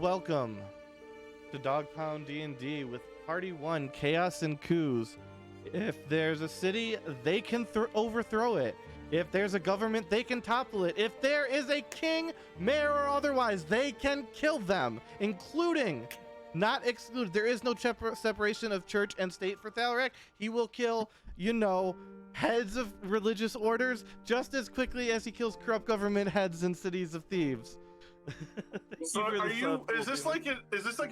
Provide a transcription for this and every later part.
welcome to Dog Pound D&D with Party 1, Chaos and Coups. If there's a city, they can overthrow it. If there's a government, they can topple it. If there is a king, mayor, or otherwise, they can kill them, including, not excluded, there is no separation of church and state for Thalrak. He will kill, heads of religious orders just as quickly as he kills corrupt government heads in cities of thieves. So is this like a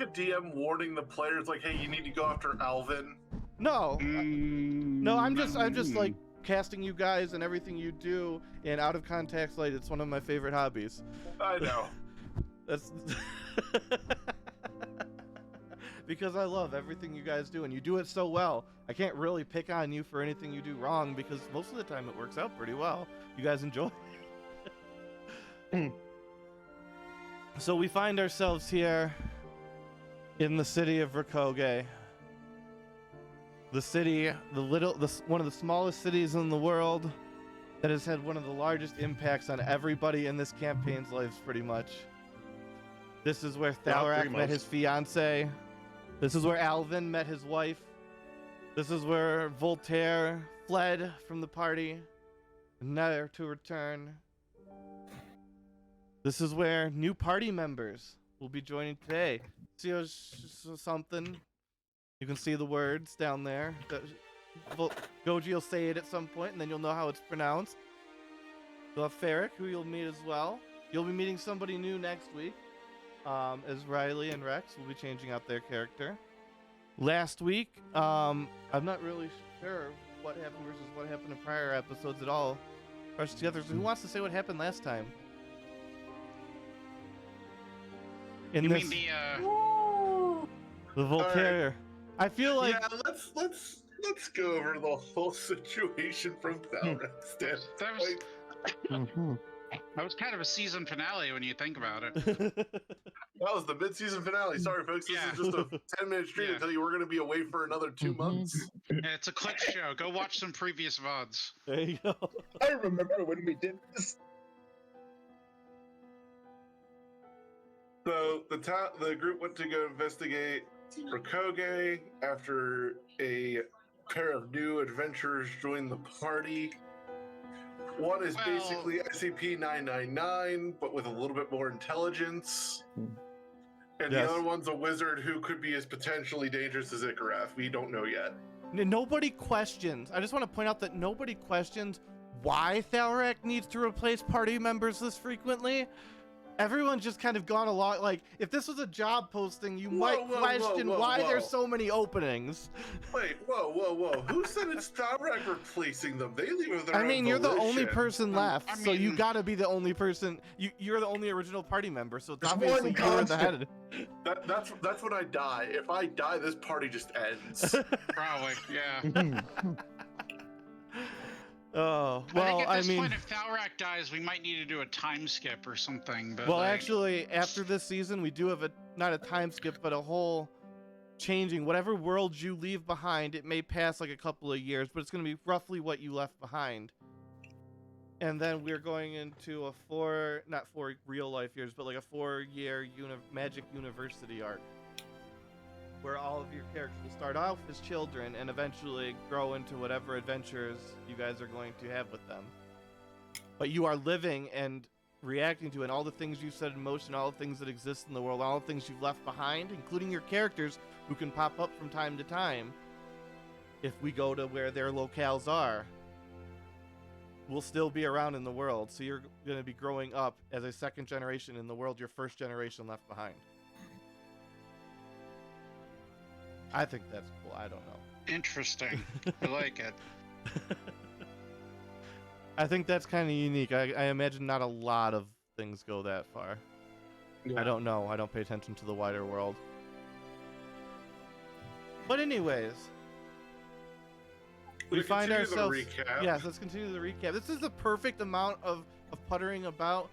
DM warning the players like, hey, you need to go after Alvin? No. No, I'm just like casting you guys and everything you do in out of context light. It's one of my favorite hobbies. I know. That's because I love everything you guys do and you do it so well. I can't really pick on you for anything you do wrong because most of the time it works out pretty well. You guys enjoy it. So we find ourselves here in the city of Roakoge. The city, one of the smallest cities in the world that has had one of the largest impacts on everybody in this campaign's lives, pretty much. This is where Thalrak met his fiance. This is where Alvin met his wife. This is where Voltaire fled from the party, never to return. This is where new party members will be joining today. See something? You can see the words down there. Goji will say it at some point, and then you'll know how it's pronounced. You'll have Thalrak, who you'll meet as well. You'll be meeting somebody new next week, as Riley and Rex will be changing out their character. Last week, I'm not really sure what happened versus what happened in prior episodes at all. Rushed together. So who wants to say what happened last time? The Voltaire. Right. I feel like let's go over the whole situation from Thalrak's standpoint. That was kind of a season finale when you think about it. That was the mid-season finale. Sorry, folks. This is just a 10-minute stream until you were going to be away for another 2 months. Yeah, it's a clip show. Go watch some previous VODs. There you go. I remember when we did this. So the group went to go investigate Roakoge after a pair of new adventurers joined the party. One is basically SCP-999, but with a little bit more intelligence. And the other one's a wizard who could be as potentially dangerous as Ikarath. We don't know yet. Nobody questions. I just want to point out that nobody questions why Thalrak needs to replace party members this frequently. Everyone's just kind of gone along. Like, if this was a job posting, you might question why there's so many openings. Wait, whoa. Who said it's Thalrak replacing them? They leave with their own you're the only person left, I mean, so you gotta be the only person. You're the only original party member, so it's obviously you're the head. That's when I die. If I die, this party just ends. Probably, yeah. Oh, well, I think at this point, if Thalrak dies, we might need to do a time skip or something. But actually, after this season, we do have not a time skip, but a whole changing. Whatever world you leave behind, it may pass like a couple of years, but it's going to be roughly what you left behind. And then we're going into not 4 real life years, but like a 4-year magic university arc, where all of your characters will start off as children and eventually grow into whatever adventures you guys are going to have with them. But you are living and reacting to, and all the things you've set in motion, all the things that exist in the world, all the things you've left behind, including your characters who can pop up from time to time if we go to where their locales are, will still be around in the world. So you're going to be growing up as a second generation in the world your first generation left behind. I think that's cool. I don't know. Interesting. I like it. I think that's kind of unique. I imagine not a lot of things go that far. Yeah. I don't know. I don't pay attention to the wider world. But anyways, we find ourselves... Yes, let's continue the recap. This is the perfect amount of puttering about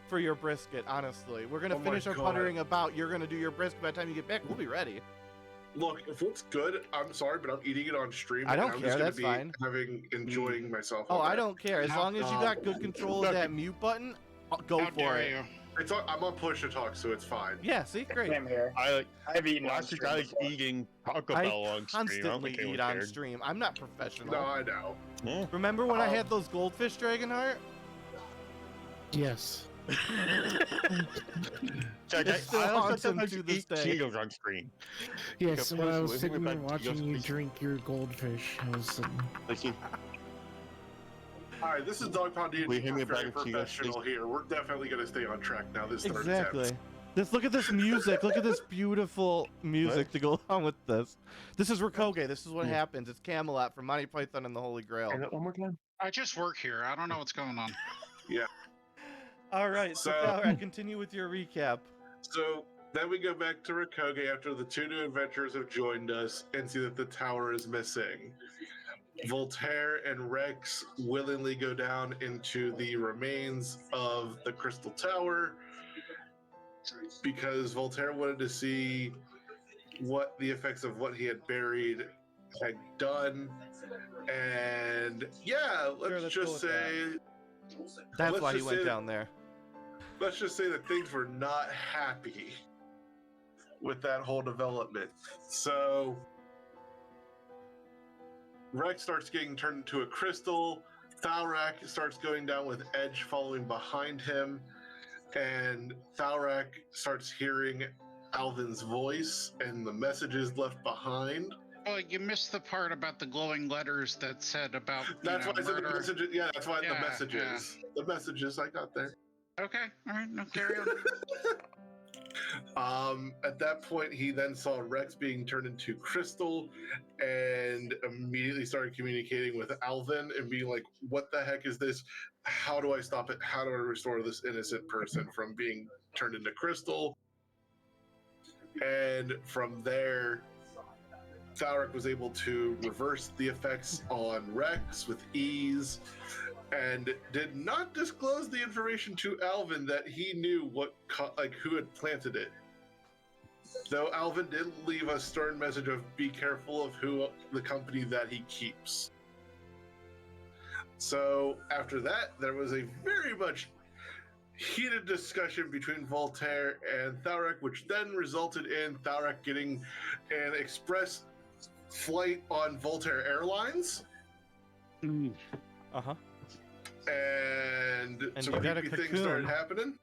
for your brisket, honestly. We're going to finish our puttering about. You're going to do your brisket. By the time you get back, we'll be ready. Look, if it's good, I'm sorry, but I'm eating it on stream. I don't care. That's fine. Enjoying myself. Oh, I don't care. As long as you got good control of that mute button, go for it. I'm on push to talk, so it's fine. Yeah, see, great. Same here. I've eaten on stream before. eating Taco I Bell on stream. I don't constantly think anyone eat on cared. stream. I'm not professional. No, I know. Yeah. Remember when I had those goldfish Dragonheart? Yes. Jack, It still I also haunts him sometimes to this eat day. Cheetos on stream. Yes, Yeah, when I please, was we'll sitting bring there back watching Cheetos, you please. drink your goldfish, I was sitting. Like, All right, this is Dog Pound D&D. Will you hand me a We're very bag of Cheetos, professional here. We're definitely going to stay on track now. This third Exactly. attempt. Look at this music. Look at this beautiful music What? to go along with this. This is Roakoge. This is what happens. It's Camelot from Monty Python and the Holy Grail. Say that one more time. I just work here. I don't know what's going on. All right, so So- Thalrak, continue with your recap. So then we go back to Roakoge after the two new adventurers have joined us and see that the tower is missing. Voltaire and Rex willingly go down into the remains of the Crystal Tower because Voltaire wanted to see what the effects of what he had buried had done. And yeah, let's let's go just with say That's Let's why he just went say- down there. let's just say that things were not happy with that whole development. So Rex starts getting turned into a crystal. Thalrak starts going down with Edge following behind him. And Thalrak starts hearing Alvin's voice and the messages left behind. Oh, you missed the part about the glowing letters that said about That's why I said the murder. messages. Yeah, that's why the Yeah, messages. The messages I got there. Okay, all right, no, carry on. At that point, he then saw Rex being turned into Crystal and immediately started communicating with Alvin and being like, what the heck is this? How do I stop it? How do I restore this innocent person from being turned into Crystal? And from there, Thalrak was able to reverse the effects on Rex with ease and did not disclose the information to Alvin that he knew who had planted it. Though Alvin did leave a stern message of be careful of who the company that he keeps. So after that, there was a very much heated discussion between Voltaire and Thalrak, which then resulted in Thalrak getting an express flight on Voltaire Airlines. Uh-huh. And And some you got a creepy things cocoon. started happening.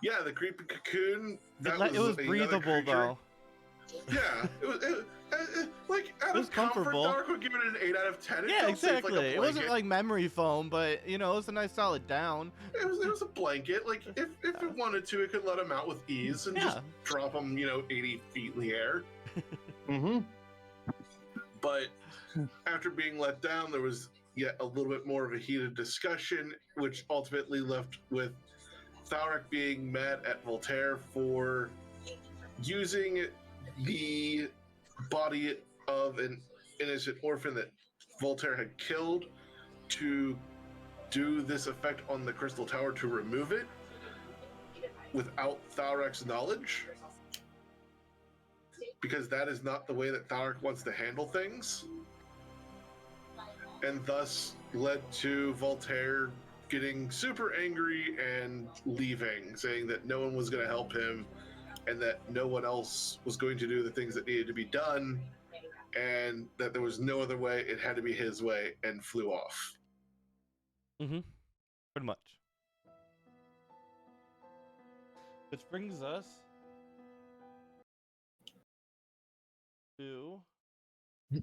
Yeah, the creepy cocoon. It was another breathable, creature. though. Yeah, it was like out It was of comfort, comfortable. Thalrak would give it an 8 out of 10. It Yeah, felt safe like a exactly. It wasn't blanket. like memory foam, but, you know, it was a nice solid down. It was a blanket. Like if it wanted to, it could let him out with ease and just Yeah. drop him, 80 feet in the air. Mm-hmm. But after being let down, there was yet a little bit more of a heated discussion, which ultimately left with Thalrak being mad at Voltaire for using the body of an innocent orphan that Voltaire had killed to do this effect on the Crystal Tower to remove it without Thalrak's knowledge. Because that is not the way that Thalrak wants to handle things. And thus led to Voltaire getting super angry and leaving, saying that no one was going to help him and that no one else was going to do the things that needed to be done and that there was no other way, it had to be his way, and flew off. Mm-hmm. Pretty much. Which brings us to the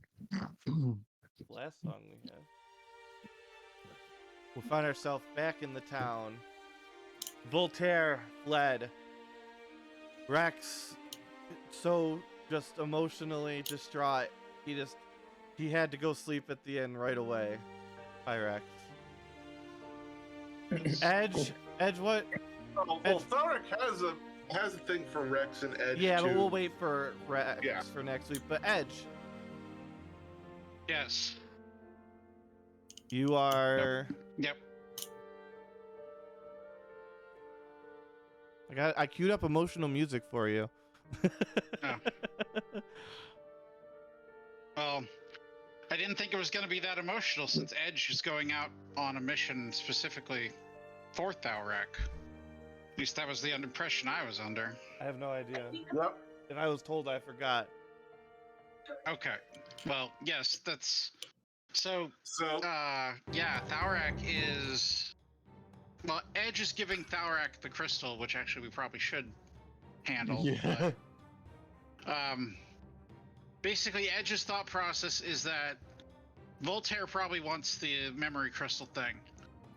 last song we had. We find ourselves back in the town. Voltaire fled. Rex, so just emotionally distraught, he had to go sleep at the inn right away. Hi, Rex. Edge, what? Well, Thalrak has a thing for Rex and Edge. Yeah, but too. we'll wait for Rex Yeah. for next week. But Edge, Yes. you are. Yep. I queued up emotional music for you. Oh. Well, I didn't think it was going to be that emotional since Edge is going out on a mission specifically for Thalrak. At least that was the impression I was under. I have no idea. Yep. If I was told, I forgot. Okay. Well, yes, that's... So, So yeah, Thalrak is... Well, Edge is giving Thalrak the crystal, which actually we probably should handle. Yeah. But, basically, Edge's thought process is that Voltaire probably wants the memory crystal thing.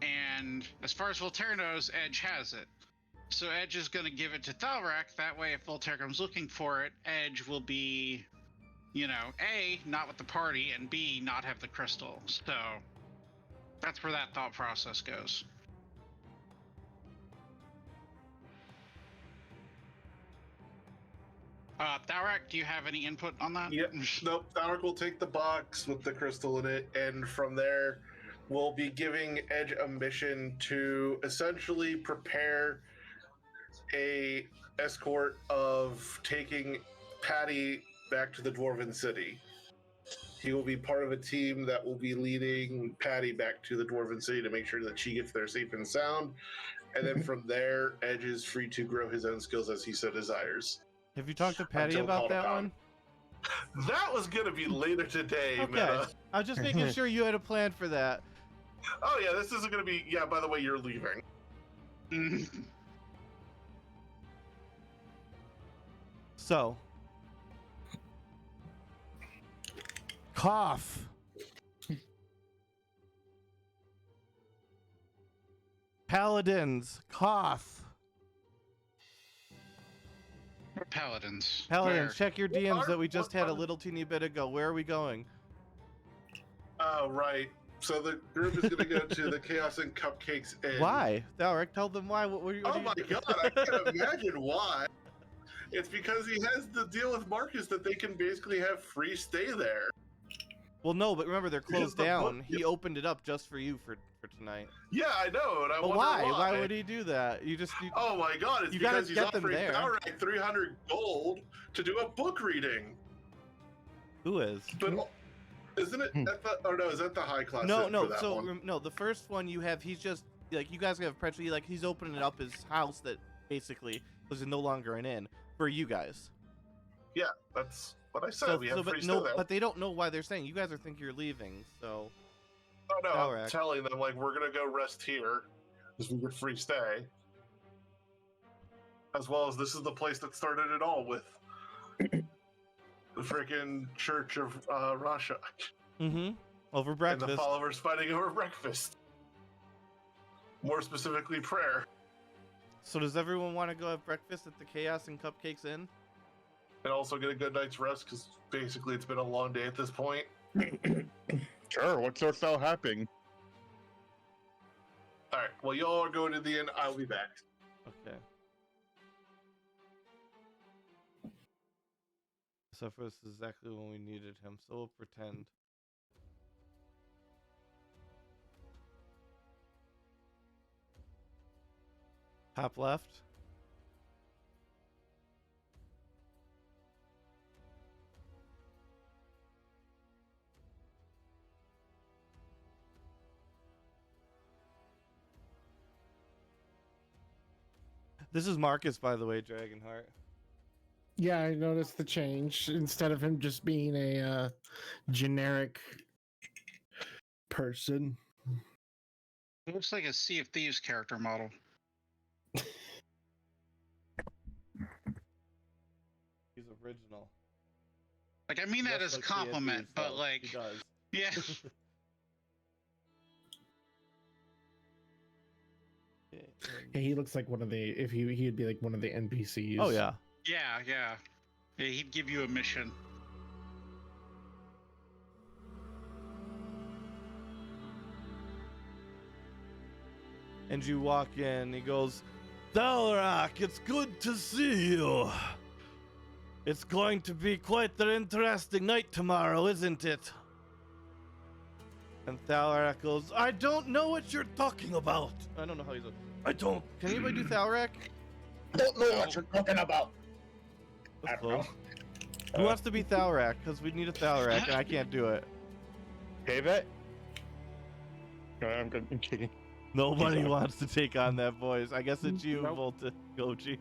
And as far as Voltaire knows, Edge has it. So Edge is going to give it to Thalrak. That way, if Voltaire comes looking for it, Edge will be, you know, A, not with the party, and B, not have the crystal. So that's where that thought process goes. Thalrak, do you have any input on that? Yep. Nope. Thalrak will take the box with the crystal in it, and from there, we'll be giving Edge a mission to essentially prepare a escort of taking Patty back to the Dwarven City. He will be part of a team that will be leading Patty back to the Dwarven City to make sure that she gets there safe and sound. And then from there, Edge is free to grow his own skills as he so desires. Have you talked to Patty Until about called that upon. one? That was going to be later today, Okay. Meta. I was just making sure you had a plan for that. Oh, yeah, this isn't going to be... Yeah, by the way, you're leaving. So. Cough. Paladins. Cough. Paladins. Paladins, Where? check your DMs that we just What had a are- little teeny bit ago. Where are we going? Oh, right. So the group is going to go to the Chaos and Cupcakes Inn. Why? Thalrak, tell them why. What Oh are you... my god, I can't imagine why. It's because he has the deal with Marcus that they can basically have free stay there. Well, no, but remember, they're Because closed the book- down. He opened it up just for you for tonight. Yeah, I know, and I But wonder why? why. Why would he do that? You... Oh my god, it's You gotta because he's get them offering there. Thalrak 300 gold to do a book reading. Who is? But isn't it at the... Or no, is that the high class No, inn no. for that So one? no, the first one you have, he's just like you guys have pressure. Like he's opening up his house that basically was no longer an inn for you guys. Yeah, that's what I said. So, we have free but stay no, there. but they don't know why they're saying. You guys are thinking you're leaving. So Oh no, Thalrak. I'm telling them, like, we're gonna go rest here because we get free stay. As well as this is the place that started it all with the freaking Church of Russia over and breakfast. the followers fighting over breakfast. More specifically, prayer. So does everyone want to go have breakfast at the Chaos and Cupcakes Inn? And also get a good night's rest because basically it's been a long day at this point. Sure, what's so happening? Alright, well, y'all are going to the inn. I'll be back. Okay. So for this is exactly when we needed him. So we'll pretend. Top left. This is Marcus, by the way, Dragonheart. Yeah, I noticed the change. Instead of him just being a generic person. It looks like a Sea of Thieves character model. He's original. Like, I mean that Just as a like Sea of compliment, Thieves, but though. like, He does. yeah. Okay, Yeah, he looks like one of the. If he'd be like one of the NPCs. Oh yeah. Yeah. He'd give you a mission. And you walk in, he goes, Thalrak, it's good to see you. It's going to be quite an interesting night tomorrow, isn't it? And Thalrak goes, I don't know what you're talking about. I don't know how he's. I don't. Can anybody do Thalrak? Don't know what you're talking about. That's close. Who wants to be Thalrak? Because we need a Thalrak, and I can't do it. Save it. No, I'm kidding. Nobody wants to take on that voice. I guess it's you, Nope. Volta Goji.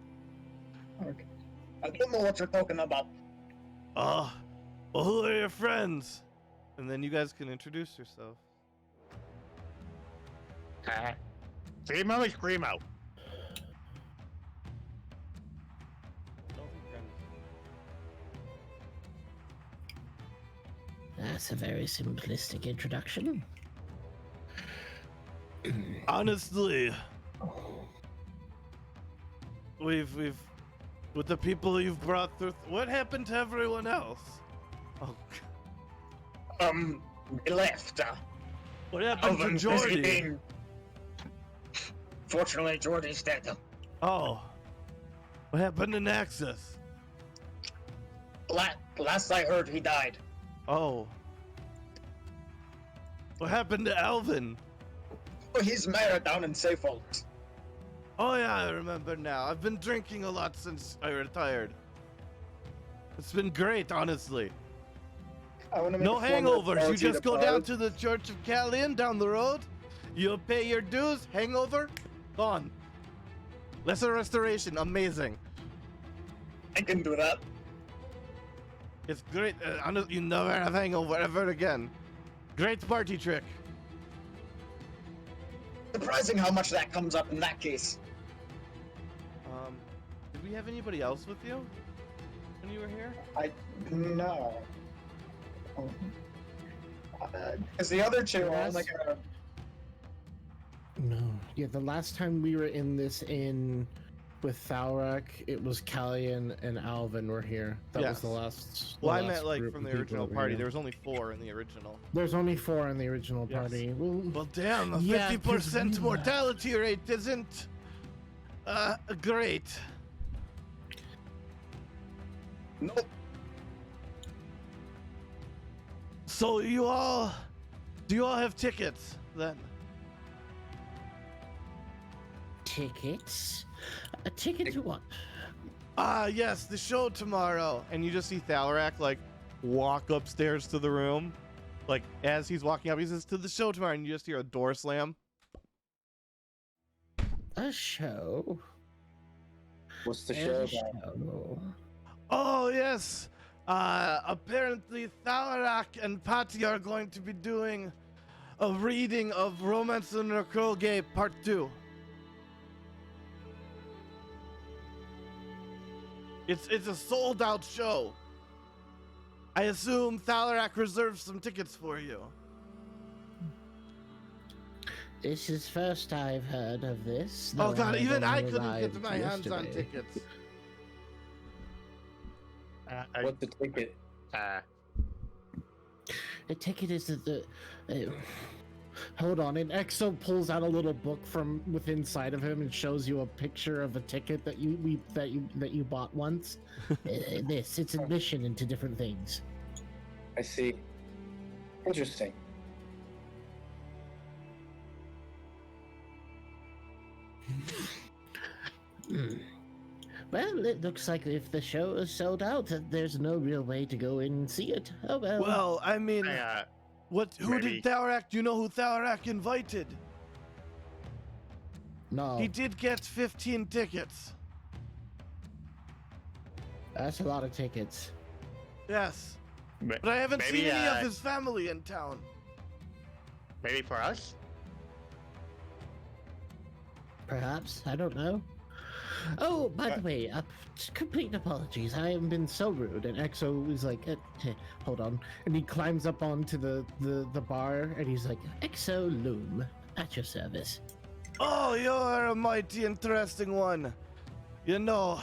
Okay. I don't know what you're talking about. Oh, well, who are your friends? And then you guys can introduce yourself. Screamo is Screamo. That's a very simplistic introduction. Honestly, we've with the people you've brought through. What happened to everyone else? Oh, They left. what happened to Alvin Jordy? visiting. Fortunately, Jordy's dead. Oh, what happened to Naxus? Last I heard, he died. Oh, what happened to Alvin? Oh, he's married down in Seyfolds. Oh yeah, I remember now. I've been drinking a lot since I retired. It's been great, honestly. I wanna make No a formal hangovers. You apology just go down Pride. to the Church of Callian down the road. You pay your dues. Hangover, gone. Lesser restoration, amazing. I can do that. It's great. You never have hangover ever again. Great party trick. Surprising how much that comes up in that case. Did we have anybody else with you when you were here? No. Because the other two are Yes. like No. Yeah, the last time we were in this inn with Thalrak, it was Callian and Alvin were here. That was the Yes. last. Well, I last meant like group from of the people original that were party. here. There was only 4 in the original. There's only 4 in the original Yes. party. Well, damn, a Yeah, 50% 'cause we- mortality rate isn't great. nope. So do you all have tickets then? Tickets? A ticket to what? Ah, yes, the show tomorrow. And you just see Thalrak like walk upstairs to the room. Like as he's walking up, he says to the show tomorrow, and you just hear a door slam. A show? What's the There's show a about? show. Oh yes. Apparently Thalrak and Patty are going to be doing a reading of Romance and Roakoge Part 2. It's a sold out show. I assume Thalrak reserved some tickets for you. This is first I've heard of this. Oh though god, I've even I only couldn't get arrived my hands on yesterday. tickets. What's the ticket? The ticket is the Hold on, and Exo pulls out a little book from within inside of him and shows you a picture of a ticket that you bought once. it's admission into different things. I see. Interesting. Well, it looks like if the show is sold out, there's no real way to go in and see it. Oh well. Well, I mean, who maybe. did Thalrak? Do you know who Thalrak invited? No, He did get 15 tickets. that's a lot of tickets. Yes. Ma- But I haven't maybe, seen any of his family in town. Maybe for us? Perhaps, I don't know. Oh, by the way, complete apologies. I have been so rude. And Exo is like, hold on, and he climbs up onto the bar, and he's like, Exo Loom, at your service. Oh, you're a mighty interesting one. You know,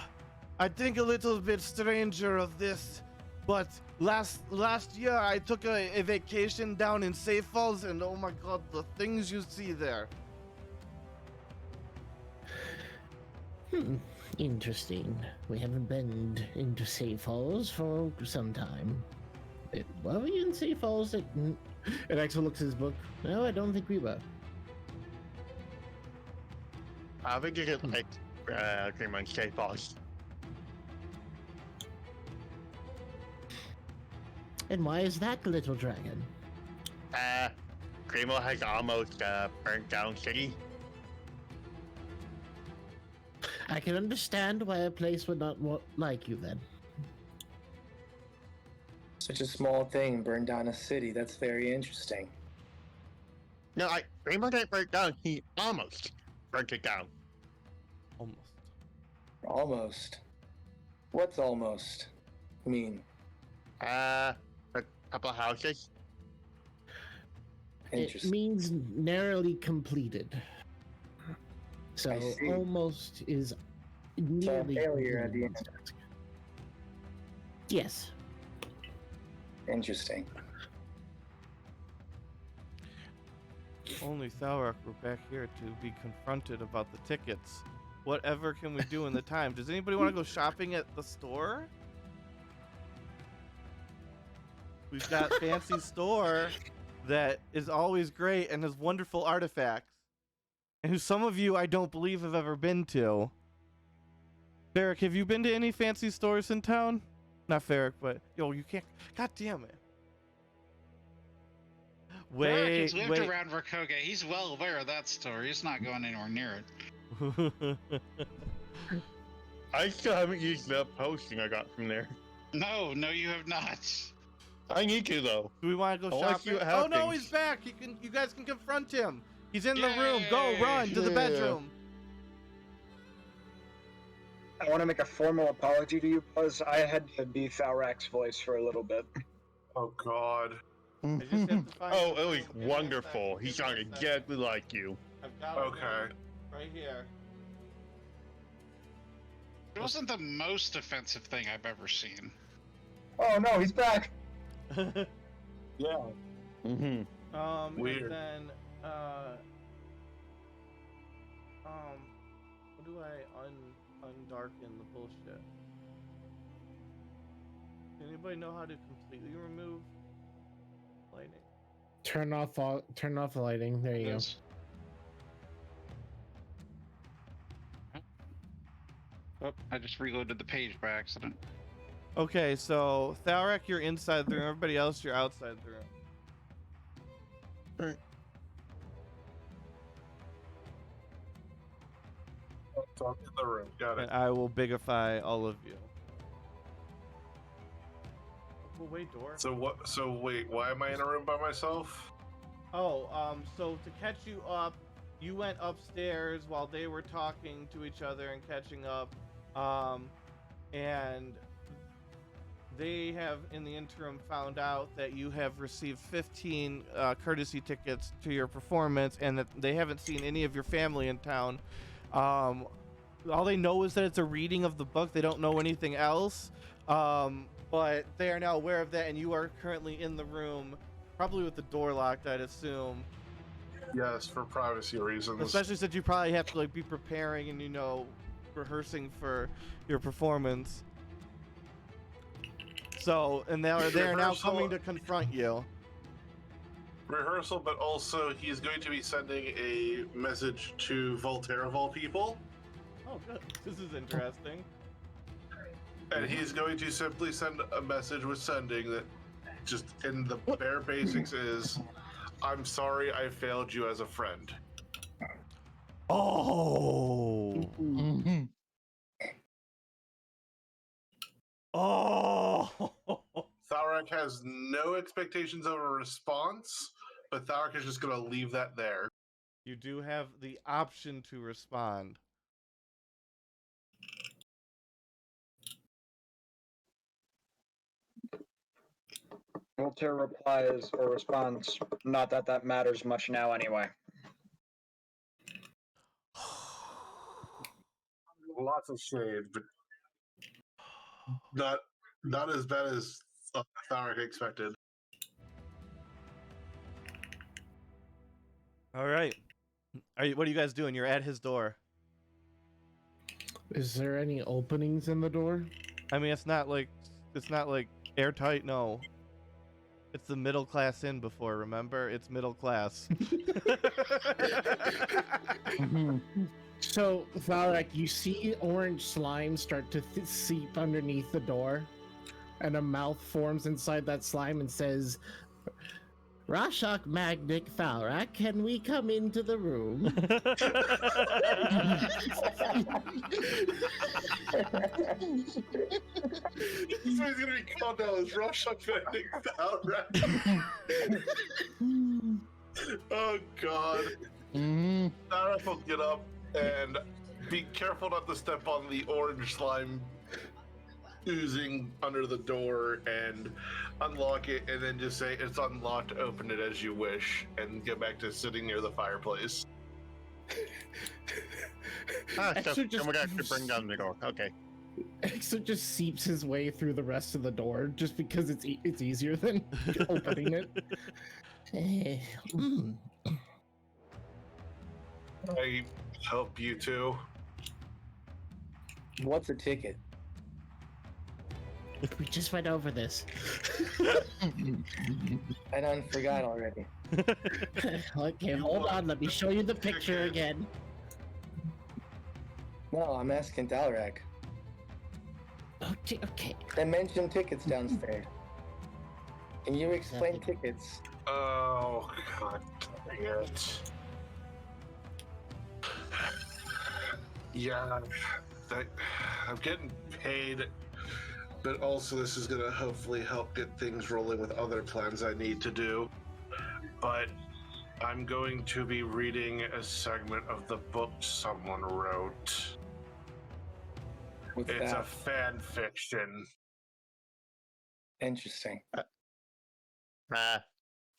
I think a little bit stranger of this, but last year I took a vacation down in Safe Falls, and oh my god, the things you see there. Interesting. We haven't been into Safe Falls for some time. Were we in Safe Falls? and Exo looks at his book. No, I don't think we were. I think you could like Green Man Skate Boss. And why is that, little dragon? Grimo has almost burnt down city. I can understand why a place would not like you then. Such a small thing burned down a city. That's very interesting. No, Rainbow didn't burn it down. He almost burnt it down. Almost. Almost. What's almost mean? A couple of houses. It Interesting. means narrowly completed. So I see. almost is So a nearly failure at the completed. end. Yes. Interesting. Only Thalrak were back here to be confronted about the tickets. Whatever can we do in the time? Does anybody want to go shopping at the store? We've got fancy store that is always great and has wonderful artifacts. And who some of you I don't believe have ever been to. Thalrak, have you been to any fancy stores in town? Not Thalrak, but yo, you can't. God damn it. Americans Wait, lived wait. around Roakoge. He's well aware of that store. He's not going anywhere near it. I still haven't used the posting I got from there. No, you have not. I need to though. Do we want to go I wanna shopping? see what Oh no, happens. he's back. You guys can confront him. He's in the Yay! room. Go, run to the Yeah. bedroom. I want to make a formal apology to you, Buzz. I had to be Thalrak's voice for a little bit. Oh God. just have to find Oh, the it was room. Give me a wonderful. sec. He's Give me a sounded sec. exactly like you. I've got Okay. it right here. It wasn't the most offensive thing I've ever seen. Oh no, he's back! Yeah. Mm-hmm. Weird. And then, what do I undarken the bullshit? Anybody know how to completely remove lighting? Turn off the lighting. There you go. Yes. Oh, I just reloaded the page by accident. Okay, so Thalrak, you're inside the room. Everybody else, you're outside the room. Talk in the room. Got it. And I will bigify all of you. Oh, wait, door. So what? So wait, why am I in a room by myself? Oh, so to catch you up, you went upstairs while they were talking to each other and catching up, and they have, in the interim, found out that you have received 15 courtesy tickets to your performance, and that they haven't seen any of your family in town. All they know is that it's a reading of the book. They don't know anything else, but they are now aware of that, and you are currently in the room, probably with the door locked, I'd assume. Yes, for privacy reasons. Especially since you probably have to like be preparing and rehearsing for your performance. So, and they are now Rehearsal. coming to confront you. Rehearsal, but also he's going to be sending a message to Voltaire of all people, Oh, good. This is interesting. and he's going to simply send a message with sending that, just in the bare basics, is, "I'm sorry I failed you as a friend." Oh. Mm-hmm. Oh. Thalrak has no expectations of a response, but Thalrak is just going to leave that there. You do have the option to respond. Voltaire replies or responds, not that that matters much now anyway. Lots of shade, but not as bad as Thalrak expected. All right. What are you guys doing? You're at his door. Is there any openings in the door? I mean, it's not like airtight. No. It's the middle class inn before, remember? It's middle class. So, Thalrak, you see orange slime start to seep underneath the door, and a mouth forms inside that slime and says, Rashok Magnic Thalrak, can we come into the room? He's gonna be called now as Russia Fending Thalrak. Oh god. Thalrak will get up and be careful not to step on the orange slime oozing under the door and unlock it, and then just say it's unlocked, open it as you wish, and get back to sitting near the fireplace. So Extra just- we got to bring down the door. Okay. Exo just seeps his way through the rest of the door just because it's easier than opening it. I help you too. What's a ticket? We just went over this. I done forgot already. Okay, hold on. Let me show you the picture again. No, I'm asking Thalrak. Okay. I mentioned tickets downstairs. Can you explain tickets? Oh god dang it. Yeah, I'm getting paid, but also this is gonna hopefully help get things rolling with other plans I need to do. But I'm going to be reading a segment of the book someone wrote. What's It's a that? fan fiction. Interesting.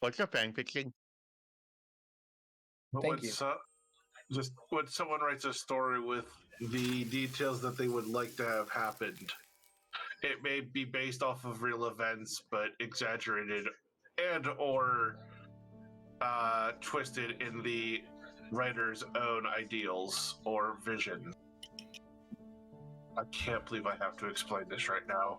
What's your fan fiction? But Thank when you. just when someone writes a story with the details that they would like to have happened, it may be based off of real events, but exaggerated and or twisted in the writer's own ideals or vision. I can't believe I have to explain this right now.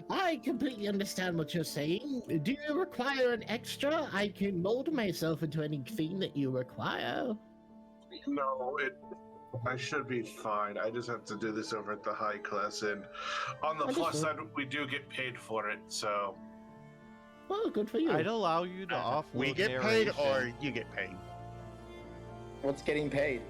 I completely understand what you're saying. Do you require an extra? I can mold myself into anything that you require. No, I should be fine. I just have to do this over at the high class, and on the plus Understood. side, we do get paid for it, so Well, good for you. I'd allow you to offload We get paid narration. or you get paid? What's getting paid?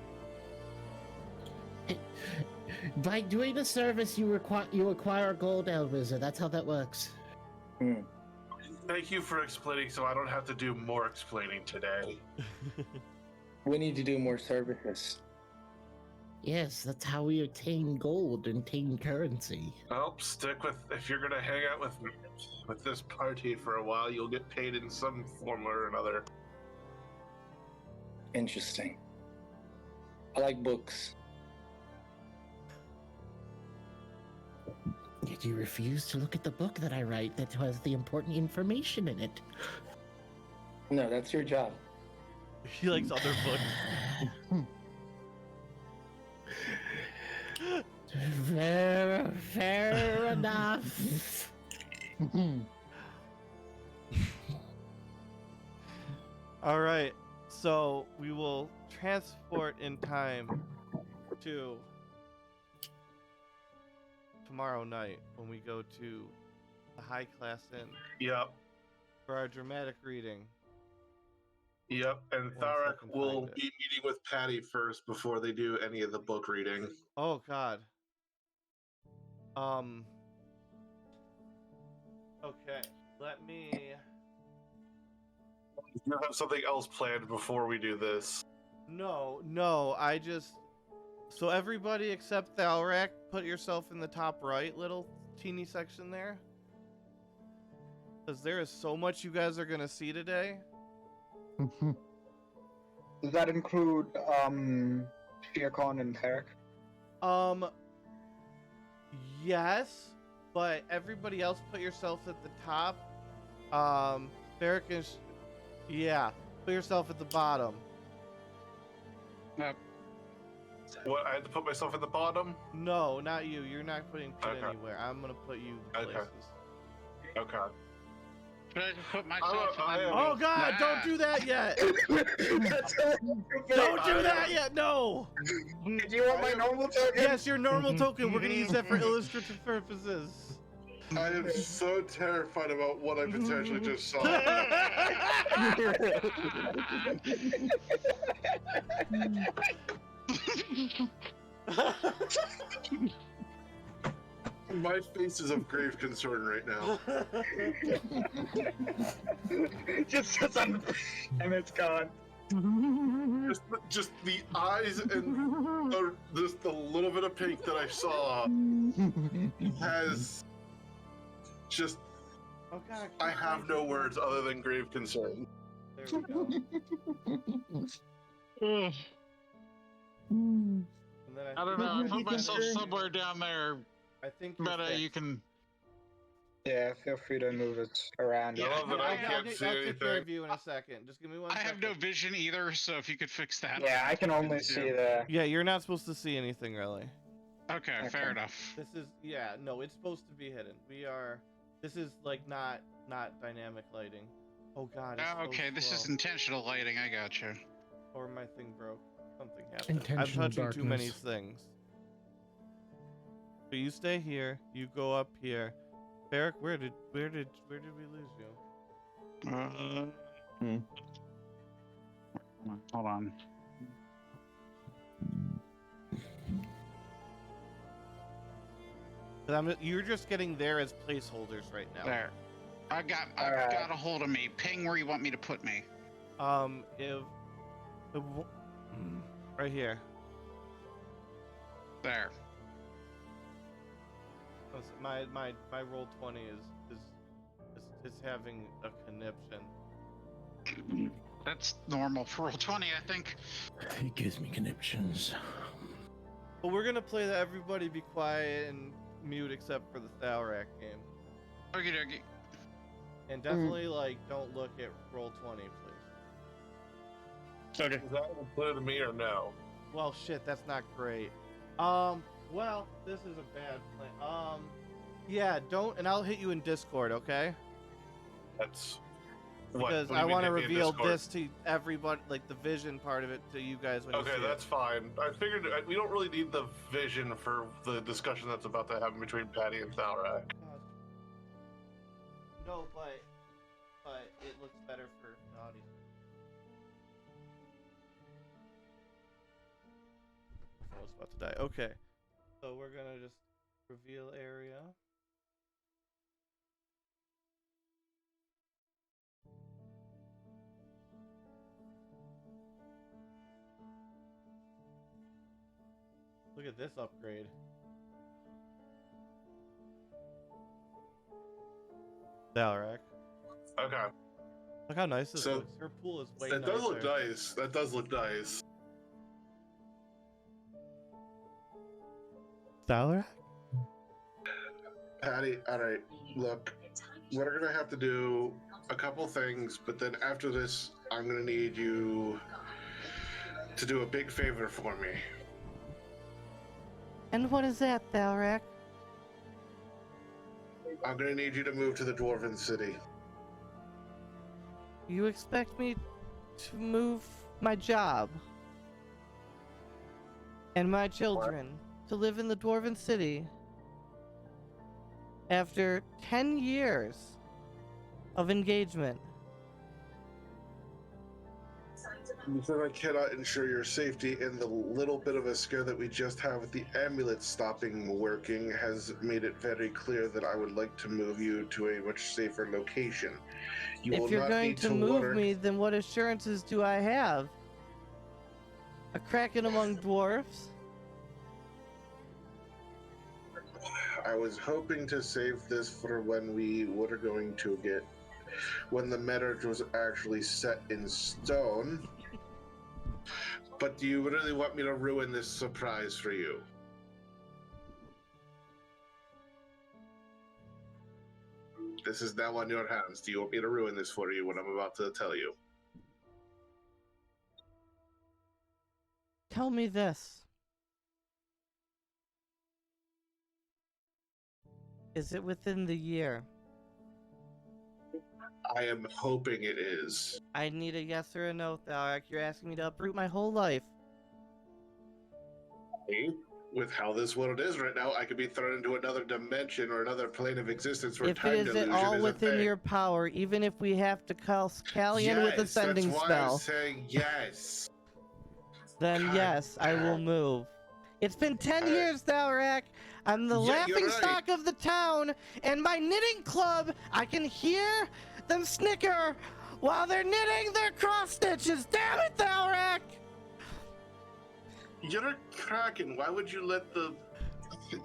By doing a service, you acquire a gold Elvizer. That's how that works. thank you for explaining so I don't have to do more explaining today. We need to do more services. Yes, that's how we obtain gold and obtain currency. Well, stick with, if you're gonna hang out with this party for a while, you'll get paid in some form or another. Interesting. I like books. Yet you refuse to look at the book that I write that has the important information in it. No, that's your job. He likes other books. Fair enough. All right, so we will transport in time to tomorrow night when we go to the High Class Inn Yep, for our dramatic reading. yep. And Once I Thalrak can will find it. be meeting with Patty first before they do any of the book reading. Oh God. Okay, let me. You have something else planned before we do this. No, I just. So everybody except Thalrak, put yourself in the top right little teeny section there. Because there is so much you guys are gonna see today. Does that include Shiakon and Tarek? Yes, but everybody else put yourself at the top. Ferric is, yeah, put yourself at the bottom. What, I had to put myself at the bottom? No, not you. You're not putting put Okay. anywhere. I'm gonna put you Okay. places. Okay. Should I just put myself I am- Oh God! Nah. Don't do that yet! That's Don't do that yet! No! Do you want my normal token? Yes, your normal token. We're gonna use that for illustrative purposes. I am so terrified about what I potentially just saw. My face is of grave concern right now. Just as and it's gone. Just the eyes and just the little bit of pink that I saw has just. Oh god, I have no words other than grave concern. There we go. And then I don't know. I think put myself you- somewhere down there, I think you're but you fixed. can. Yeah, feel free to move it around. Yeah, I love that I can't see I'll take care anything. of you in a second. Just give me one I have no second. vision either, so if you could fix that. Yeah, I can only see the. Yeah, you're not supposed to see anything really. Okay, fair enough. This is no, it's supposed to be hidden. This is like not dynamic lighting. Oh god, it's Okay, so this is slow. intentional lighting. I gotcha. Or my thing broke. Something happened. I'm Intentional touching too many darkness. things. So you stay here. You go up here. Thalrak, where did we lose you? Hold on. You're just getting there as placeholders right now. There. I've got a hold of me. Ping where you want me to put me. Right here. There. My roll 20 is having a conniption. That's normal for roll 20, I think. It gives me conniptions. But we're gonna play that everybody be quiet and mute except for the Thalrak game. Okie dokie. And definitely like don't look at roll 20, please. Okay. Is that included me or no? Well shit, that's not great. Well, this is a bad plan. Yeah, don't, and I'll hit you in Discord, okay? That's Because I want to reveal this to everybody, like the vision part of it to you guys when you Okay, see that's fine. I figured we don't really need the vision for the discussion that's about to happen between Patty and Thalrak. it. No, but it looks better for the audience. I was about to die. Okay, so we're gonna just reveal area. Look at this upgrade. Thalrak. Okay. Look how nice this So, looks. Her pool is way That nicer. does look nice. That does look nice. Thalrak? Patty, alright, look. We're gonna have to do a couple things, but then after this, I'm gonna need you to do a big favor for me. And what is that, Thalrak? I'm gonna need you to move to the Dwarven City. You expect me to move my job and my children to live in the Dwarven City after 10 years of engagement? You said I cannot ensure your safety, and the little bit of a scare that we just had with the amulet stopping working has made it very clear that I would like to move you to a much safer location. You will If you're not going need to worry. move me, then what assurances do I have? A kraken among dwarves? I was hoping to save this for when we were going to when the marriage was actually set in stone. But do you really want me to ruin this surprise for you? This is now on your hands. Do you want me to ruin this for you, what I'm about to tell you? Tell me this. Is it within the year? I am hoping it is. I need a yes or a no, Thalrak. You're asking me to uproot my whole life. Hey, with how this world is right now, I could be thrown into another dimension or another plane of existence where If time it is delusion at all is within a thing. your power, even if we have to call Scallion with Yes, ascending that's why spell, I'm saying yes. then God yes, I will damn. move. It's been 10 I- years, Thalrak. I'm the Yeah, you're laughing right. stock of the town, and my knitting club, I can hear them snicker while they're knitting their cross stitches. Damn it, Thalrak! You're a kraken. Why would you let the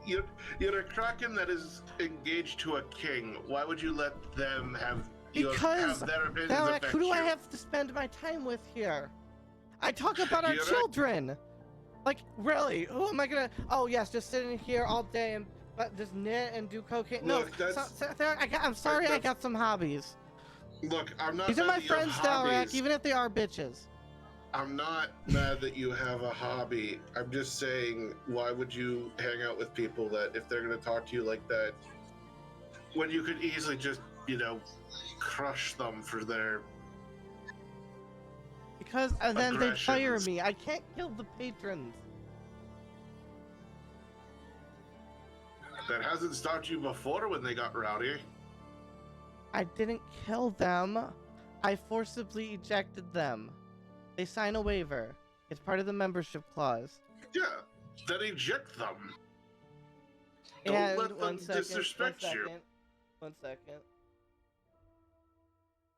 you're a kraken that is engaged to a king. Why would you let them have Because, have their opinions Thalrak, affect who do you? I have to spend my time with here? I talk about our You're right. children. Like, really? Who am I gonna? Oh yes, just sitting here all day and just knit and do cocaine. Look, No, that's- Thalrak, I'm sorry, I that's- got some hobbies. Look, I'm not These are mad my that you have friends, Thalrak, hobbies. even if they are bitches. I'm not mad that you have a hobby. I'm just saying, why would you hang out with people that, if they're going to talk to you like that, when you could easily just, crush them for their... Because then they'd fire Aggressions. me. I can't kill the patrons. That hasn't stopped you before when they got rowdy. I didn't kill them. I forcibly ejected them. They sign a waiver. It's part of the membership clause. Yeah, then eject them. Don't And let them one second. disrespect you. One second.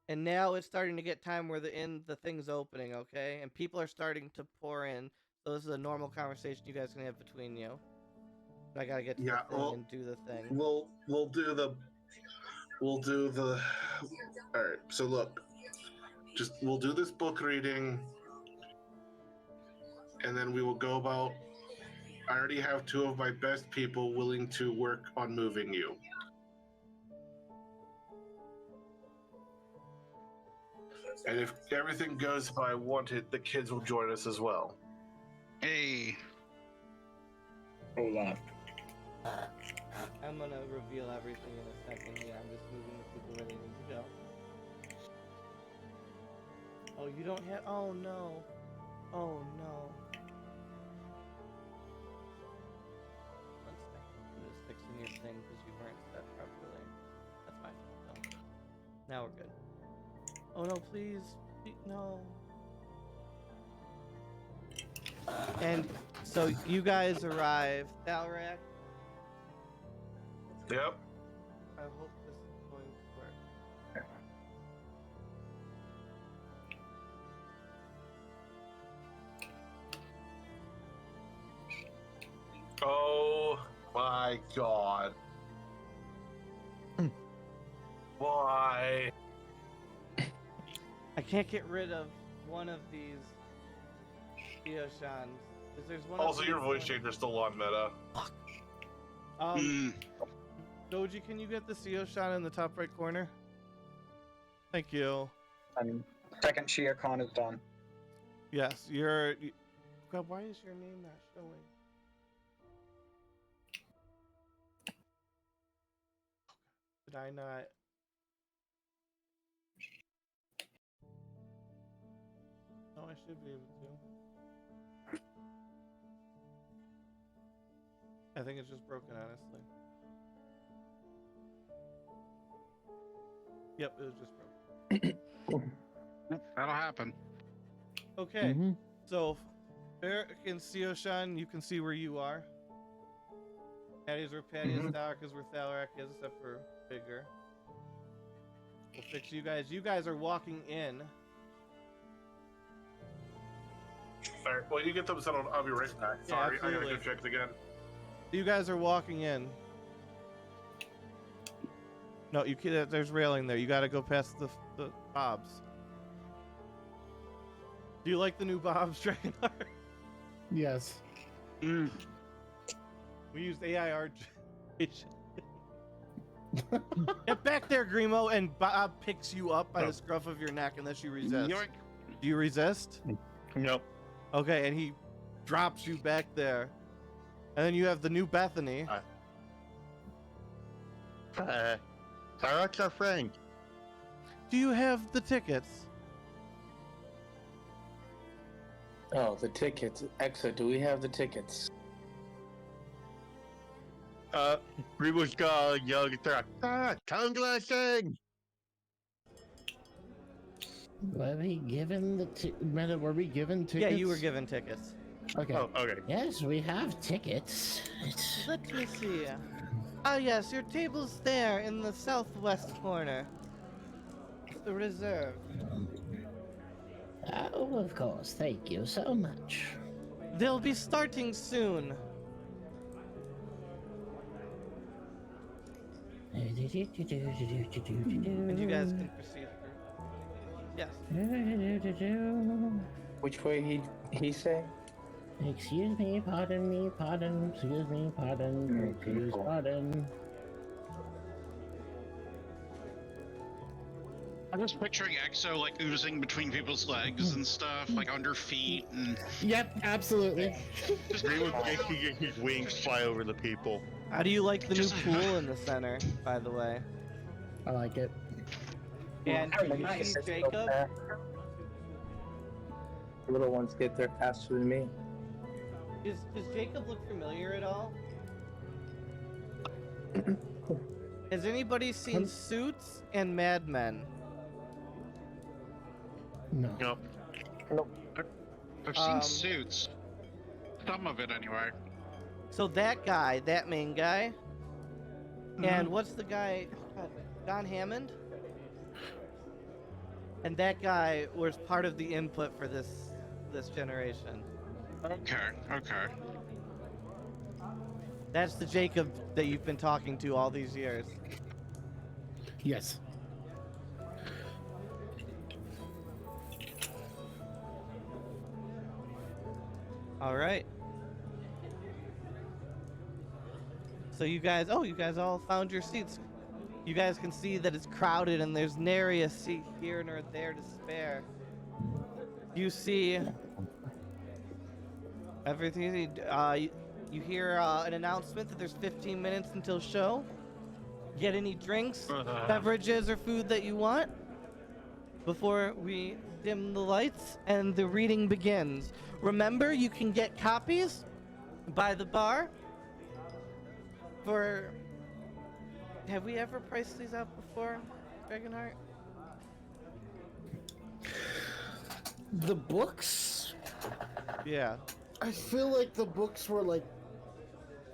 And now it's starting to get time where the thing's opening, okay? And people are starting to pour in. So this is a normal conversation you guys can have between you. But I gotta get to Yeah, the thing well, and do the thing. We'll do the all right, so look, we'll do this book reading, and then we will go about. I already have 2 of my best people willing to work on moving you. And if everything goes how I want it, the kids will join us as well. Hey. Hold on. I'm gonna reveal everything in a second. Yeah, I'm just moving the people where they need to go. Oh, you don't have. Oh no. Oh no. One second. I'm just fixing your thing because you weren't set properly. That's my fault though. Now we're good. Oh no, please. No. And so you guys arrive. Thalrak, Yep. I hope this is going to work. Oh my god. Why? I can't get rid of one of these Theoshans. Because there's one Also, of your these, voice changer's still on meta. Doji, can you get the Theoshan in the top right corner? Thank you. And second Shiakon is done. Yes, God, why is your name not showing? Did I not? No, I should be able to. I think it's just broken, honestly. Yep, it was just broken. That'll happen. Okay, so Eric and Theoshan, you can see where you are. Patty is where Patty is, Thalrak is where Thalrak is, except for bigger. We'll fix you guys. You guys are walking in. Alright, well, you get them settled. I'll be right back. Yeah, Sorry, I gotta absolutely. go check again. You guys are walking in. No, you can't. There's railing there. You gotta go past the Bobs. Do you like the new Bob's Dragonheart? Yes. We used AI generation. Get back there, Grimo, and Bob picks you up by the scruff of your neck unless you resist. Yoink. Do you resist? Nope. Okay, and he drops you back there. And then you have the new Bethany. Thalrak's our friend. Do you have the tickets? Oh, the tickets. Exa, do we have the tickets? Remus yelled at Thalrak, tongue lashing! Were we given were we given tickets? Yeah, you were given tickets. Okay. Oh, okay. Yes, we have tickets. Let me see. Ah, yes, your table's there in the southwest corner. The reserve. Oh, of course. Thank you so much. They'll be starting soon. And you guys can proceed. Yes. Which way he say? Excuse me, pardon me, pardon, excuse me, pardon, excuse, pardon. I'm just picturing Exo like oozing between people's legs and stuff, like under feet, and Yep, absolutely. Remus making his wings fly over the people. How do you like the new Just- pool in the center, by the way? I like it. And Very did you nice. see Jacob? The little ones get there faster than me. Does Jacob look familiar at all? Has anybody seen Suits and Mad Men? No. Nope. I've seen Um, Suits. Some of it, anyway. So that guy, that main guy, and what's the guy? John Hammond? And that guy was part of the input for this generation. Okay. That's the Jacob that you've been talking to all these years. Yes. All right. So you guys all found your seats. You guys can see that it's crowded and there's nary a seat here nor there to spare. You see everything. You hear an announcement that there's 15 minutes until show. Get any drinks, beverages, or food that you want before we dim the lights and the reading begins. Remember, you can get copies by the bar for... Have we ever priced these out before, Dragonheart? The books? Yeah. I feel like the books were like,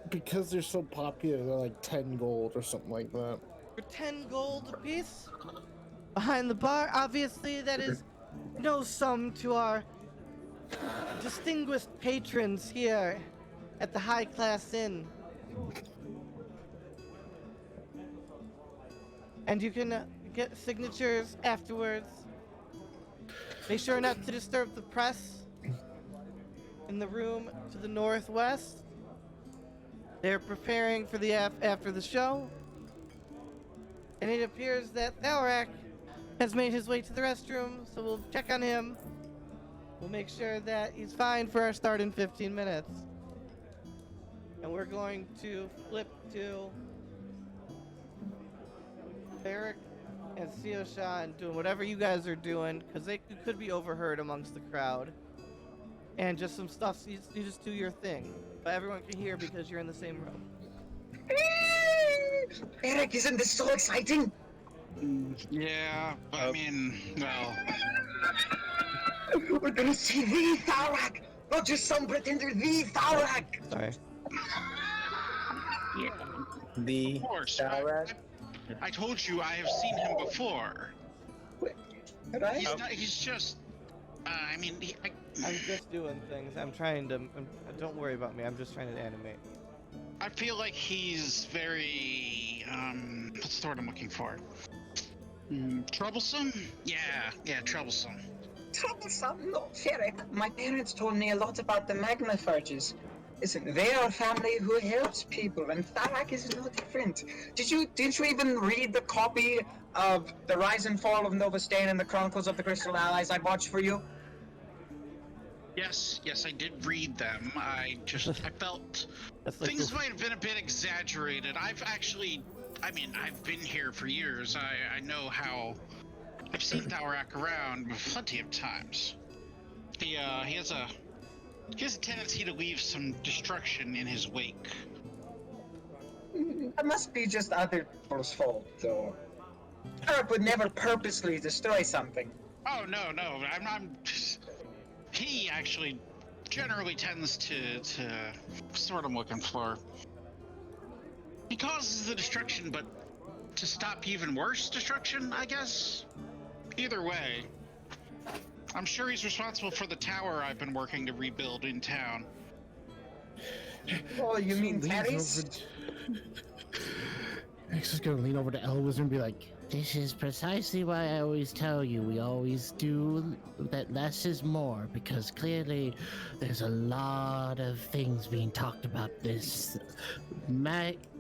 because they're so popular, they're like 10 gold or something like that. For 10 gold apiece? Behind the bar? Obviously, that is no sum to our distinguished patrons here at the High Class Inn. And you can get signatures afterwards. Make sure not to disturb the press in the room to the northwest. They're preparing for the after the show. And it appears that Thalrak has made his way to the restroom, so we'll check on him. We'll make sure that he's fine for our start in 15 minutes. And we're going to flip to Eric and Seoshan doing whatever you guys are doing, because they could be overheard amongst the crowd. And just some stuff, so you just do your thing. But everyone can hear because you're in the same room. Eric, isn't this so exciting? Yeah, but I mean, well, We're gonna see the Thalrak, not just some pretender, the Thalrak. Sorry. The of course. Thalrak? I told you I have seen him before. Right? He's just. I mean, I'm just doing things. I'm trying to. Don't worry about me. I'm just trying to animate. I feel like he's very. What's the word I'm looking for? Troublesome? Yeah, troublesome. Troublesome? No, Eric. My parents told me a lot about the Magniforges. Listen, they are a family who helps people, and Thalrak is no different. Didn't you even read the copy of The Rise and Fall of Nova Stain and the Chronicles of the Crystal Allies I watched for you? Yes, I did read them. I felt That's like things the- might have been a bit exaggerated. I've been here for years. I know how. I've seen Thalrak around plenty of times. He has a tendency to leave some destruction in his wake. That must be just other people's fault, though. Thalrak would never purposely destroy something. Oh no, no, I'm he actually generally tends to what's the word I'm looking for? He causes the destruction, but to stop even worse destruction, I guess. Either way, I'm sure he's responsible for the tower I've been working to rebuild in town. Oh, you mean Leans Terry's? X is gonna lean over to Elwizard and be like, This is precisely why I always tell you we always do that less is more, because clearly there's a lot of things being talked about this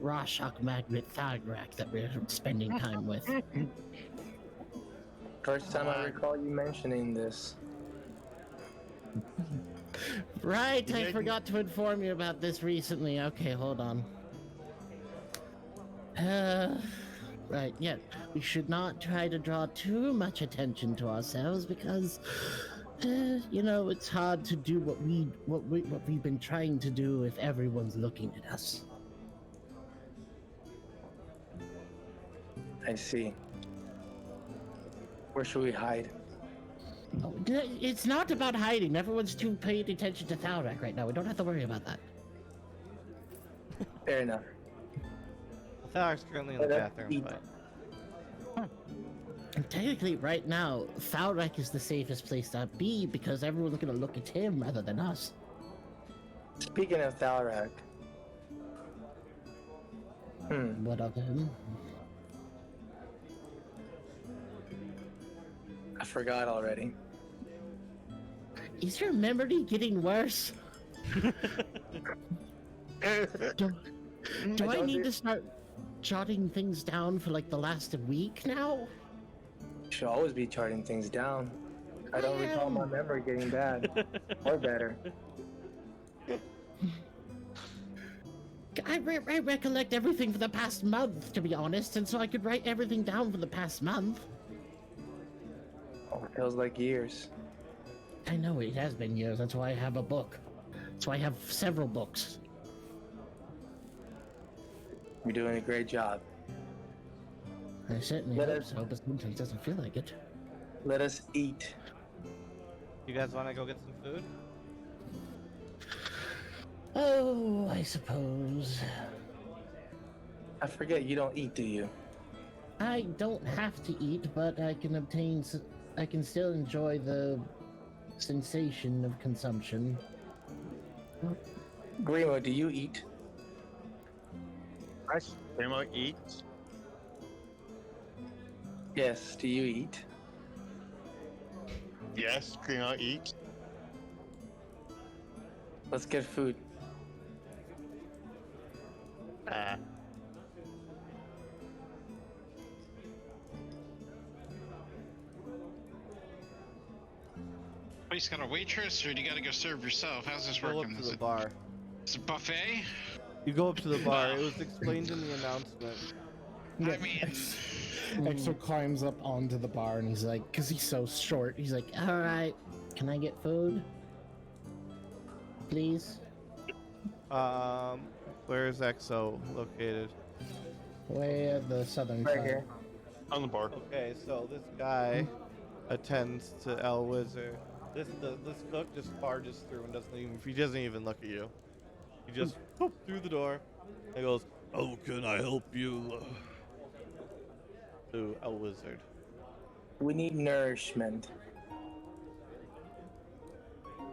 Rorschach magnet Thalrak that we're spending time with. First time I recall you mentioning this. Right, I forgot to inform you about this recently. Okay, hold on. Right, yeah, we should not try to draw too much attention to ourselves because, you know, it's hard to do what we've been trying to do if everyone's looking at us. I see. Where should we hide? Oh, it's not about hiding. Everyone's too paying attention to Thalrak right now. We don't have to worry about that. Fair enough. Thalrak's currently in the bathroom, but And technically, right now, Thalrak is the safest place to be because everyone's gonna look at him rather than us. Speaking of Thalrak. What of him? I forgot already. Is your memory getting worse? Do I need to start jotting things down for like the last week now? Should always be charting things down. I don't recall my memory getting bad or better. I recollect everything for the past month, to be honest, and so I could write everything down for the past month. Oh, it feels like years. I know it has been years. That's why I have a book. That's why I have several books. You're doing a great job. I certainly Let hope us- so, but sometimes it doesn't feel like it. Let us eat. you guys want to go get some food? Oh, I suppose. I forget you don't eat, do you? I don't have to eat, but I can I can still enjoy the sensation of consumption. Grimo, do you eat? I Grimo eat. Yes, do you eat? Yes, Grimo eat. Let's get food. Oh, you just got a waitress, or do you gotta go serve yourself? How's this Go up working? to Is the it bar. it's a buffet? You go up to the bar. It was explained in the announcement. I mean, Exo climbs up onto the bar and he's like, because he's so short, he's like, All right, can I get food, please? Where is EXO located? way at the southern Right side. here. On the bar. Okay, so this guy attends to El Wizard. This cook just barges through and he doesn't even look at you. He just whoop, through the door and goes, "How can I help you?" To El Wizard. We need nourishment. You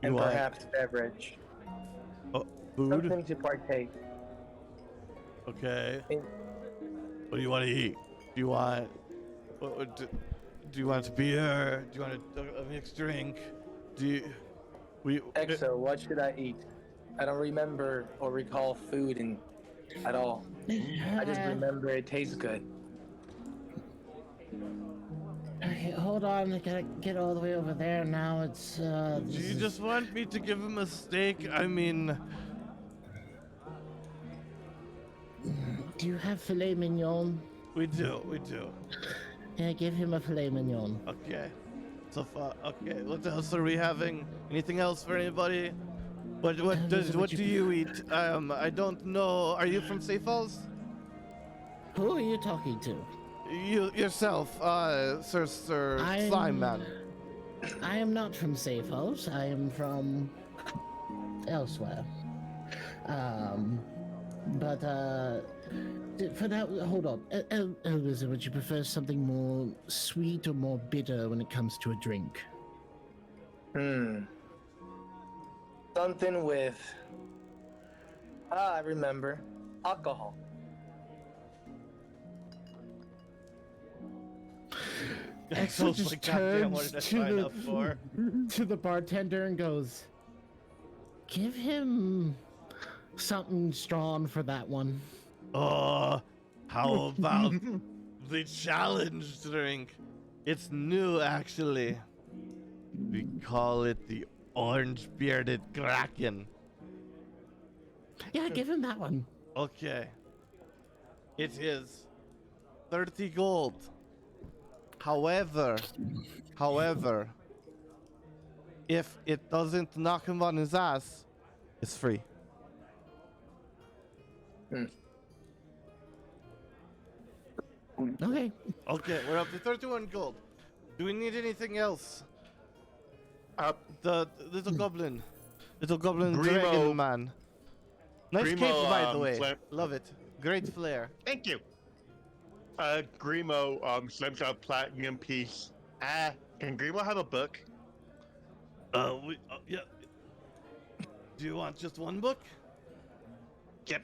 And want perhaps beverage. food? Something to partake. Okay. In. What do you want to eat? Do you want? Do you want beer? Do you want a mixed drink? Exo, what should I eat? I don't remember or recall food at all. I just remember it tastes good. Okay, hold on, I gotta get all the way over there now. It's Do you just want me to give him a steak? I mean, Do you have filet mignon? we do. Yeah, give him a filet mignon. Okay. So far, okay. What else are we having? Anything else for anybody? What do you eat? I don't know. Are you from Safe Falls? Who are you talking to? Yourself, Sir Slime Man. I am not from Safe House. I am from elsewhere. But for that, hold on. Elvis, would you prefer something more sweet or more bitter when it comes to a drink? Something with. I remember. Alcohol. Axel just like, goddamn, what turns did I to sign the up for? to the bartender and goes, "Give him something strong for that one." Oh, how about the challenge drink? It's new, actually. We call it the Orange Bearded Kraken. Yeah, give him that one. Okay. It is 30 gold. However, if it doesn't knock him on his ass, it's free. Okay. Okay, we're up to 31 gold. Do we need anything else? The little goblin Grimo. dragon man. Nice Grimo, cape, by the way. Slam- Love it. Great flair. Thank you. Grimo slams out platinum piece. Can Grimo have a book? Yeah. Do you want just one book? Yep.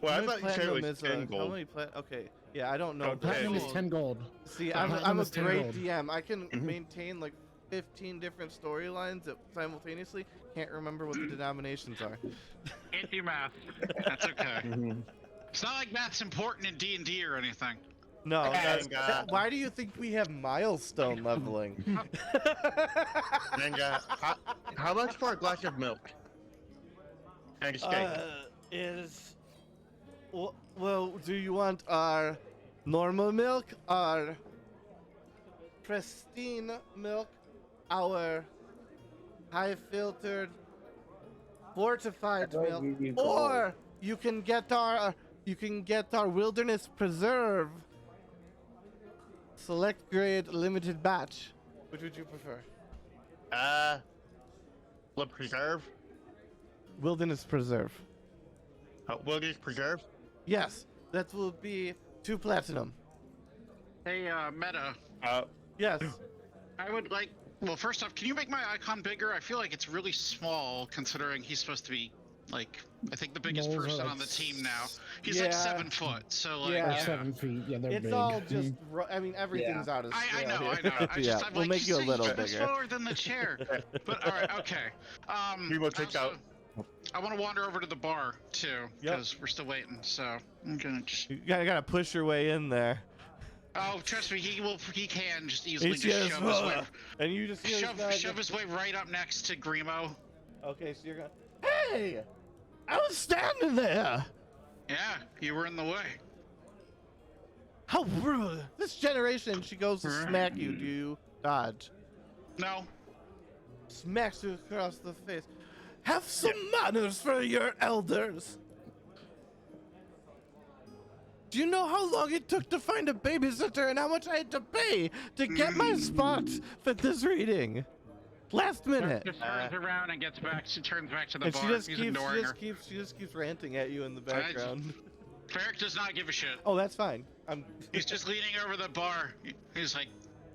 Well, How I many thought you said it platinum was is, 10 how gold. many okay, yeah, I don't know. Okay. Platinum is 10 gold. See, Platinum I'm a is 10 great gold. DM. I can Mhm. maintain like 15 different storylines simultaneously. Can't remember what the denominations are. Can't do math. That's okay. Mhm. It's not like math's important in D&D or anything. No, And, why do you think we have milestone leveling? And how much for a glass of milk? And a steak. Well, do you want our normal milk, our pristine milk, our high filtered fortified milk, or you can get our wilderness preserve select grade limited batch. Which would you prefer? What preserve? Wilderness preserve. Wilderness preserve? Yes, that will be 2 platinum. Hey, Meta, Yes. I would like. Well, first off, can you make my icon bigger? I feel like it's really small considering he's supposed to be, like, I think the biggest Moles are person like on the team now. He's like Yeah. 7 foot, so like, Yeah. They're yeah. 7 feet. Yeah, they're It's big. all just. I mean, everything's out of I scale. know, I here. know. I just, Yeah, I'm we'll like, make you a he's little much bigger. smaller than the chair. But all right, okay. Grimo takes out. I want to wander over to the bar too, Yep. because we're still waiting. So I'm gonna just. You gotta push your way in there. Oh, trust me, he will. He can just easily It's just just, shove his way. and you just hear this guy Shove his way right up next to Grimo. Okay, so you're going. Hey, I was standing there. Yeah, you were in the way. How rude! This generation, she goes to smack you. Do you dodge? No. Smacks you across the face. Have some manners for your elders. Do you know how long it took to find a babysitter and how much I had to pay to get my spot for this reading? Last minute. Just turns around and turns back to the And bar. she just He's keeps, ignoring her. she just keeps ranting at you in the background. Ferric does not give a shit. Oh, that's fine. He's just leaning over the bar. He's like,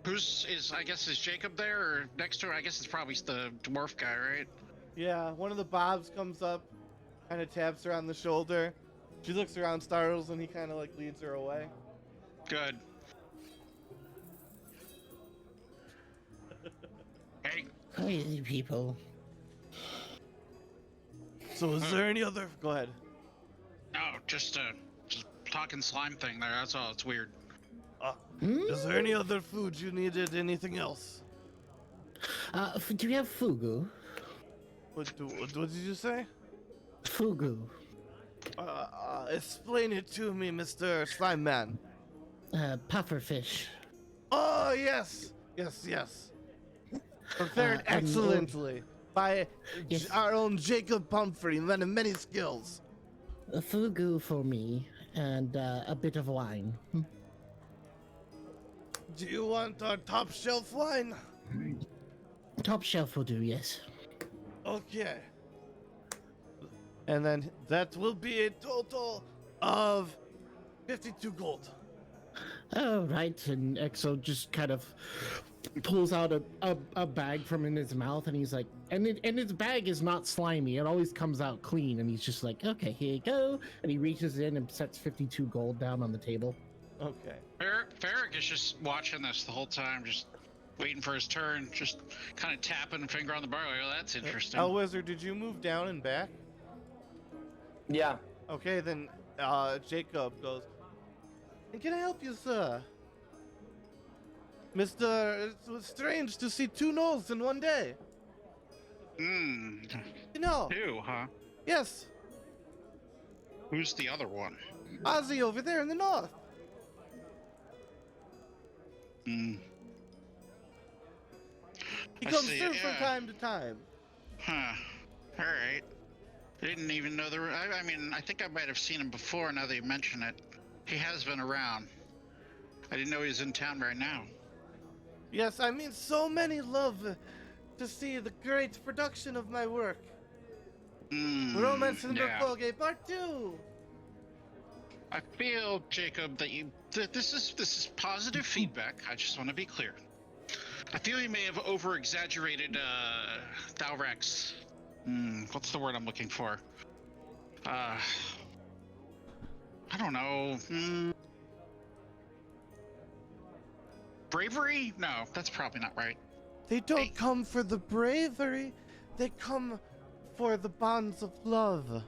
I guess is Jacob there or next to her? I guess it's probably the dwarf guy, right? Yeah, one of the Bobs comes up, kind of taps her on the shoulder. She looks around, startles, and he kind of like leads her away. Good. Hey. Crazy people. So is there any other? Go ahead. No, just talking slime thing there. That's all. It's weird. Is there any other food you needed? Anything else? Do you have fugu? What did you say? Fugu. Explain it to me, Mr. Slime Man. Pufferfish. Oh, yes. Prepared excellently by Yes. our own Jacob Pumphrey, man of many skills. Fugu for me, and a bit of wine. Do you want our top shelf wine? Top shelf will do, yes. Okay. And then that will be a total of 52 gold. Oh, right. And Exo just kind of pulls out a bag from in his mouth, and he's like, and his bag is not slimy. It always comes out clean, and he's just like, okay, here you go. And he reaches in and sets 52 gold down on the table. Okay. Thalrak is just watching this the whole time, just waiting for his turn, just kind of tapping a finger on the bar. Like, oh, that's interesting. Wizard, did you move down and back? Yeah. Okay, then Jacob goes, and can I help you, sir? Mr. It was strange to see two gnolls in one day. You know. Two, huh? Yes. Who's the other one? Ozzy over there in the north. He comes through from time to time. Huh. All right. I didn't even know there were... I mean, I think I might have seen him before now that you mention it. He has been around. I didn't know he was in town right now. Yes, I mean, so many love to see the great production of my work. Romance in Roakoge Part 2. I feel, Jacob, that this is positive feedback. I just want to be clear. I feel you may have over-exaggerated Thalrak's... what's the word I'm looking for? I don't know. Bravery? No, that's probably not right. They don't come for the bravery. They come for the bonds of love.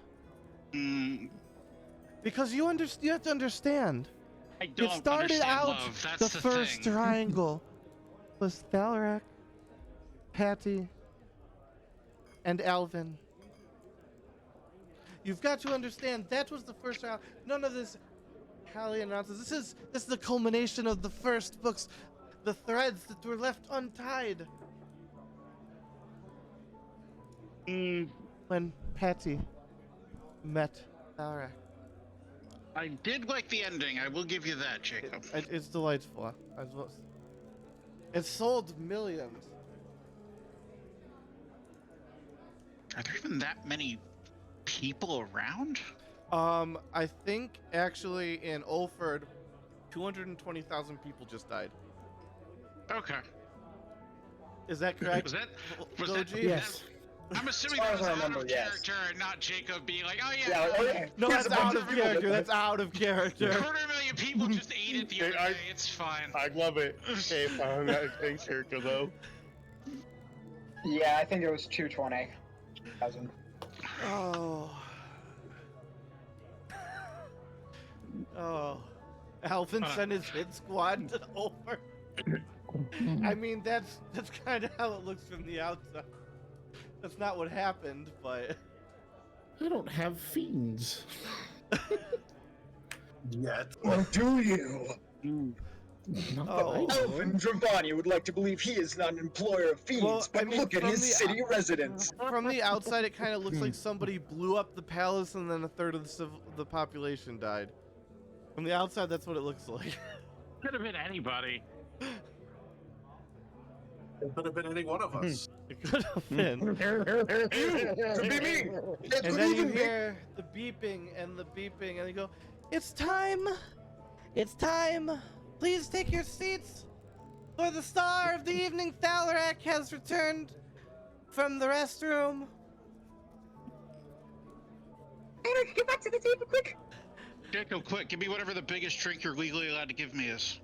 Because you have to understand. I don't it started understand out love. That's the first thing. triangle was Thalrak, Patty, and Alvin. You've got to understand that was the first round. None of this Hallian nonsense. This is the culmination of the first books, the threads that were left untied. When Patty met Thalrak. I did like the ending. I will give you that, Jacob. It's delightful. It sold millions. Are there even that many people around? I think actually in Ulford, 220,000 people just died. Okay. Is that correct? Was that Goji? Yes. I'm assuming As far that was as I out remember, of yes. character and not Jacob being like, oh Yeah, yeah. No, Here's that's a bunch out of people character. that- That's out of character. 250,000 people just ate it the other day. It's fine. I love it. Hey, if I'm not in character though. Yeah, I think it was 220,000. Oh. Oh. Alvin sent his hit squad over. I mean, that's kind of how it looks from the outside. That's not what happened, but... I don't have fiends. Yet. Well, do you? Not that Oh. I know. Alvin Dravani would like to believe he is not an employer of fiends, Well, but I mean, look at from his the city residence. From the outside, it kind of looks like somebody blew up the palace and then a third of the population died. From the outside, that's what it looks like. Could have been anybody. It could have been any one of us. It could have been. Could be me. It And could then you even be. hear the beeping, and you go, "It's time! It's time! Please take your seats! For the star of the evening, Thalrak has returned from the restroom." Eric, get back to the table quick. Jacob, quick, give me whatever the biggest drink you're legally allowed to give me is.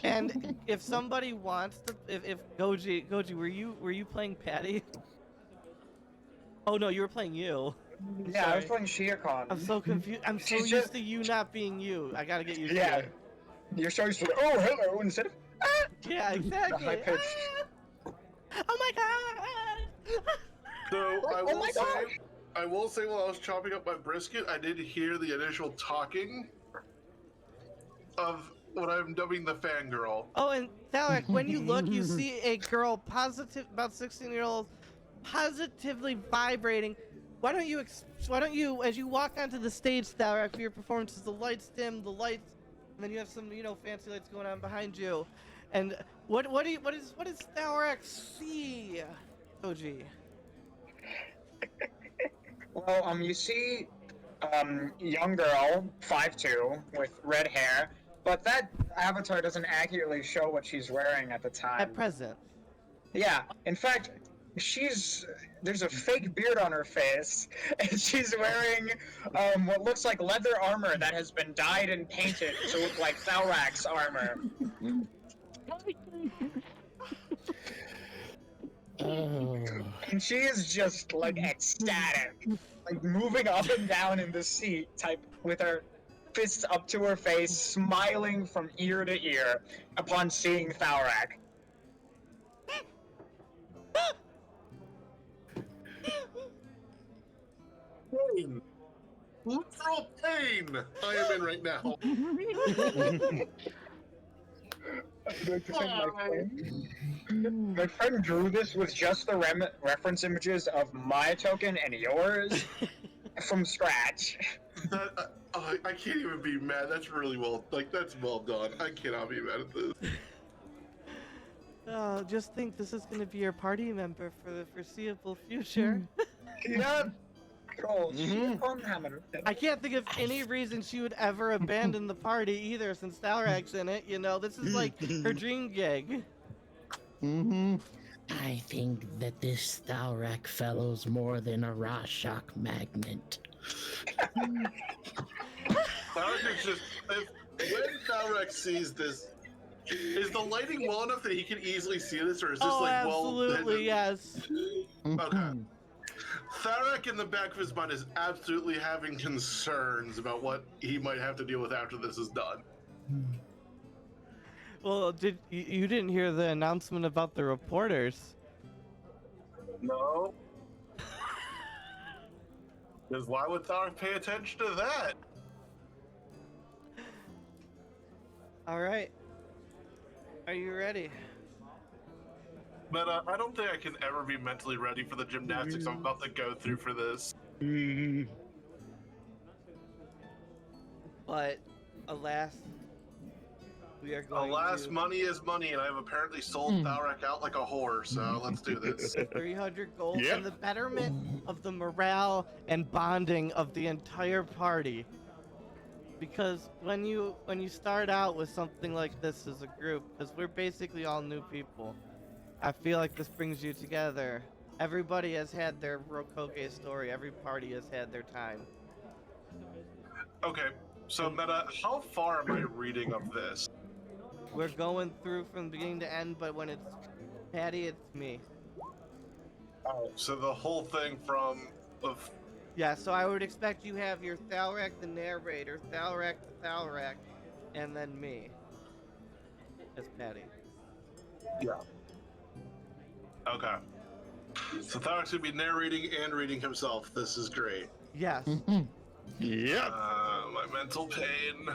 And if somebody wants to, if Goji, were you playing Patty? Oh no, you were playing you. Yeah, I was Sorry. playing Shiakon. I'm so confused. I'm so She's used just- to you not being you. I gotta get used Yeah. to it. You're so used to oh hello instead of Yeah, exactly. high-pitched. Ah! Oh my god! So I Oh will my say, gosh. I will say, while I was chopping up my brisket, I did hear the initial talking of what I'm dubbing the fangirl. Oh, and Thalrak, when you look, you see a girl, about 16-year-old, positively vibrating, why don't you, as you walk onto the stage, Thalrak, for your performances, the lights dim, and then you have some, fancy lights going on behind you. And what does Thalrak see, Koji? Well, you see, young girl, 5'2", with red hair, but that avatar doesn't accurately show what she's wearing at the time. At present. Yeah, in fact, there's a fake beard on her face, and she's wearing what looks like leather armor that has been dyed and painted to look like Thalrak's armor. And she is just like ecstatic, like moving up and down in the seat, with her fists up to her face, smiling from ear to ear upon seeing Thalrak. Pain. Literal pain I am in right now. My friend drew this with just the reference images of my token and yours from scratch. I can't even be mad. That's really that's well done. I cannot be mad at this. Oh, just think this is going to be your party member for the foreseeable future. Yeah. Cool. I can't think of any reason she would ever abandon the party either, since Thalrak's in it. This is like her dream gig. I think that this Thalrak fellow's more than a raw shock magnet. Thalrak is just when Thalrak sees this, is the lighting well enough that he can easily see this, or is this absolutely, yes. Okay. Thalrak in the back of his mind is absolutely having concerns about what he might have to deal with after this is done. Well, you didn't hear the announcement about the reporters? No. Because why would Thalrak pay attention to that? All right. Are you ready? But I don't think I can ever be mentally ready for the gymnastics I'm about to go through for this. But, alas, we are going Alas, to... money is money, and I've apparently sold Thalrak out like a whore, so let's do this. 300 gold and the betterment of the morale and bonding of the entire party. Because when you start out with something like this as a group, because we're basically all new people, I feel like this brings you together. Everybody has had their Roakoge story. Every party has had their time. Okay, so Meta, how far am I reading of this? We're going through from beginning to end, but when it's Patty, it's me. Oh, so the whole thing from... Yeah, so I would expect you have your Thalrak the narrator, Thalrak the Thalrak, and then me as Patty. Yeah. Okay. So Thalrak's gonna be narrating and reading himself. This is great. Yes. Yeah. My mental pain.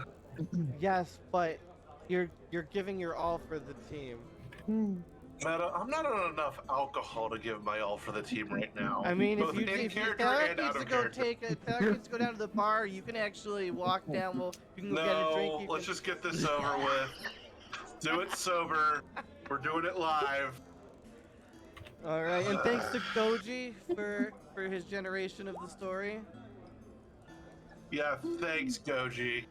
Yes, but you're giving your all for the team. Meta, I'm not on enough alcohol to give my all for the team right now. I mean, both in character and out of character. Thalrak needs to go down to the bar. You can actually walk down. Well, you can go get a drink. No, let's just get this over with. Do it sober. We're doing it live. All right, and thanks to Koji for his generation of the story. Yeah, thanks, Goji.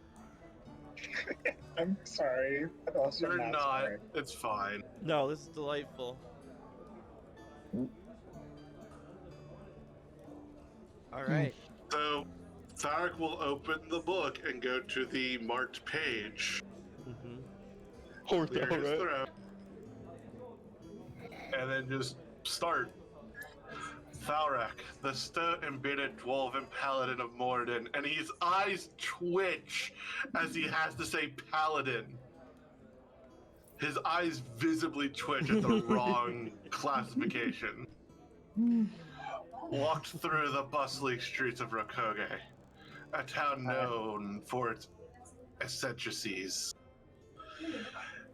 I'm sorry. I'm also You're not. sorry. It's fine. No, this is delightful. All right. So, Thalrak will open the book and go to the marked page. Poor Clear his Thalrak. throat. And then just start. Thalrak, the stone-embedded dwarven paladin of Morden, and his eyes twitch as he has to say paladin. His eyes visibly twitch at the wrong classification. Walked through the bustling streets of Roakoge, a town known for its eccentricities.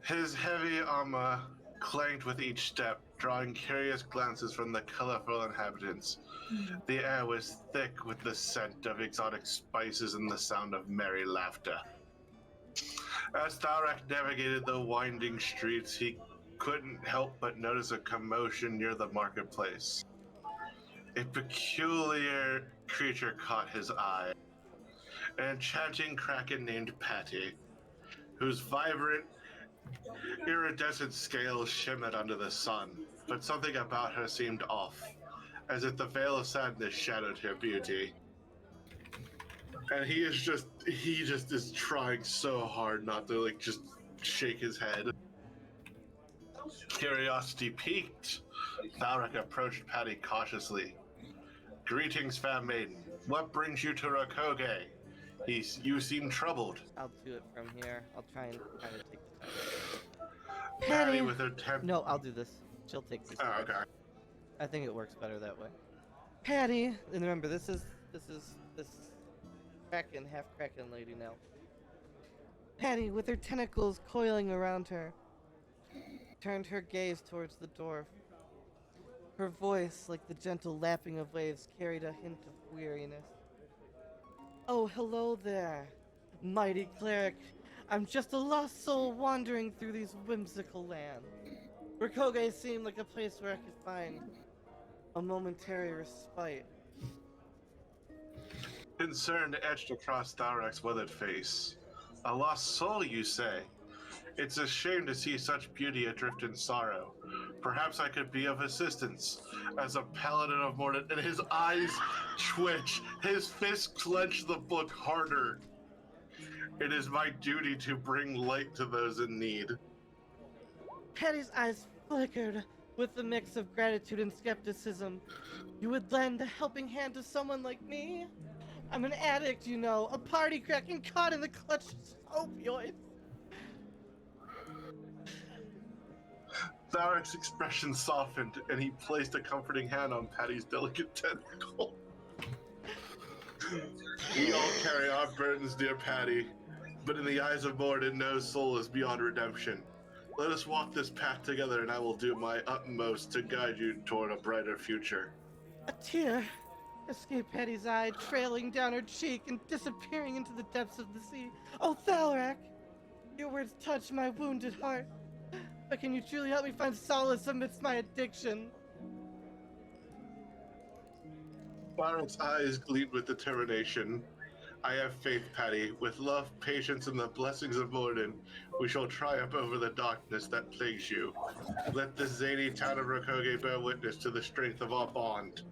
His heavy armor clanged with each step, drawing curious glances from the colorful inhabitants. The air was thick with the scent of exotic spices and the sound of merry laughter. As Thalrak navigated the winding streets, he couldn't help but notice a commotion near the marketplace. A peculiar creature caught his eye. An enchanting kraken named Patty, whose vibrant, iridescent scales shimmered under the sun, but something about her seemed off, as if the veil of sadness shadowed her beauty. And he just is trying so hard not to just shake his head. Curiosity piqued, Thalrak approached Patty cautiously. Greetings, fair maiden. What brings you to Roakoge? You seem troubled. I'll do it from here. I'll try and kind of take the time. Patty with her No, I'll do this. She'll take this. Oh, okay. I think it works better that way. Patty, and remember, this is Kraken, half Kraken lady now. Patty, with her tentacles coiling around her, turned her gaze towards the dwarf. Her voice, like the gentle lapping of waves, carried a hint of weariness. Oh, hello there, mighty cleric. I'm just a lost soul wandering through these whimsical lands. Roakoge seemed like a place where I could find a momentary respite. Concern etched across Thalrak's weathered face. A lost soul, you say? It's a shame to see such beauty adrift in sorrow. Perhaps I could be of assistance. As a paladin of Mordor, and his eyes twitch, his fists clench the book harder. It is my duty to bring light to those in need. Patty's eyes flickered with a mix of gratitude and skepticism. You would lend a helping hand to someone like me? I'm an addict, you know, a party kraken caught in the clutches of opioids. Thalrak's expression softened, and he placed a comforting hand on Patty's delicate tentacle. We all carry our burdens, dear Patty, but in the eyes of Mordor, no soul is beyond redemption. Let us walk this path together, and I will do my utmost to guide you toward a brighter future. A tear escaped Patty's eye, trailing down her cheek and disappearing into the depths of the sea. Oh, Thalrak, your words touch my wounded heart. But can you truly help me find solace amidst my addiction? Thalrak's eyes gleamed with determination. I have faith, Patty. With love, patience, and the blessings of Morden, we shall triumph over the darkness that plagues you. Let the zany town of Roakoge bear witness to the strength of our bond.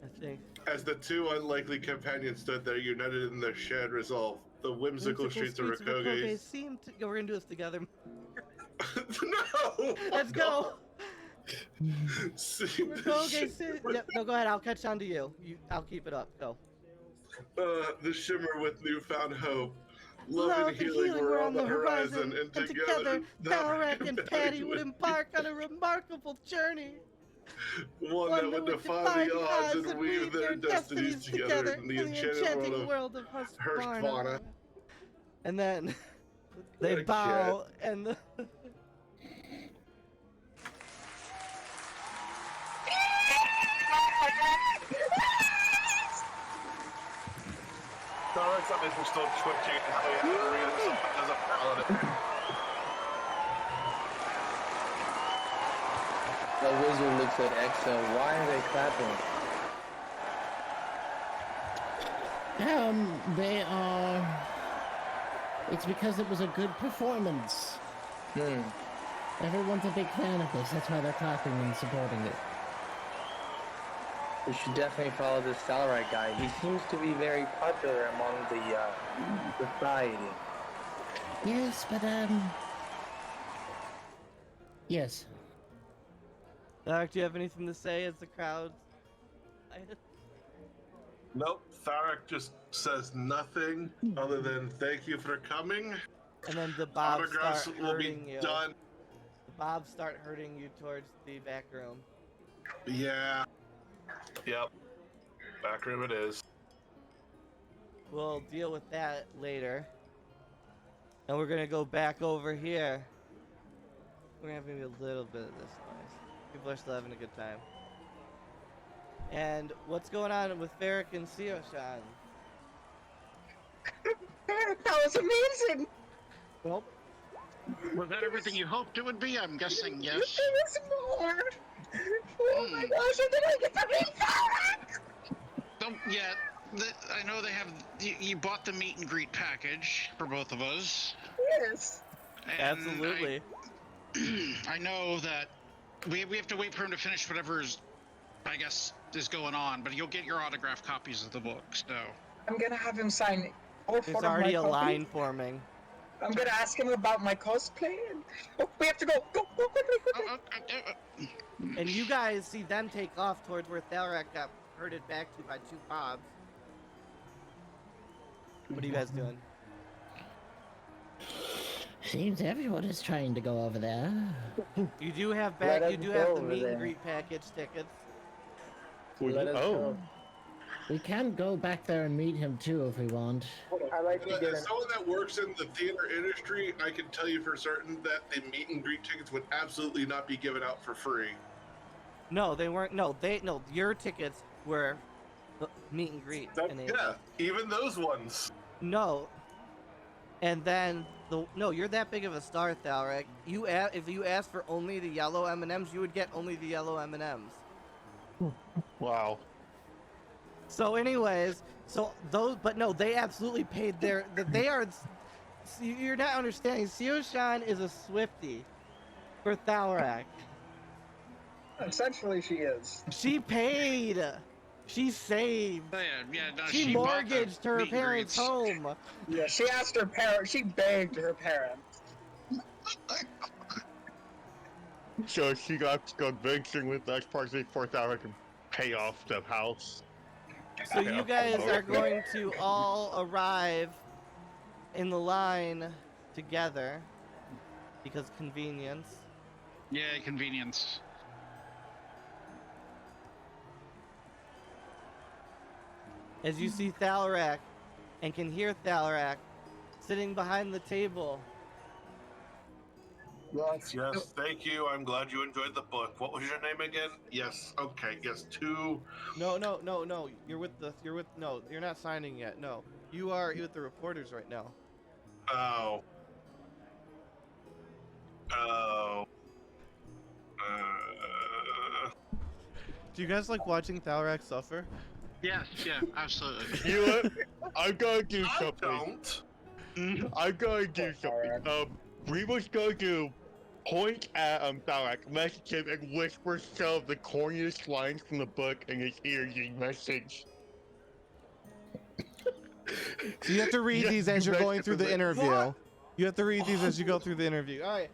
I think. As the two unlikely companions stood there, united in their shared resolve, the whimsical streets of Roakoge seem to... We're gonna do this together. No! Let's go! Roakoge, Yep, no, go ahead. I'll catch on to you. I'll keep it up. Go. The shimmer with newfound hope. Love and healing were on the horizon, and together, Thalrak and Patty would embark on a remarkable journey. One that would defy the odds and weave their destinies together in the enchanting world of Hurstvarna. And then they bow and the... Thalrak's eyes were still twitching until he had to read it as a paladin. The wizard looks at Exo. Why are they clapping? They are... It's because it was a good performance. Everyone's a big fan of this. That's why they're clapping and supporting it. We should definitely follow this Thalrak guy. He seems to be very popular among the society. Yes, but yes. Thalrak, do you have anything to say as the crowd? Nope, Thalrak just says nothing other than thank you for coming. And then the bobs Autographs start will be herding you. done. The bobs start herding you towards the back room. Yeah. Yep. Back room it is. We'll deal with that later. And we're gonna go back over here We're having maybe a little bit of this noise. People are still having a good time. And what's going on with Thalrak and Sio-chan? That was amazing. Well, Was that everything you hoped it would be? I'm guessing yes. There was more. Oh my gosh, I didn't get to meet Thalrak. Don't yet. I know they have. You bought the meet and greet package for both of us. Yes. And Absolutely. I know that we have to wait for him to finish whatever's, I guess, is going on. But you'll get your autographed copies of the book. So I'm gonna have him sign all four There's of my already a copies. line forming. I'm gonna ask him about my cosplay. And... Oh, we have to go. Go quickly. And you guys see them take off towards where Thalrak got herded back to by two mobs. What are you guys doing? Seems everyone is trying to go over there. You do have Let back. You us do go have the over meet there. and greet package tickets. Let us go. We can go back there and meet him too if we want. I like to get As an someone that works in the theater industry, I can tell you for certain that the meet and greet tickets would absolutely not be given out for free. No, they weren't. No, your tickets were the meet and greet. Yeah, even those ones. No. And then you're that big of a star, Thalrak. If you asked for only the yellow M&Ms, you would get only the yellow M&Ms. Wow. So, anyways, they absolutely paid they are. You're not understanding. Sio-chan is a Swiftie for Thalrak. Essentially, she is. She paid. She saved. No, She bought the mortgaged her meet and parents' greets. home. Yeah, she asked her parents. She begged her parents. So she got convincing with that party for that can pay off the house. So you guys are going to all arrive in the line together because convenience. Yeah, convenience. As you see Thalrak and can hear Thalrak sitting behind the table. Yes, thank you. I'm glad you enjoyed the book. What was your name again? Yes, okay, yes, two. No. You're not signing yet. No. You're with the reporters right now. Oh. Do you guys like watching Thalrak suffer? Yes, yeah, absolutely. You know what? I'm gonna do I something. don't. I'm gonna do something. We was going to point at Thalrak, message him, and whisper some of the corniest lines from the book in his ear using message. So you have to read Yes, these as you you're going mentioned through the it. interview. What? You have to read these as you go through the interview. All right.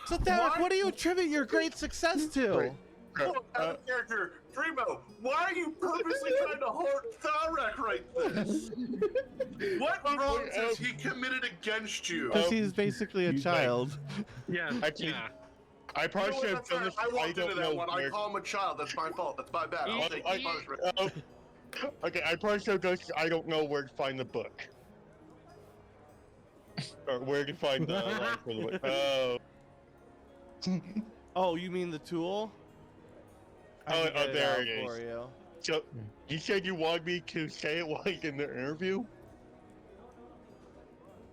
So Thalrak, what do you attribute your great success to? Right. Out of character, Primo, why are you purposely trying to hurt Thalrak right this? What wrongs has he committed against you? Because he's basically a child. Yeah, Actually, yeah. I You know probably what, should have that's done right. this. I walked I don't into know that one. I where. call him a child. That's my fault. That's my bad. I'll take the punishment. Okay, I probably should have done this. I don't know where to find the book. Or where to find the line for the book. Oh. Oh, you mean the tool? I can get There out it is. for you. So, you said you wanted me to say it while in the interview?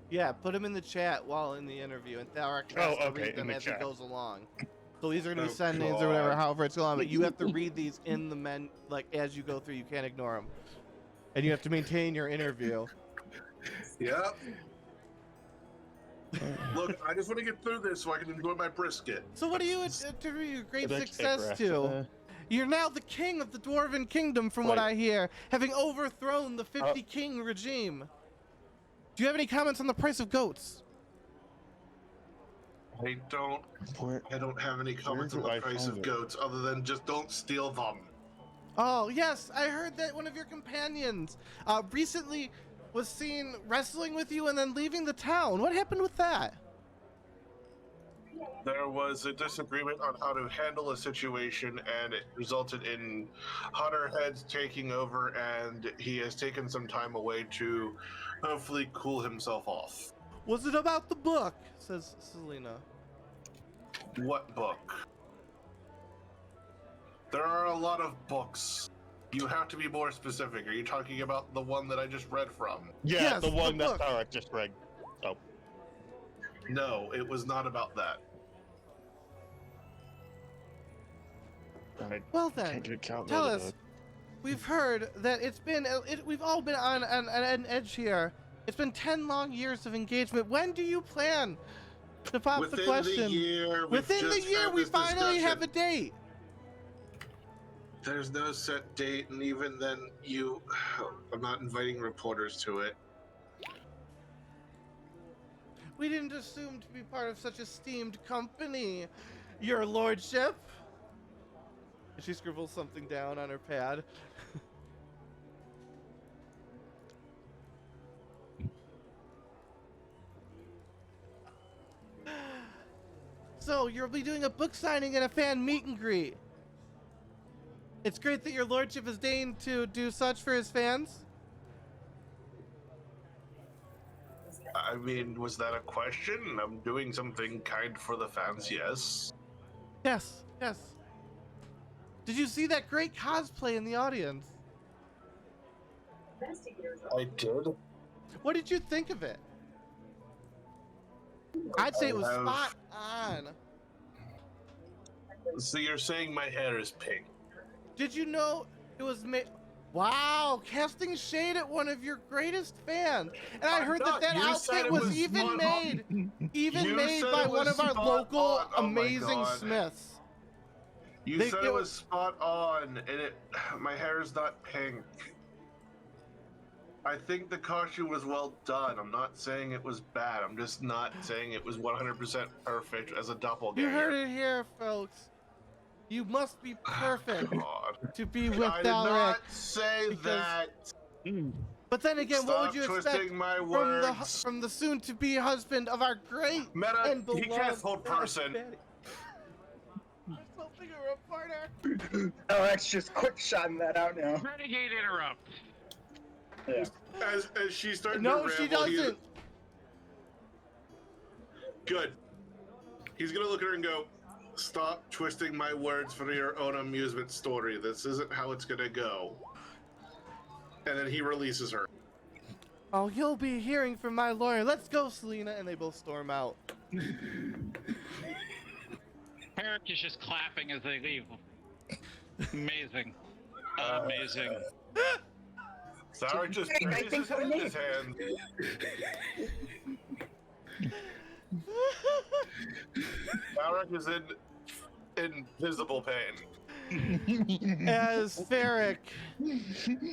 Yeah, put him in the chat while in the interview, and Thalrak has to read in them the as chat. he goes along. So these are gonna be Oh, send-ins or whatever, God. however it's going on, but you have to read these in the as you go through. You can't ignore them, and you have to maintain your interview. Yep. Look, I just want to get through this so I can enjoy my brisket. So what do you attribute your great That's success aggressive. to? You're now the king of the Dwarven Kingdom, from what Wait. I hear, having overthrown the 50 king regime. Do you have any comments on the price of goats? I don't have any comments on do the I price of find it? goats other than just don't steal them. Oh, yes, I heard that one of your companions recently was seen wrestling with you and then leaving the town. What happened with that? There was a disagreement on how to handle a situation, and it resulted in Hunter Heads taking over, and he has taken some time away to hopefully cool himself off. Was it about the book? Says Selena. What book? There are a lot of books. You have to be more specific. Are you talking about the one that I just read from? Yeah, Yes, the one the that book. Thalrak just read. Oh. No, it was not about that. Well then, tell us. We've heard that we've all been on an edge here. It's been 10 long years of engagement. When do you plan to pop the question? Within the year, Within the year, we finally have a date. There's no set date, and even then, I'm not inviting reporters to it. We didn't assume to be part of such esteemed company, your lordship. She scribbles something down on her pad. So, you'll be doing a book signing and a fan meet and greet. It's great that your lordship has deigned to do such for his fans. I mean, was that a question? I'm doing something kind for the fans, yes. Yes, yes. Did you see that great cosplay in the audience? I did. What did you think of it? I'd say it was spot on. So you're saying my hair is pink? Did you know it was made? Wow, casting shade at one of your greatest fans. And I heard that outfit was even made by one of our local amazing smiths. You said it was spot on, and my hair is not pink. I think the costume was well done. I'm not saying it was bad. I'm just not saying it was 100% perfect as a doppelganger. You heard it here, folks. You must be perfect to be with Thalrak. I did not say that. But then again, Stop what would you expect my from the soon-to-be husband of our great and beloved? He can't hold person. Something a reporter. Alex just quick shotting that out now. Renegade interrupt. Yeah. As she's starting No, to ramble, she doesn't. Good. He's gonna look at her and go, "Stop twisting my words for your own amusement story. This isn't how it's gonna go." And then he releases her. Oh, you'll be hearing from my lawyer. Let's go, Selena. And they both storm out. Eric is just clapping as they leave. Amazing. Amazing. Thalrak just raises his hand in his hand. Thalrak is in visible pain. As Thalrak,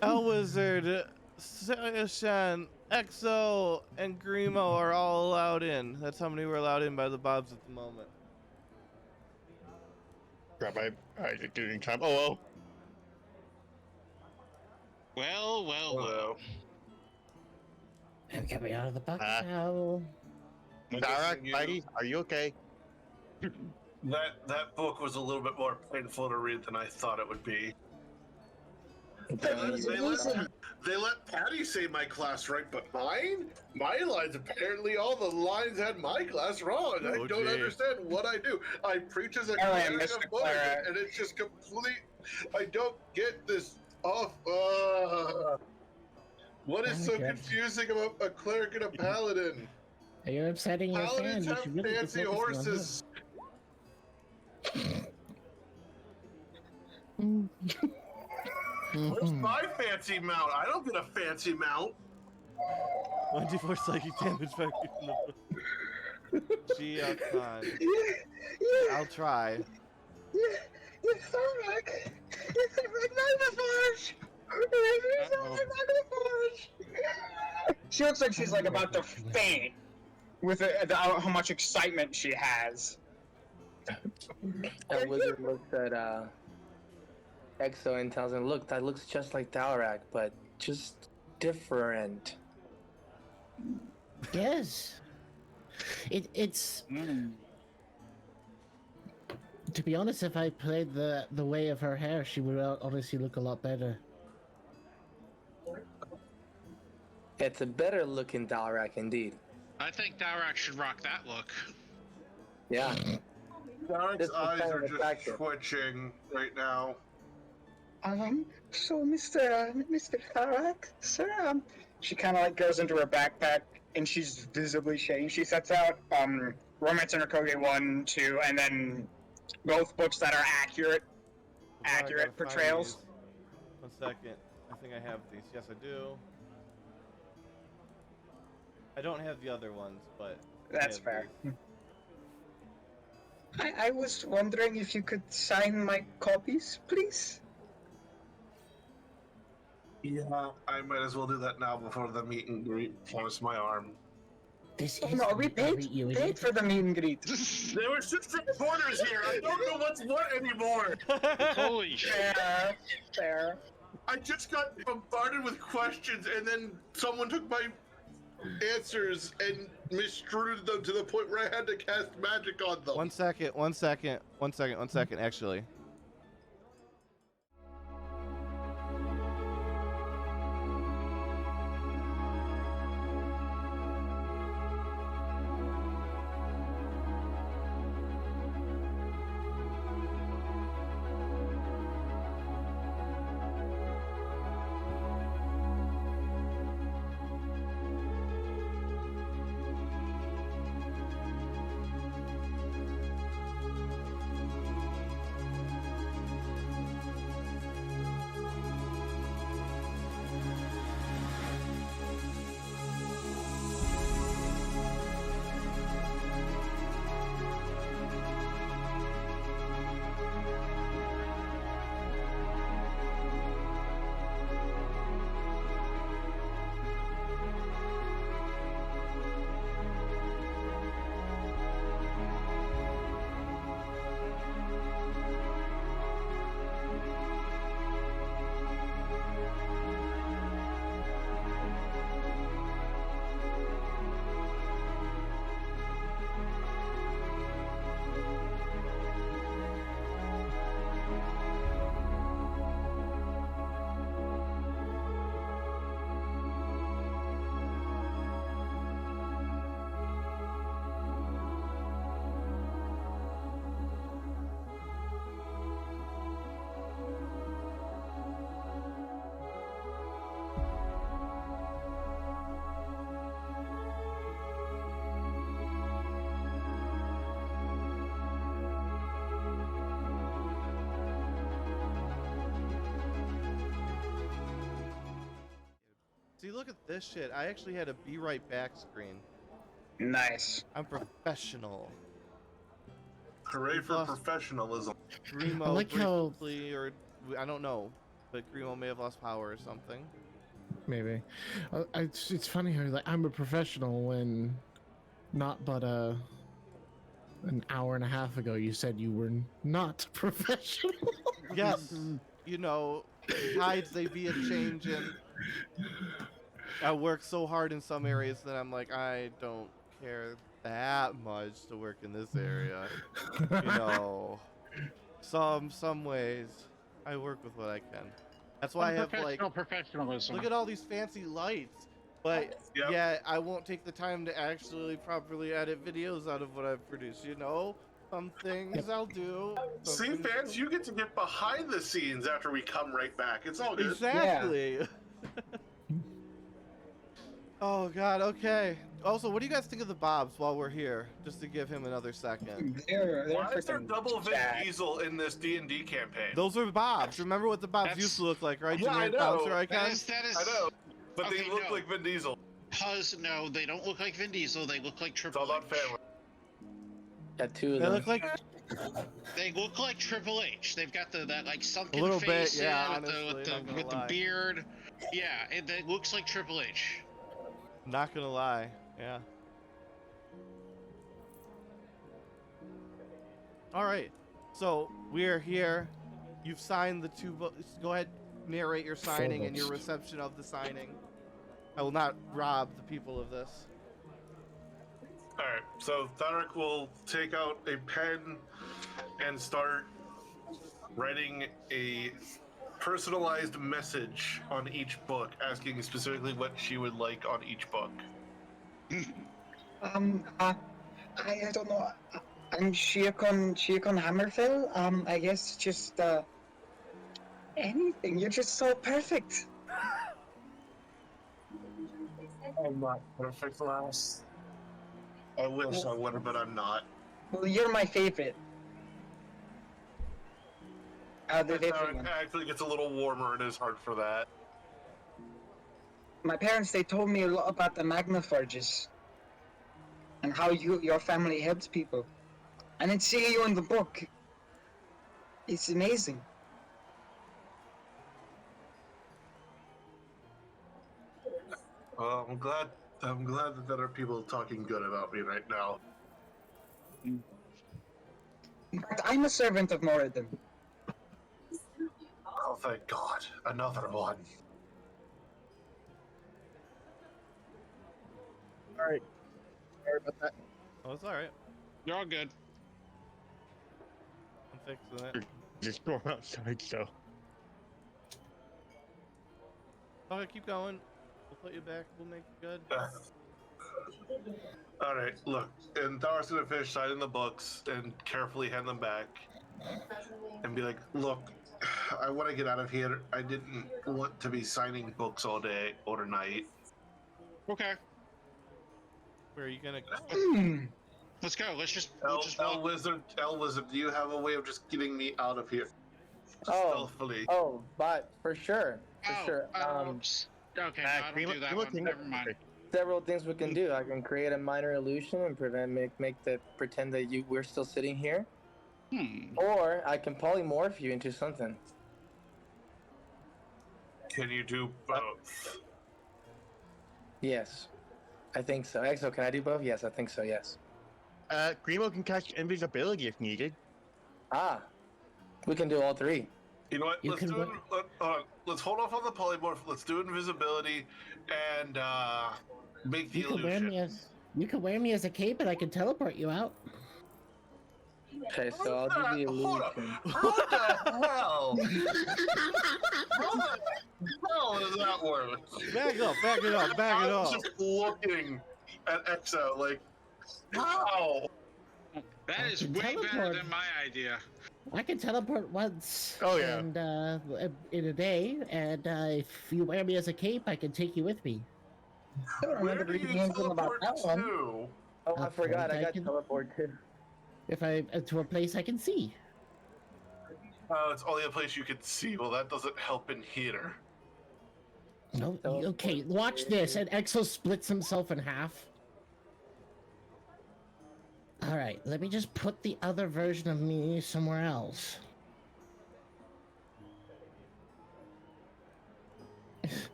Elwizard, Shan, Exo, and Grimo are all allowed in. That's how many were allowed in by the Bobs at the moment. Grab my doing time. Oh, Well. And get me out of the box now. Thalrak, Mighty, are you okay? That book was a little bit more painful to read than I thought it would be. They let Patty say my class right, but mine? My lines, apparently all the lines had my class wrong. I don't understand what I do. I preach as a cleric of book, and it's just complete. I don't get this off. What is so confusing about a cleric and a paladin? You're upsetting your Paladins fan. have You should really fancy horses. Where's my fancy mount? I don't get a fancy mount. 1d4 psychic damage back in the book. Gee, I'll try. You're Thalrak. It's a She looks like she's like about to faint with how much excitement she has. That wizard looks at Exo and tells him, "Look, that looks just like Thalrak, but just different." Yes. It's. To be honest, if I played the way of her hair, she would obviously look a lot better. It's a better looking Thalrak indeed. I think Thalrak should rock that look. Yeah. Dark's This was eyes kind are of just attractive. twitching right now. So Mr. Thalrak, sir, she kind of like goes into her backpack and she's visibly shaking. She sets out, Romance in Roakoge 1, 2, and then both books that are accurate Hold on, I gotta find portrayals. these. 1 second. I think I have these. Yes, I do. I don't have the other ones, but I That's have fair. these. I was wondering if you could sign my copies, please? Yeah, I might as well do that now before the meet and greet force my arm. This Oh, is no, we meet and paid, greet, you paid idiot. for the meet and greet. There were 6 reporters here. I don't know what's what anymore. Holy shit. Fair, fair. I just got bombarded with questions, and then someone took my answers and misstrued them to the point where I had to cast magic on them. 1 second. 1 second. 1 second. 1 second. Actually. See, look at this shit. I actually had a be right back screen. Nice. I'm professional. Hooray for professionalism. Grimo I like how- briefly, or I don't know, but Grimo may have lost power or something. Maybe. It's funny how like I'm a professional when not but an hour and a half ago you said you were not professional. Yes, you know, tides they be a changing. I work so hard in some areas that I'm like, I don't care that much to work in this area. You know, some ways I work with what I can. That's why I have like, Professionalism. look at all these fancy lights. But Yep. yeah, I won't take the time to actually properly edit videos out of what I've produced. You know, some things I'll do. some See, things fans, you get to get behind the scenes after we come right back. It's all good. Exactly. Oh God. Okay. Also, what do you guys think of the Bobs while we're here? Just to give him another second. They're Why is there freaking double Vin jacked. Diesel in this D&D campaign? Those are Bobs. Remember what the Bobs That's- used to look like, right? Yeah, I Generic know. bouncer That icons. is, I know, but Okay, they look no. like Vin Diesel. No, they don't look like Vin Diesel. They look like It's Triple all about H. family. Got two of They them. look like They look like Triple H. They've got that like sunken little face bit, yeah, with honestly, not gonna with the lie. beard. Yeah, it looks like Triple H. Not gonna lie. Yeah. All right. So we're here. You've signed the 2 books. Go ahead, narrate your signing and your books. reception of the signing. I will not rob the people of this. Alright, so Thalrak will take out a pen and start writing a personalized message on each book, asking specifically what she would like on each book. I don't know. I'm Shiakon Hammerfell. I guess just anything. You're just so perfect. I'm not perfect, Lass. I wish I would, but I'm not. Well, you're my favorite. Out of It everyone. actually gets a little warmer in his heart for that. My parents, they told me a lot about the Magnaforges and how your family helps people. And then seeing you in the book, it's amazing. Well, I'm glad that there are people talking good about me right now. But I'm a servant of Moradin. Oh, thank God. Another one. Alright. Sorry about that. Oh, it's all right. You're all good. I'm fixing it. Just going outside, so. Okay, keep going. We'll put you back. We'll make you good. All right, look, and Thalrak's gonna finish signing the books and carefully hand them back, and be like, "Look, I want to get out of here. I didn't want to be signing books all day or night." Okay, Where are you gonna go? let's go. Let's just El Wizard, do you have a way of just getting me out of here stealthily? Oh, but for sure. For sure. Okay, no, I don't do that one. Never mind. Several things we can do. I can create a minor illusion and pretend that we're still sitting here. Or I can polymorph you into something. Can you do both? Yes. I think so. Exo, can I do both? Yes, I think so, yes. Grimo can catch invisibility if needed. Ah. We can do all three. You know what? Let's hold off on the polymorph. Let's do invisibility and make the illusion. You can wear me as a cape and I can teleport you out. Okay, so I'll do the illusion. What the hell? How the hell does that work? Back it up. I was just looking at Exo like, how? That is way better than my idea. I can teleport once. Oh, yeah. And in a day, and if you wear me as a cape, I can take you with me. I don't remember Where do you reading anything about teleport that one. to? Oh, I forgot. I I got can- teleport too. If I to a place I can see. Oh, it's only a place you can see. Well, that doesn't help in here. No, okay. Watch this. And Exo splits himself in half. All right. Let me just put the other version of me somewhere else.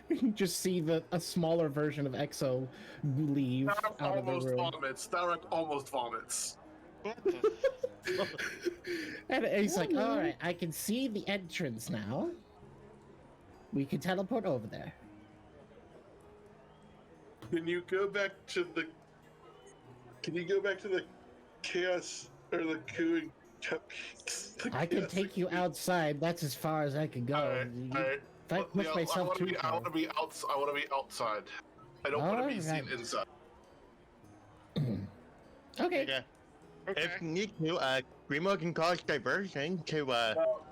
You just see a smaller version of Exo leave Thalrak out of the almost room. vomits. Thalrak almost vomits. And he's like, all right, I can see the entrance now. We can teleport over there. Can you go back to the chaos or the cooing cupcakes? I can take you outside. That's as far as I can go. All right. If I push myself too I far. want to be outside. I don't want to be seen Alright. inside. Okay. Yeah. If need to, Grimo can cause diversion to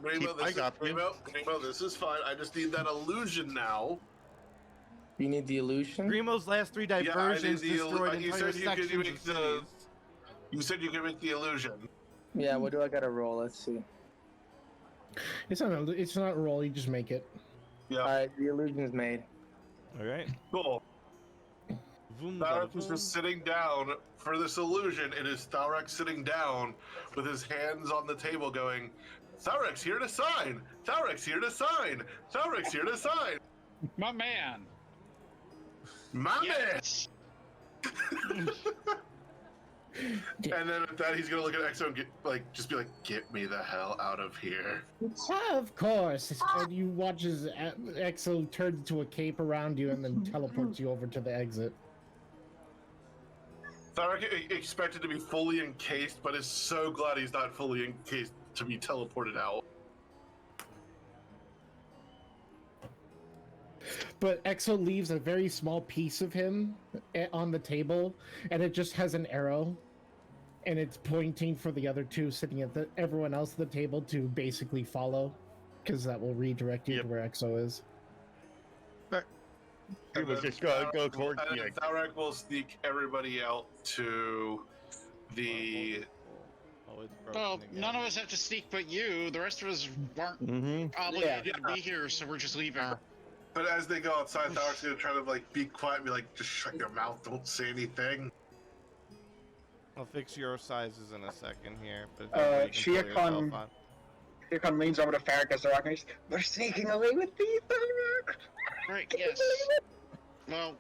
Grimo, this is fine. I just need that illusion now. You need the illusion? Grimo's last three diversions destroyed you entire said you could sections make of cities. You said you could make the illusion. Yeah, what do I gotta roll? Let's see. It's not a roll. You just make it. Yeah. Alright, the illusion's made. All right. Cool. Boom, Thalrak bada is boom. just sitting down for this illusion. It is Thalrak sitting down with his hands on the table going, Thalrak's here to sign! Thalrak's here to sign! Thalrak's here to sign! My man. My Yes. man! And then at that, he's gonna look at Exo and just be like, get me the hell out of here. Of course. And you watch as Exo turns into a cape around you and then teleports you over to the exit. Thalrak expected to be fully encased, but is so glad he's not fully encased to be teleported out. But Exo leaves a very small piece of him on the table, and it just has an arrow. and it's pointing for the other two sitting at everyone else at the table to basically follow, because that will redirect you to where Exo is. We will just go towards the exit. Thalrak will sneak everybody out to the. Oh, it's broken Well, again. none of us have to sneak but you. The rest of us weren't obligated to be here, so we're just leaving. But as they go outside, Thalrak's gonna try to like be quiet and be like, just shut your mouth, don't say anything. I'll fix your sizes in a second here. But Shiakon leans over to Farrak as they're walking. We're sneaking away with the Thalrak. Right, yes. Well,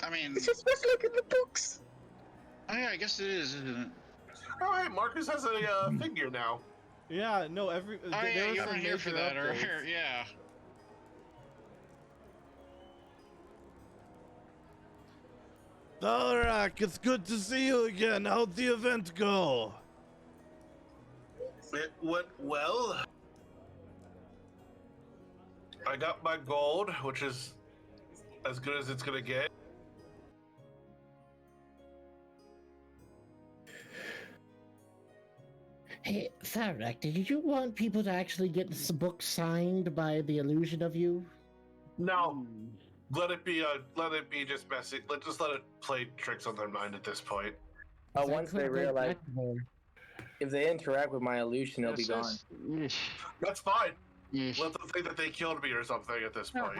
I mean... It's just what's like in the books. Oh yeah, I guess it is, isn't it? Oh, hey, Marcus has a figure now. Yeah, no, Oh yeah, you weren't here for that earlier, yeah. Thalrak, it's good to see you again. How'd the event go? It went well. I got my gold, which is as good as it's gonna get. Hey, Thalrak, did you want people to actually get this book signed by the illusion of you? No. Let it be just messy. Just let it play tricks on their mind at this point. Once they realize if they interact with my illusion, they'll be gone. That's fine. Let them think that they killed me or something at this point.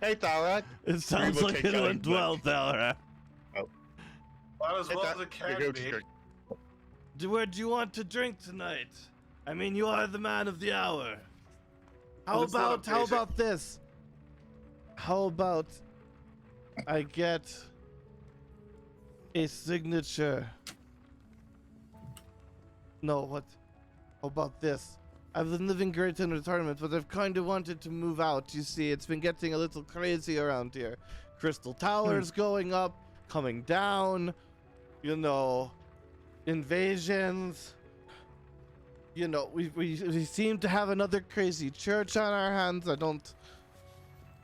Hey, Thalrak. It sounds like it went well, Thalrak. Not as well as it can be. Where do you want to drink tonight? I mean, you are the man of the hour. How about this? How about I get a signature? No, what? How about this? I've been living great in retirement, but I've kind of wanted to move out. You see, it's been getting a little crazy around here. Crystal Towers going up, coming down, you know, invasions. You know, we seem to have another crazy church on our hands.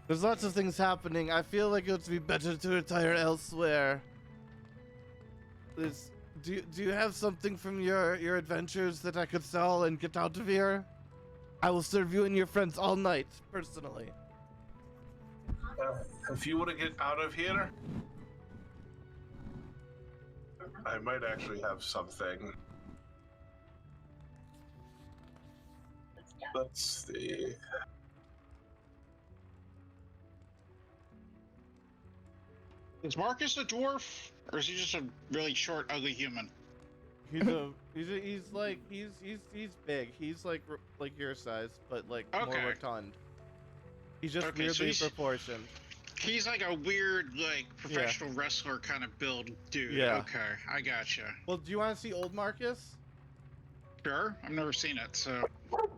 There's lots of things happening. I feel like it would be better to retire elsewhere. Do you have something from your adventures that I could sell and get out of here? I will serve you and your friends all night, personally. If you want to get out of here, I might actually have something. Let's see. Is Marcus a dwarf, or is he just a really short, ugly human? He's big. He's like your size, but like more rotund. He's just weirdly proportioned. He's like a weird, like professional wrestler kind of build dude. Yeah. Okay, I gotcha. Well, do you want to see old Marcus? Sure. I've never seen it, so. Oh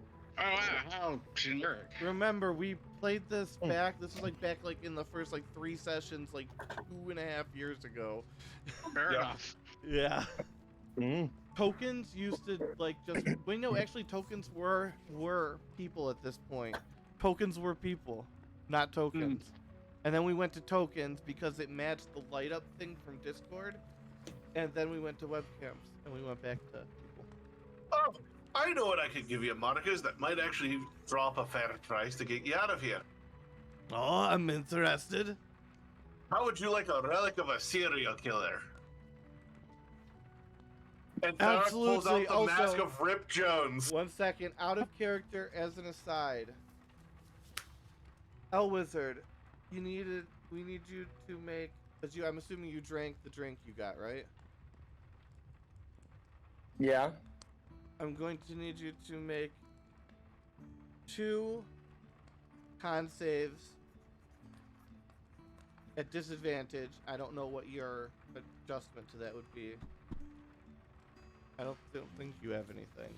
wow, how generic. Remember, we played this back. This was like back like in the first like 3 sessions, like 2.5 years ago. Fair enough. Yeah. Tokens used to like just. We know actually tokens were people at this point. Tokens were people, not tokens. And then we went to tokens because it matched the light up thing from Discord. And then we went to webcams and we went back to people. Oh, I know what I could give you, Marcus, that might actually drop a fair price to get you out of here. Oh, I'm interested. How would you like a relic of a serial killer? And Thalrak pulls out the mask of Rip Jones. 1 second, out of character as an aside. Wizard, we need you to make, because I'm assuming you drank the drink you got, right? Yeah. I'm going to need you to make 2 con saves at disadvantage. I don't know what your adjustment to that would be. I don't think you have anything.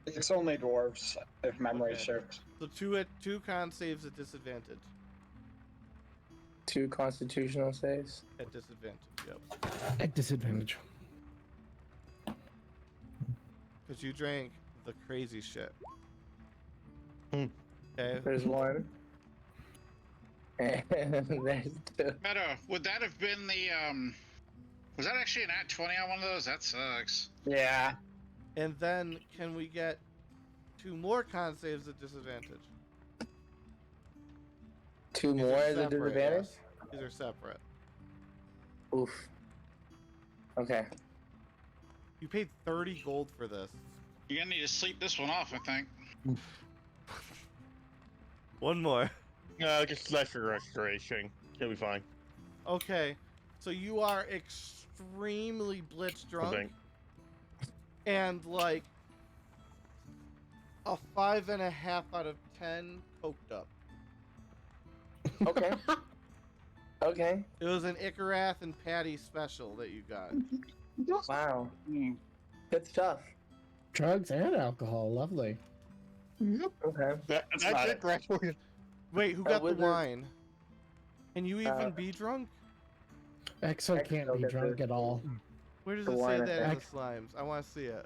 It's only dwarves, if memory serves. So 2 con saves at disadvantage. 2 constitutional saves? At disadvantage, yep. At disadvantage. Because you drank the crazy shit. Okay. There's 1. And there's 2. Meta, would that have been Was that actually an at 20 on one of those? That sucks. Yeah. And then can we get 2 more con saves at disadvantage? 2 These are more as a separate, disadvantage? yes. These are separate. Oof. Okay. You paid 30 gold for this. You're gonna need to sleep this one off, I think. One more. Just lesser restoration. It'll be fine. Okay. So you are extremely blitz I drunk. think. And like a 5.5 out of 10 coked up. Okay. Okay. It was an Ikarath and Patty special that you got. Wow. Good stuff. Drugs and alcohol, lovely. Okay. That's not it, right? Wait, who got the Wizard- wine? Can you even be drunk? Exo can't be Exo drunk gets at all. Where does The it say wine, I that in the think. slimes? I want to see it.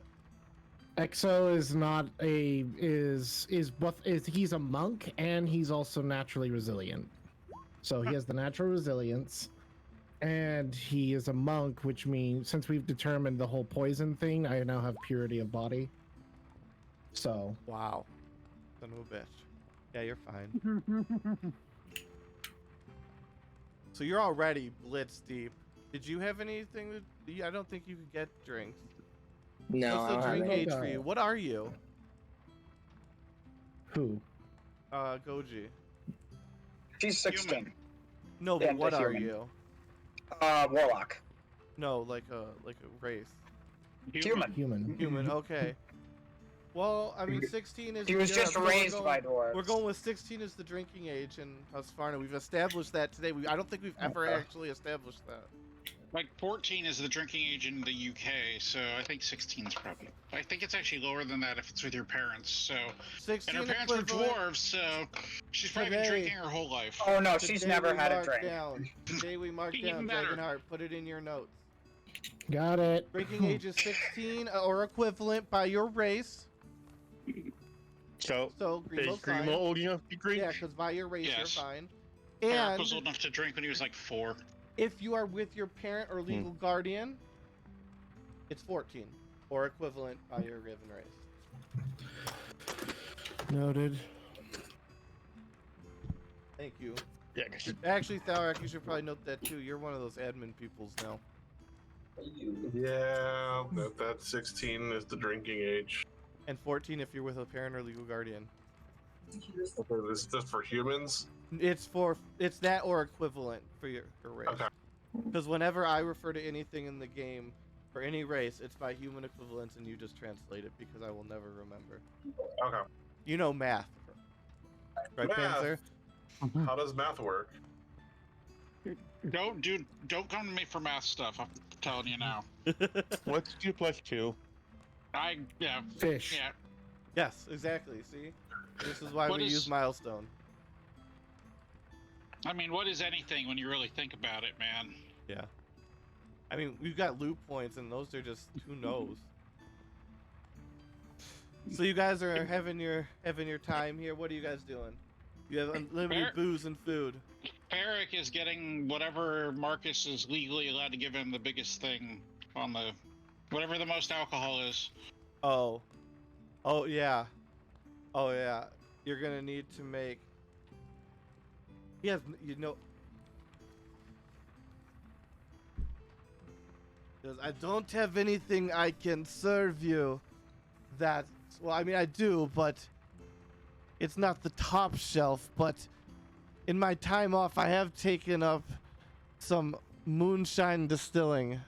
Exo is not a is both is he's a monk and he's also naturally resilient. So he has the natural resilience, and he is a monk, which means since we've determined the whole poison thing, I now have purity of body. So Wow. Son of a bitch. Yeah, you're fine. So you're already blitz deep. Did you have anything that... I don't think you could get drinks. No, I What's don't the have drink any. age for you? What are you? who? Goji. She's 16. No, but Yeah, what the are human. you? Warlock. No, like a race. Human. Human. Human, okay. Well, I mean, 16 is... He was yeah, just so we're raised going- by dwarves. We're going with 16 as the drinking age in Husqvarna. We've established that today. I don't think we've ever actually established that. Like 14 is the drinking age in the UK, so I think 16 is probably. I think it's actually lower than that if it's with your parents. So, 16 and her parents were equivalent- dwarves, so she's probably been Today- drinking her whole life. Oh no, she's Today never we had a mark drink. Down. Today we mark Even down better. Dragonheart. Put it in your notes. Got it. Drinking age is 16 or equivalent by your race. So, So is Greenbo's fine. Greenmo old enough to drink? Yeah, because by your race Yes. you're fine. Eric was And old enough to drink when he was like 4. if you are with your parent or legal guardian, it's 14 or equivalent by your Riven race. Noted. Thank you. Yeah, 'cause Actually, Thalrak, you should probably note that too. You're one of those admin peoples now. Yeah, that 16 is the drinking age. And 14 if you're with a parent or legal guardian. Okay, this is just for humans. It's that or equivalent for your race. Okay. Because whenever I refer to anything in the game for any race, it's by human equivalence, and you just translate it because I will never remember. Okay. You know math, right, Math. Panzer? How does math work? Don't come to me for math stuff. I'm telling you now. what's 2 plus 2? Yeah. Fish. Yeah. Yes, exactly. See, this is why What we is- use milestone. I mean, what is anything when you really think about it, man? Yeah. I mean, we've got loot points, and those are just who knows. So you guys are having your time here. What are you guys doing? You have unlimited Fair. booze and food. Eric is getting whatever Marcus is legally allowed to give him the biggest thing on the whatever the most alcohol is. Oh yeah. You're gonna need to make. He has, Because I don't have anything I can serve you. That, well, I mean I do, but it's not the top shelf. But in my time off, I have taken up some moonshine distilling.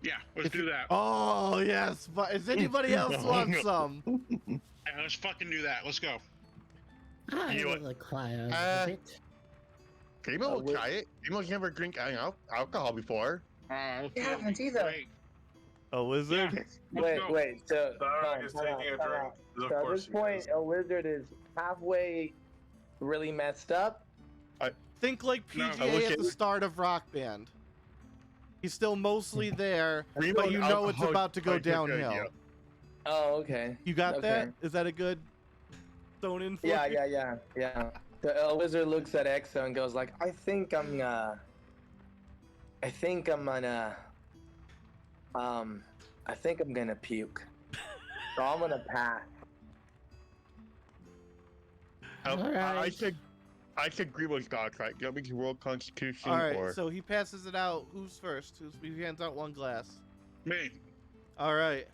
Yeah, let's do that. Oh yes, but does anybody else want some? Yeah, let's fucking do that. Let's go. I You know will acquire Uh, a bit. Greenmo will try it. Greenmo's never drink alcohol before. You haven't either. A wizard? Wait. So, Thalrak is taking a drink. 'cause of So at course this he point, is. a wizard is halfway really messed up. Think like No, PGA look at the start of Rock Band. He's still mostly there, Greenmo but you know it's alcohol about to go is a good downhill. idea. Oh, okay. You got Okay. that? Is that a good stone in for Yeah. you? The wizard looks at Exo and goes like, I think I'm gonna I think I'm gonna puke. So I'm gonna pass. I said Grimo's got right. Do you want me to roll Constitution All right, or? so he passes it out. Who's first? Who hands out one glass? Me. All right.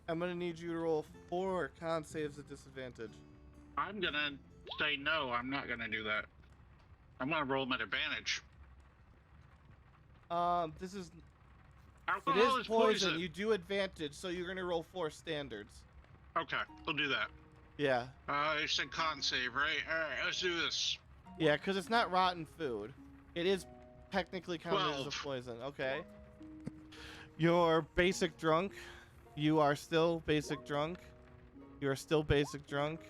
I'm gonna need you to roll 4 con saves at disadvantage. I'm gonna say no. I'm not gonna do that. I'm gonna roll them at advantage. This is Alcohol it is poison. You do advantage, so you're gonna roll 4 standards. Okay, we'll do that. Yeah. You said con save, right? All right, let's do this. Yeah, because it's not rotten food. It is technically counted as a 12. poison. Okay. You're basic drunk. You are still basic drunk. You are still basic drunk.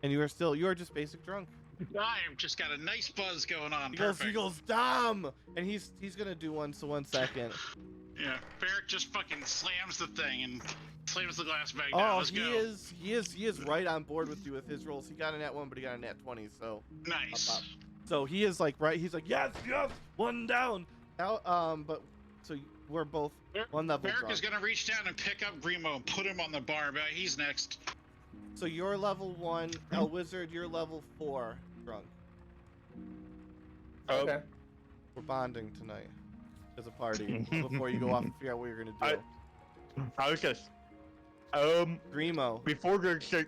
And you are just basic drunk. I've just got a nice buzz going on. He goes, Dom! And he's gonna do one, so 1 second. Yeah, Ferric just fucking slams the thing and slams the glass back Oh, down. Let's he go. is right on board with you with his rolls. He got a nat 1, but he got a nat 20, so Nice. so he is like right. He's like, yes, 1 down. Now, but so we're both 1 level Ferric drunk. is gonna reach down and pick up Grimo and put him on the bar. But he's next. So you're level 1, El Wizard. You're level 4 drunk. Okay. We're bonding tonight as a party before you go off and figure out what you're gonna do. I was just Grimo. before the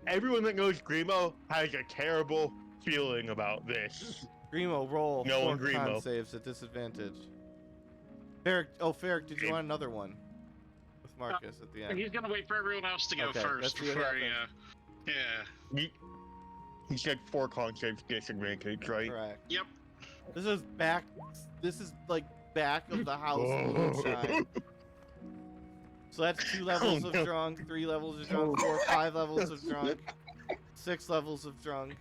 everyone that knows Grimo has a terrible feeling about this. Grimo, roll No 4 one Grimo. con saves at disadvantage. Ferric, did you want another one? With Marcus at the end. He's gonna wait for everyone else to go Okay, first let's see what before he. happens. He said 4 con saves disadvantage, right? Correct. Yep. This is back. This is like back of the house moonshine. So that's 2 levels of drunk, 3 levels of drunk, 4, 5 levels of drunk, 6 levels of drunk.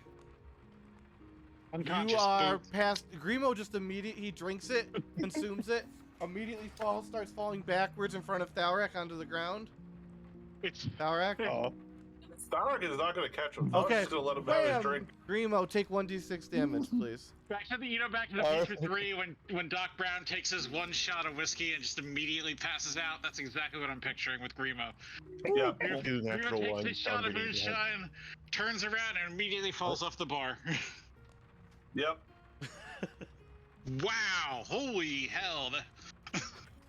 Unconscious. You are past. Grimo just immediately he drinks it, consumes it, immediately starts falling backwards in front of Thalrak onto the ground. It's Thalrak. Oh. Thalrak is not going to catch him. Okay. I'm just going to let him have his drink. Grimo, take 1d6 damage, please. back to the Future 3 when Doc Brown takes his 1 shot of whiskey and just immediately passes out. That's exactly what I'm picturing with Grimo. Yeah. Do the natural Grimo one. takes his shot of I'm gonna do that. moonshine, turns around, and immediately falls off the bar. Yep. Wow! Holy hell!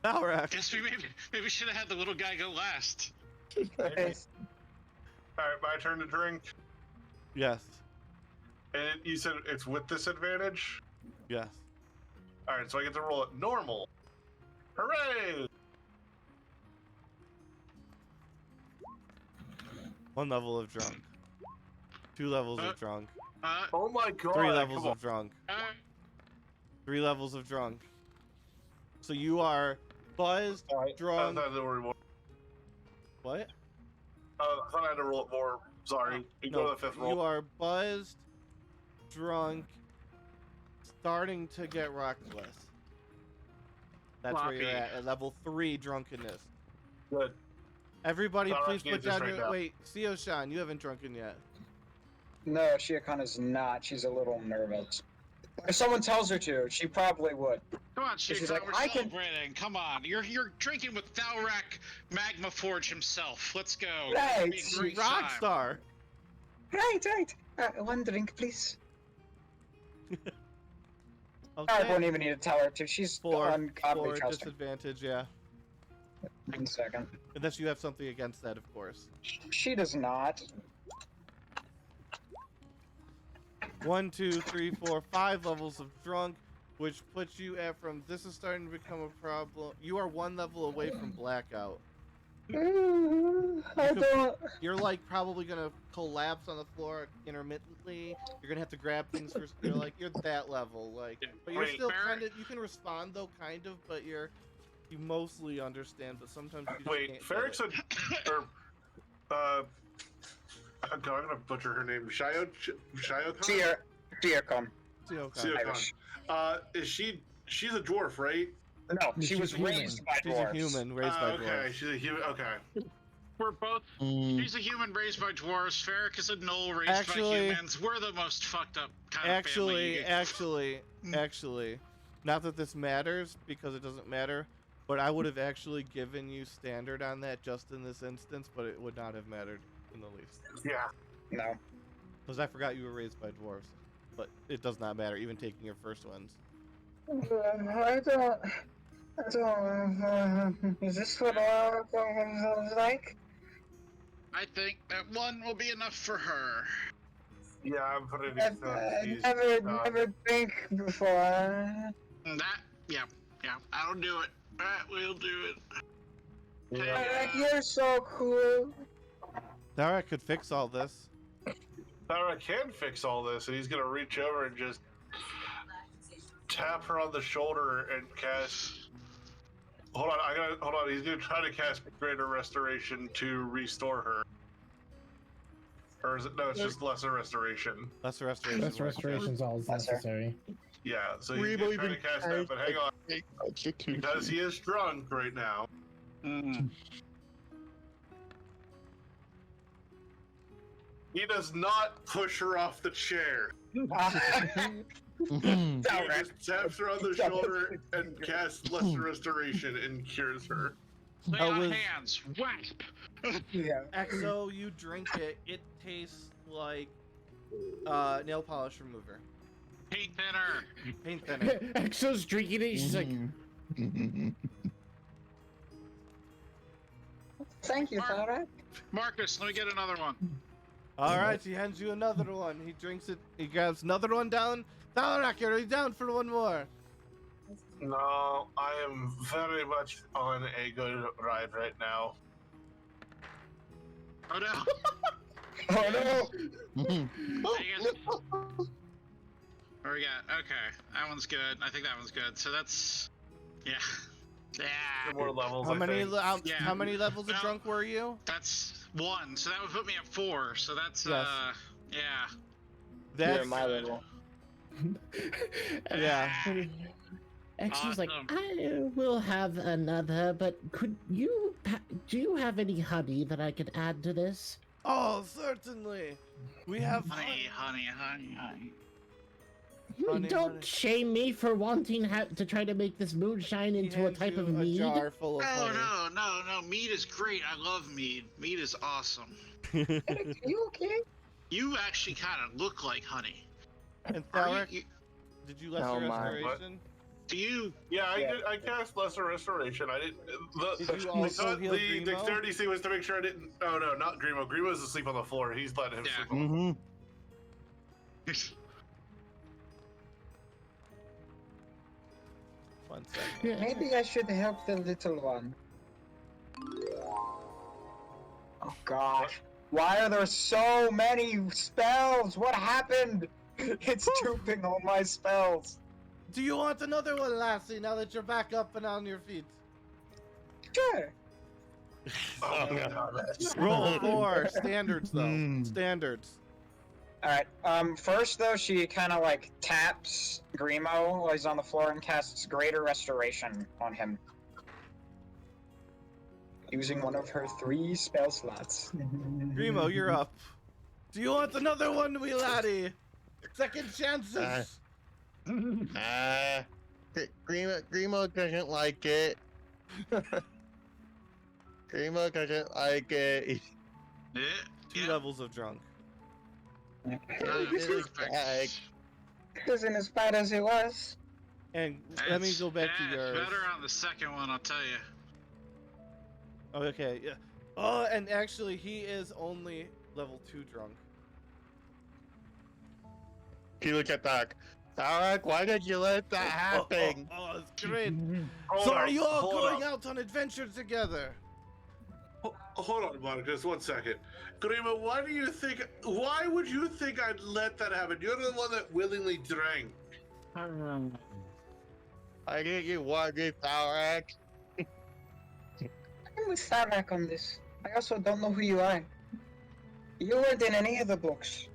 Thalrak. Guess we maybe should have had the little guy go last. Nice. All right, my turn to drink. Yes. And you said it's with disadvantage? Yes. All right, so I get to roll it normal. Hooray! 1 level of drunk. 2 levels of drunk. Oh my god. 3 levels come of drunk. Uh, 3 levels of drunk. So you are buzzed, drunk. I thought I had to roll more. What? I thought I had to roll it more. Sorry. You go to the 5th roll. You are buzzed, drunk, starting to get reckless. That's where you're at level 3 drunkenness. Good. Everybody, Thalrak please put needs this down right your. now. Wait, Sio-shan, you haven't drunken yet. No, Shiakana's not. She's a little nervous. If someone tells her to, she probably would. Come on, She's Sheikah, like, we're I can- celebrating. Come on, you're drinking with Thalrak Magma Forge himself. Let's go. Right. It's gonna be a great time. Rockstar. Right. One drink, please. I Okay. won't even need to tell her to. She's 4 ungodly trusting. disadvantage, yeah. 1 second. Unless you have something against that, of course. She does not. 1, 2, 3, 4, 5 levels of drunk, which puts you at this is starting to become a problem. You are 1 level away from blackout. I don't. You're like probably gonna collapse on the floor intermittently. You're gonna have to grab things for. You're that level, but you're Wait, still Barrett? kind of. You can respond though, kind of, but you mostly understand. But sometimes you just Wait, can't Ferric get said, or, I'm gonna butcher her name. Shio-kan? Shiakon. it. Okay. Shio-kan. She's a dwarf, right? No, she She's was human. raised by She's a dwarves. human raised by Okay, dwarves. she's a human. Okay. We're both. She's a human raised by dwarves. Ferric is a gnoll raised by humans. We're the most fucked up kind of family. Actually, Not that this matters, because it doesn't matter, but I would have actually given you standard on that just in this instance, but it would not have mattered in the least. Yeah. No. Because I forgot you were raised by dwarves. But it does not matter, even taking your first ones. I don't. Is this what all like? I think that one will be enough for her. Yeah, I'm pretty I've never think before. Yeah, I'll do it. We'll do it. Thalrak, you're so cool. Thalrak could fix all this. Thalrak can fix all this, and he's gonna reach over and just tap her on the shoulder and cast. Hold on. He's gonna try to cast Greater Restoration to restore her. Or is it? No, it's just Lesser Restoration. Lesser Restoration. Lesser restoration's all necessary. Yeah, so he's gonna try to cast that, but hang on. Because he is drunk right now. He does not push her off the chair. He just taps her on the shoulder and casts Lesser Restoration and cures her. Lay on hands. Wasp. Yeah. Exo, you drink it. It tastes like nail polish remover. Paint thinner. Paint thinner. Exo's drinking it. She's like, Thank you, Thalrak. Marcus, let me get another one. All right, he hands you another one. He drinks it. He grabs another one down. Thalrak, are you down for one more? No, I am very much on a good ride right now. Oh no. Oh no! Dang it. What we got? Okay, that one's good. I think that one's good. So that's, yeah. Two more levels. How I many? think. How many levels of drunk were you? That's 1. So that would put me at 4. So that's Yes. Yeah. That's You're my level. yeah. Exo's like, Awesome. I will have another, but do you have any honey that I could add to this? Oh, certainly. We have Honey. Honey, Don't honey. shame me for wanting to try to make this moonshine He into a hands type you of a mead. jar full of honey. No. Mead is great. I love mead. Mead is awesome. You okay? You actually kind of look like honey. And Are Thalrak, you, did you lesser Oh, my. restoration? do you? Yeah, I cast Lesser Restoration. I didn't. Did you also heal the Grimo? dexterity C was to make sure I didn't. Oh no, not Grimo. Grimo's asleep on the floor. He's letting him Yeah. sleep on the floor. One second. Maybe I should help the little one. Oh gosh. Why are there so many spells? What happened? It's duping all my spells. Do you want another one, Lassie, now that you're back up and on your feet? Sure. Oh, God. Roll 4. Standards, though. Standards. Alright, first though, she kind of like taps Grimo while he's on the floor and casts Greater Restoration on him. Using one of her 3 spell slots. Grimo, you're up. Do you want another one, wee laddie? Second chances. Grimo doesn't like it. Grimo doesn't like it. Yeah. 2 levels of drunk. Perfect. Isn't as bad as it was. And let me go back to It's yours. better on the second one, I'll tell you. Okay, yeah. Oh, and actually, he is only level 2 drunk. He looked at Doc. Thalrak, why did you let that happen? Oh, it's great. Hold So on, are you all hold going on. out on adventures together? Hold on, Monica, just 1 second. Grimo, why would you think I'd let that happen? You're the one that willingly drank. I didn't want this, Thalrak. I'm with Thalrak on this. I also don't know who you are. You weren't in any of the books.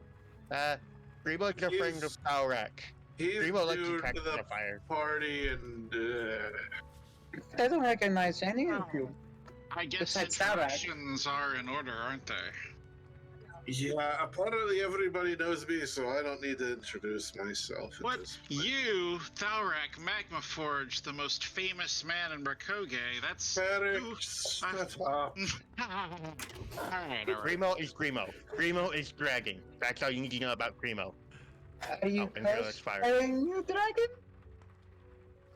Grimo's a friend of Thalrak. He's Grimo lets you new catch to the the fire. party and I don't recognize any of you. I guess Besides Thalrak. introductions are in order, aren't they? Yeah, apparently everybody knows me, so I don't need to introduce myself. At What? this point. You, Thalrak Magmaforge, the most famous man in Roakoge, that's... Eric, you- shut up. Alright. Grimo is Grimo. Grimo is dragon. That's all you need to know about Grimo. Are you Oh, and Thalrak's fire. cosplaying you, Dragon?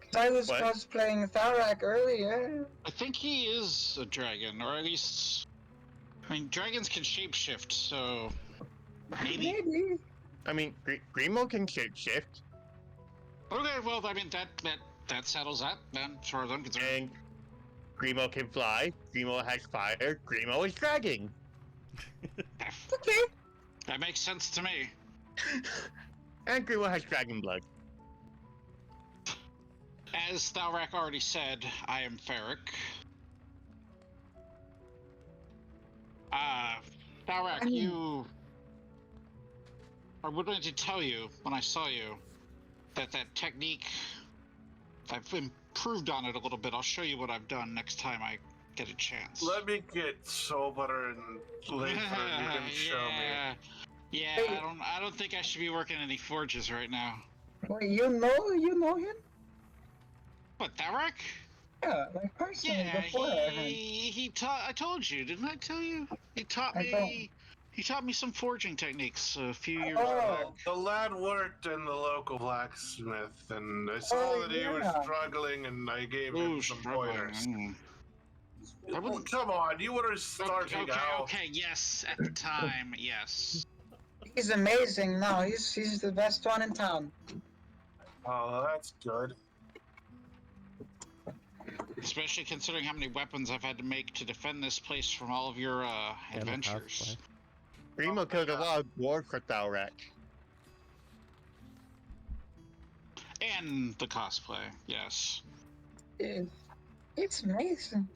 'Cause I was What? cosplaying Thalrak earlier. I think he is a dragon, or at least... I mean, dragons can shapeshift, so... Maybe. Maybe. I mean, Grimo can shapeshift, Okay, well, I mean, that settles that, then, as far as I'm concerned. and Grimo can fly. Grimo has fire. Grimo is dragon. Okay. That makes sense to me. And Grimo has dragon blood. As Thalrak already said, I am Thalrak. Thalrak, you... I wanted to tell you, when I saw you, that technique, I've improved on it a little bit. I'll show you what I've done next time I get a chance. Let me get sober and later you can show me. Yeah, I don't think I should be working any forges right now. Wait, you know him? What, Thalrak? Yeah, like personally Yeah, before. he taught. I told you, didn't I tell you? He taught me. He taught me some forging techniques a few years back. The lad worked in the local blacksmith, and I saw that he was struggling, and I gave him some pointers. Come on, you were starting out. Okay, yes, at the time, yes. He's amazing now. He's the best one in town. Oh, that's good. Especially considering how many weapons I've had to make to defend this place from all of your adventures. Grimo killed a lot of dwarves for Thalrak. And the cosplay, yes. It's amazing.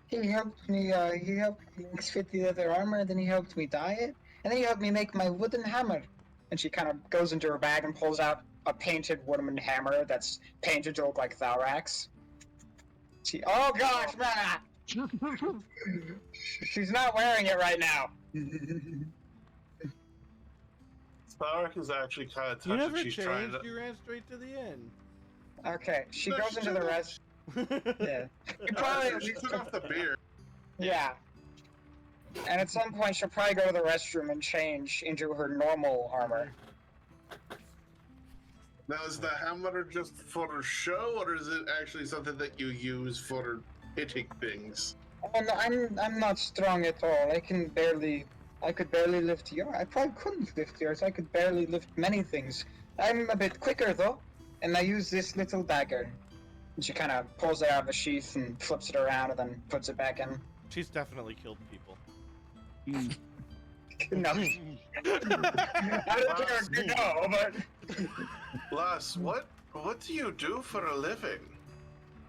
He helped me. He helped me fit the other armor. Then he helped me dye it, and then he helped me make my wooden hammer. And she kind of goes into her bag and pulls out a painted wooden hammer that's painted to look like Thalrak's. Oh gosh, man! She's not wearing it right now. Thalrak is actually kind of touched. You never She's trying changed. to... You ran straight to the end. Okay, she goes into the rest. Yeah. You probably She took off the beard. Yeah. And at some point, she'll probably go to the restroom and change into her normal armor. Now, is the hammer just for show, or is it actually something that you use for hitting things? Oh, no, I'm not strong at all. I could barely lift yours. I probably couldn't lift yours. I could barely lift many things. I'm a bit quicker though, and I use this little dagger. And she kind of pulls it out of the sheath and flips it around and then puts it back in. She's definitely killed people. No. I don't care if you know, but... Lass, what do you do for a living?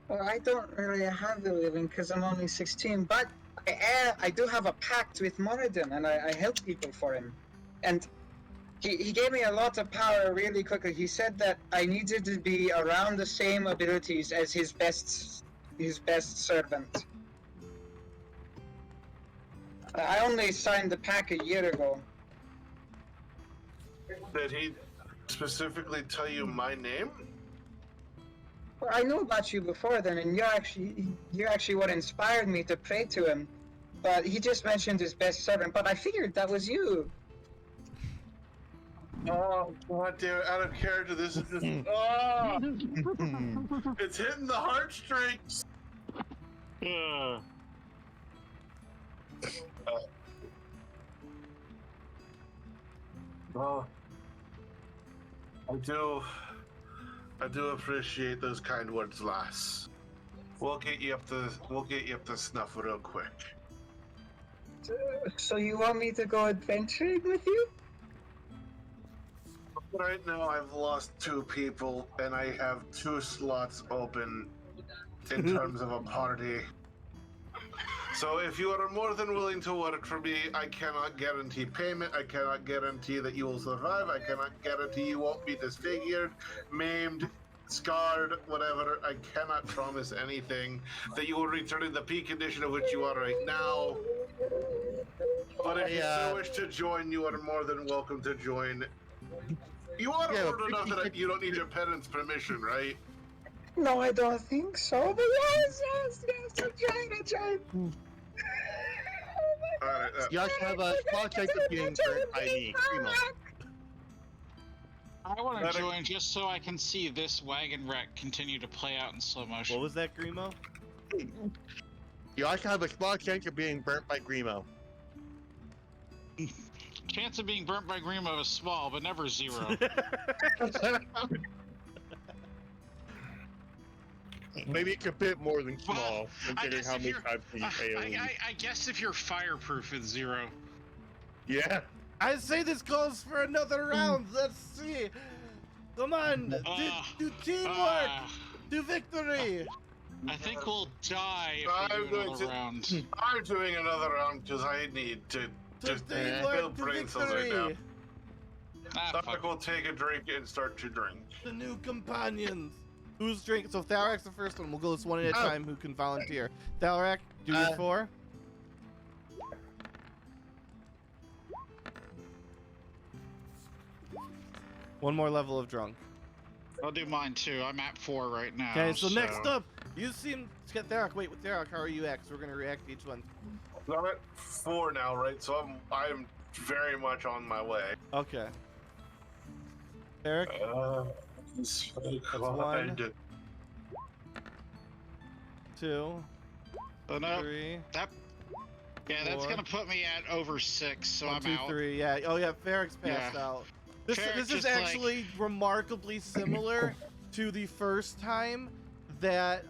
Well, I don't really have a living because I'm only 16, but I do have a pact with Moradin, and I help people for him. And he gave me a lot of power really quickly. He said that I needed to be around the same abilities as his best servant. I only signed the pact a year ago. Did he specifically tell you my name? Well, I knew about you before then, and you're actually what inspired me to pray to him. But he just mentioned his best servant, but I figured that was you. Oh, God damn it, out of character, this is just... Oh! It's hitting the heartstrings! Well, I do appreciate those kind words, lass. We'll get you up to snuff real quick. So you want me to go adventuring with you? Right now, I've lost 2 people, and I have 2 slots open in terms of a party. So if you are more than willing to work for me, I cannot guarantee payment, I cannot guarantee that you will survive, I cannot guarantee you won't be disfigured, maimed, scarred, whatever. I cannot promise anything that you will return in the peak condition of which you are right now. But if you so wish to join, you are more than welcome to join. You are old enough that you don't need your parents' permission, right? No, I don't think so. But yes, I'm trying. Alright, You also have a small chance of being burnt by me, Primo. I want to join just so I can see this wagon wreck continue to play out in slow motion. What was that, Grimo? You also have a small chance of being burnt by Grimo. Chance of being burnt by Grimo is small, but never zero. Maybe it's a bit more than small, considering how many times you fail. I guess if you're fireproof, it's zero. Yeah. I say this calls for another round. Let's see. Come on, do teamwork, do victory. I think we'll die if we do another round. I'm doing another round because I need to just build brain cells right now. Thalrak will take a drink and start to drink. The new companions. Who's drinking? So Thalrak's the first one. We'll go this one at a time. Who can volunteer? Thalrak, do your 4. One more level of drunk. I'll do mine too. I'm at 4 right now. Okay, so next up, you seem to get Thalrak. Wait, with Thalrak, how are you at? So we're gonna react to each one. I'm at 4 now, right? So I'm very much on my way. Okay. Eric? That's 1, 2, Oh, no. 3. That's 4. gonna put me at over 6, so 1, I'm 2, out. 3. Yeah. Oh yeah, Farrak's passed out. This is actually remarkably similar to the first time that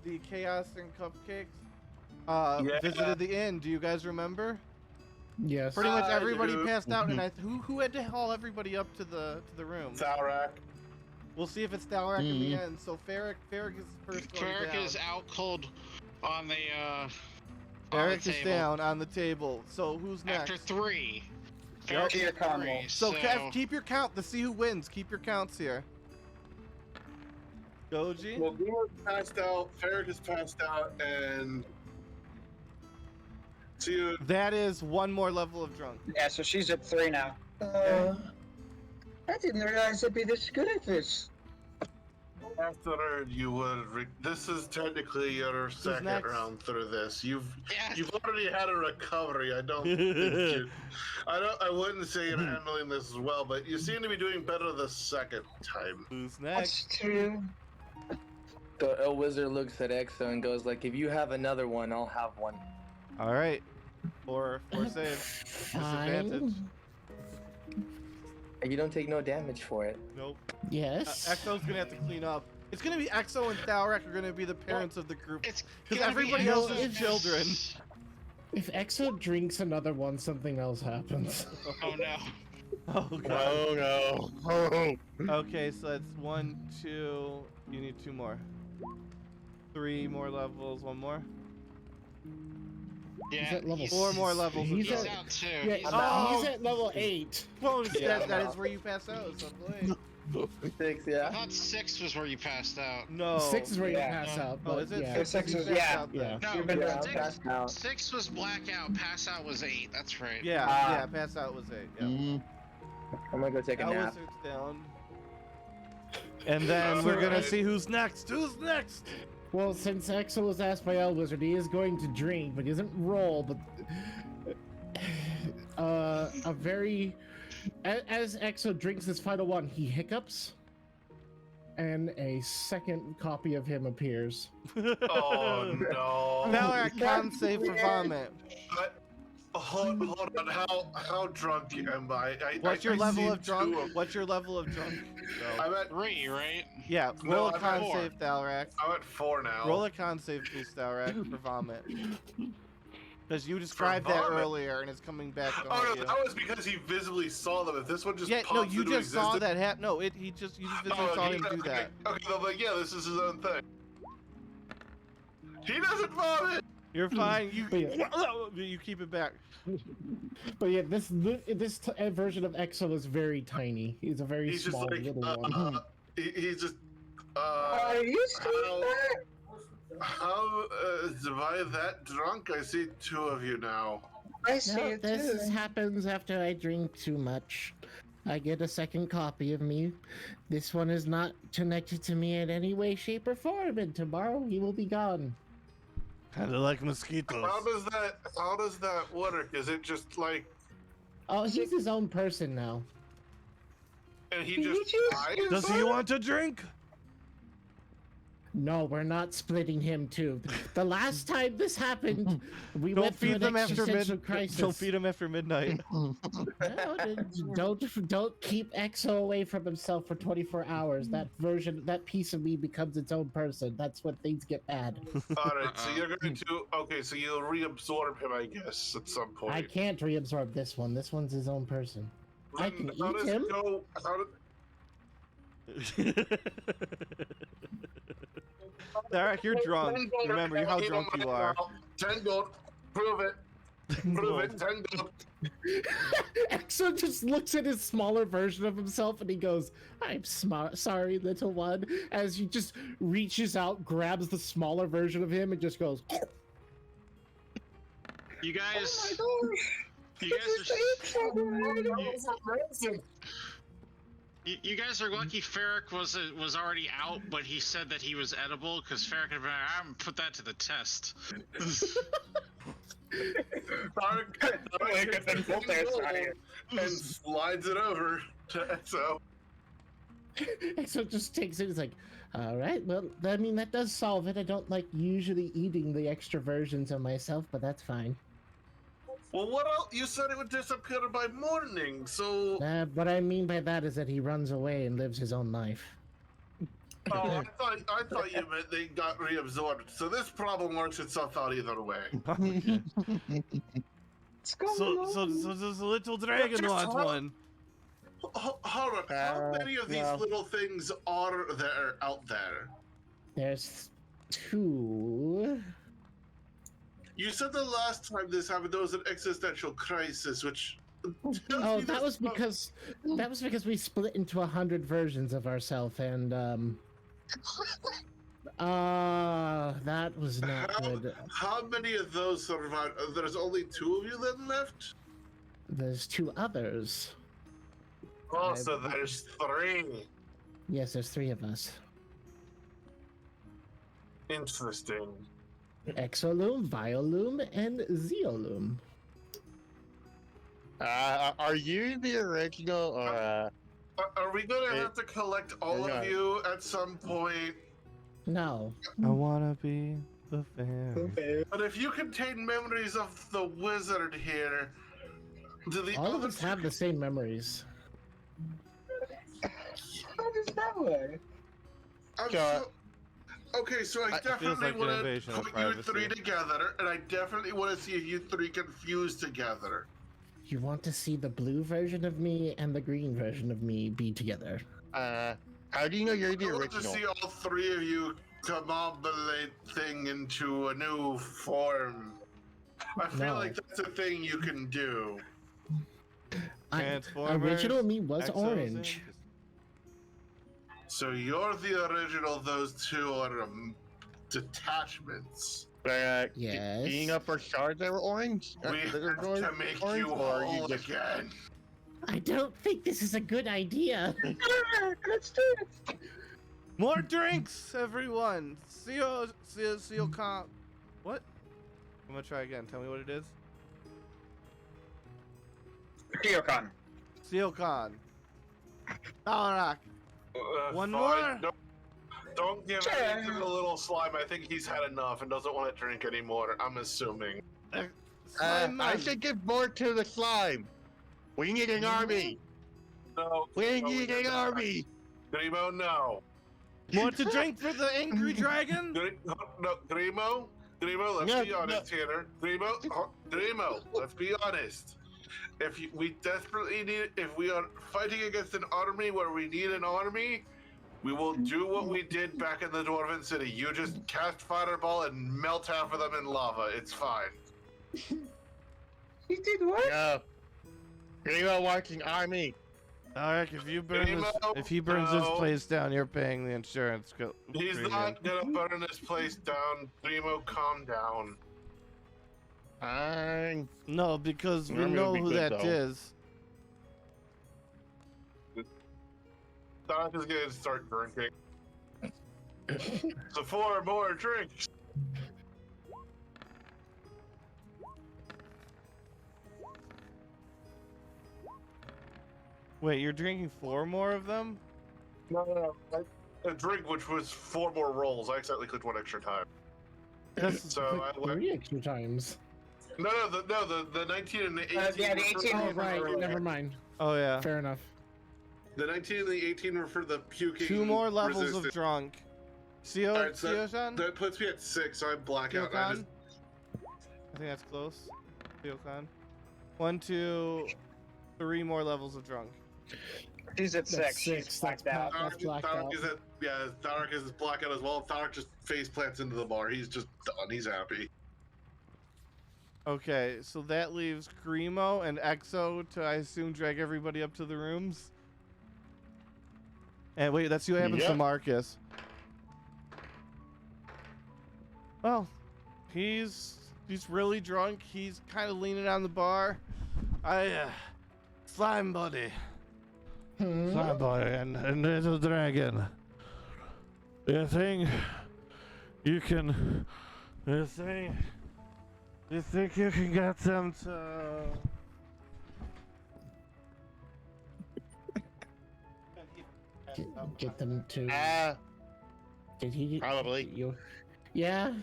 the Chaos and Cupcakes visited the inn. Do you guys remember? Yes. Pretty much everybody passed out, and who had to haul everybody up to the room? Thalrak. We'll see if it's Thalrak in the end. So Farrak is first going down. Thalrak is out cold on the Farrak is down on the table. So who's next? After 3. Yep. Keep your count. So Kev, keep your count to see who wins. Keep your counts here. Goji? Well, Gumo's passed out, Farrak is passed out, and that is one more level of drunk. Yeah, so she's at 3 now. I didn't realize I'd be this good at this. After you would, this is technically your second round through this. You've already had a recovery. I don't think I wouldn't say you're handling this as well, but you seem to be doing better the second time. Who's next? That's true. The El Wizard looks at Exo and goes like, "If you have another one, I'll have one." All right. 4 save. Disadvantage. You don't take no damage for it. Nope. Yes. Exo's gonna have to clean up. It's gonna be Exo and Thalrak are gonna be the parents of the group. Because gonna everybody be else Exo. is children. If Exo drinks another one, something else happens. Oh no. Oh god. Oh no. Okay, so that's 1, 2. You need 2 more. 3 more levels. 1 more. Yeah. He's at level 4 more levels. of He's drunk. He's out too. Yeah, He's he's at level 8. Well, that is where you pass out. It's level 8. 6, I yeah. thought 6 was where you passed out. No. 6 is where you Yeah. pass out. Oh, But is it? Yeah. 6 You is- passed yeah. out then. No, You've been Yeah, down. passed out. 6 was blackout. Pass out was 8. That's right. Yeah, pass out was 8. Yeah. I'm gonna go take a That nap. wizard's down. And then we're gonna see who's next. Who's next? Well, since Exo was asked by El Wizard, he is going to drink, but he doesn't roll. But a very as Exo drinks his final one, he hiccups, and a second copy of him appears. Oh no. Thalrak can save for vomit. Hold on. How drunk am I? What's your I've level seen of drunk? 2 of- What's your level of drunk? I'm at 3, right? Yeah, No, roll a I'm con at 4. save, Thalrak. I'm at 4 now. Roll a con save, please, Thalrak, for vomit. Because you described that vomit? earlier, and it's coming back to Oh haunt no, you. that was because he visibly saw them. If this one just Yeah, pops no, you into just saw existence- that happen. No, you just visibly saw him do that. Okay, no, but yeah, this is his own thing. He doesn't vomit. You're fine. You Yeah. you keep it back. But yeah, this version of Exo is very tiny. He's a very He's just small like, little one. he's just. Are you still there? How am I that drunk? I see 2 of you now. I see No, it this too. happens after I drink too much. I get a second copy of me. This one is not connected to me in any way, shape, or form, and tomorrow he will be gone. Kind of like mosquitoes. How does that work? Is it just like, Oh, he's his own person now. and he He just just- dies? Does he want a drink? No, we're not splitting him too. The last time this happened, we Don't went through feed an them after existential crisis. Don't feed him after midnight. No, don't keep EXO away from himself for 24 hours. That piece of me becomes its own person. That's when things get bad. All right, so you're going to so you'll reabsorb him, I guess, at some point. I can't reabsorb this one. This one's his own person. I can How eat does him. it go? Thalrak, you're drunk. Remember how drunk you are. 10 gold. Prove it. Prove it. 10 gold. EXO just looks at his smaller version of himself and he goes, "I'm sorry, little one," as he just reaches out, grabs the smaller version of him, and just goes. You guys, Oh my gosh. you guys are. Amazing. You guys are lucky Ferric was already out, but he said that he was edible because Ferric had been. I haven't put that to the test. And slides it over to Exo. EXO just takes it. He's like, "All right, well, I mean that does solve it. I don't like usually eating the extra versions of myself, but that's fine." Well, what else? You said it would disappear by morning, so. What I mean by that is that he runs away and lives his own life. Oh, I thought you meant they got reabsorbed. So this problem works itself out either way. So this little dragon Just wants how- one. Hold on. How many of these no. little things are there out there? There's 2. You said the last time this happened, there was an existential crisis, which. Oh, that was because we split into 100 versions of ourselves, and that was not good. How many of those survived? There's only 2 of you then left? There's 2 others. Oh, so there's 3. Yes, there's 3 of us. Interesting. Exoloom, Violoom, and Zeoloom. Are you the original or Are we gonna have to collect all of you at some point? No. I wanna be the fairy. But if you contain memories of the wizard here, do the All of other us have the same memories. How does that work? Okay, so I It feels definitely like an want to invasion of put you 3 privacy. together, and I definitely want to see if you 3 can fuse together. You want to see the blue version of me and the green version of me be together. how do you know you're the I want to original? see all 3 of you combobulate thing into a new form. I feel No. like that's a thing you can do. Transformers, Original me was Exos, orange. So you're the original, those 2 are detachments. Yes. Being up for shards that were orange? We They're have to make orange, you or you whole just- again. I don't think this is a good idea. Let's do it. More drinks, everyone. Seal What? I'm gonna try again. Tell me what it is. Kyokon. Sealcon. Thalrak. One Fine. more? Don't give Sure. it to the little slime. I think he's had enough and doesn't want to drink anymore. I'm assuming. Slime I man. should give more to the slime. We need an army. No. We no, need do an not. army. Grimo, no. Want to drink for the angry dragon? No, Grimo. Grimo, let's No, be honest here. Grimo, let's be honest. We desperately need, if we are fighting against an army where we need an army, we will do what we did back in the Dwarven City. You just cast Fireball and melt half of them in lava. It's fine. You did what? No. Grimo wants an army. Thalrak, if you burn this, Grimo, if he burns this no. place down, you're paying the insurance. He's premium. not gonna burn this place down. Grimo, calm down. Fine. No, because we I'm gonna know be who good, that though. is. Doc is gonna start drinking. So 4 more drinks. Wait, you're drinking 4 more of them? No. A drink, which was 4 more rolls. I accidentally clicked 1 extra time. That's So I went. 3 extra times. The 19 and the 18. Yeah, the 18 Oh, were right. earlier. Never mind. oh yeah. Fair enough. The 19 and the 18 were for the puking. 2 more levels resistant. of drunk. Seo, Alright, so Seo-san? that puts me at 6, so I'm blackout. I Seo-kan? just I think that's close. Seo-kan. 1, 2, 3 more levels of drunk. She's at That's 6. 6. She's That's blacked out. That's blacked out. is at, yeah, Thalrak is blackout as well. Thalrak just face plants into the bar. He's just done. He's happy. Okay, so that leaves Grimo and Exo to, I assume, drag everybody up to the rooms. And wait, let's see what happens to Yep. Marcus. Well, he's really drunk. He's kind of leaning on the bar. Slime buddy. Slime buddy and little dragon. You think you can? You think you can get them to? Get them to. Did he? Probably. You? Yeah.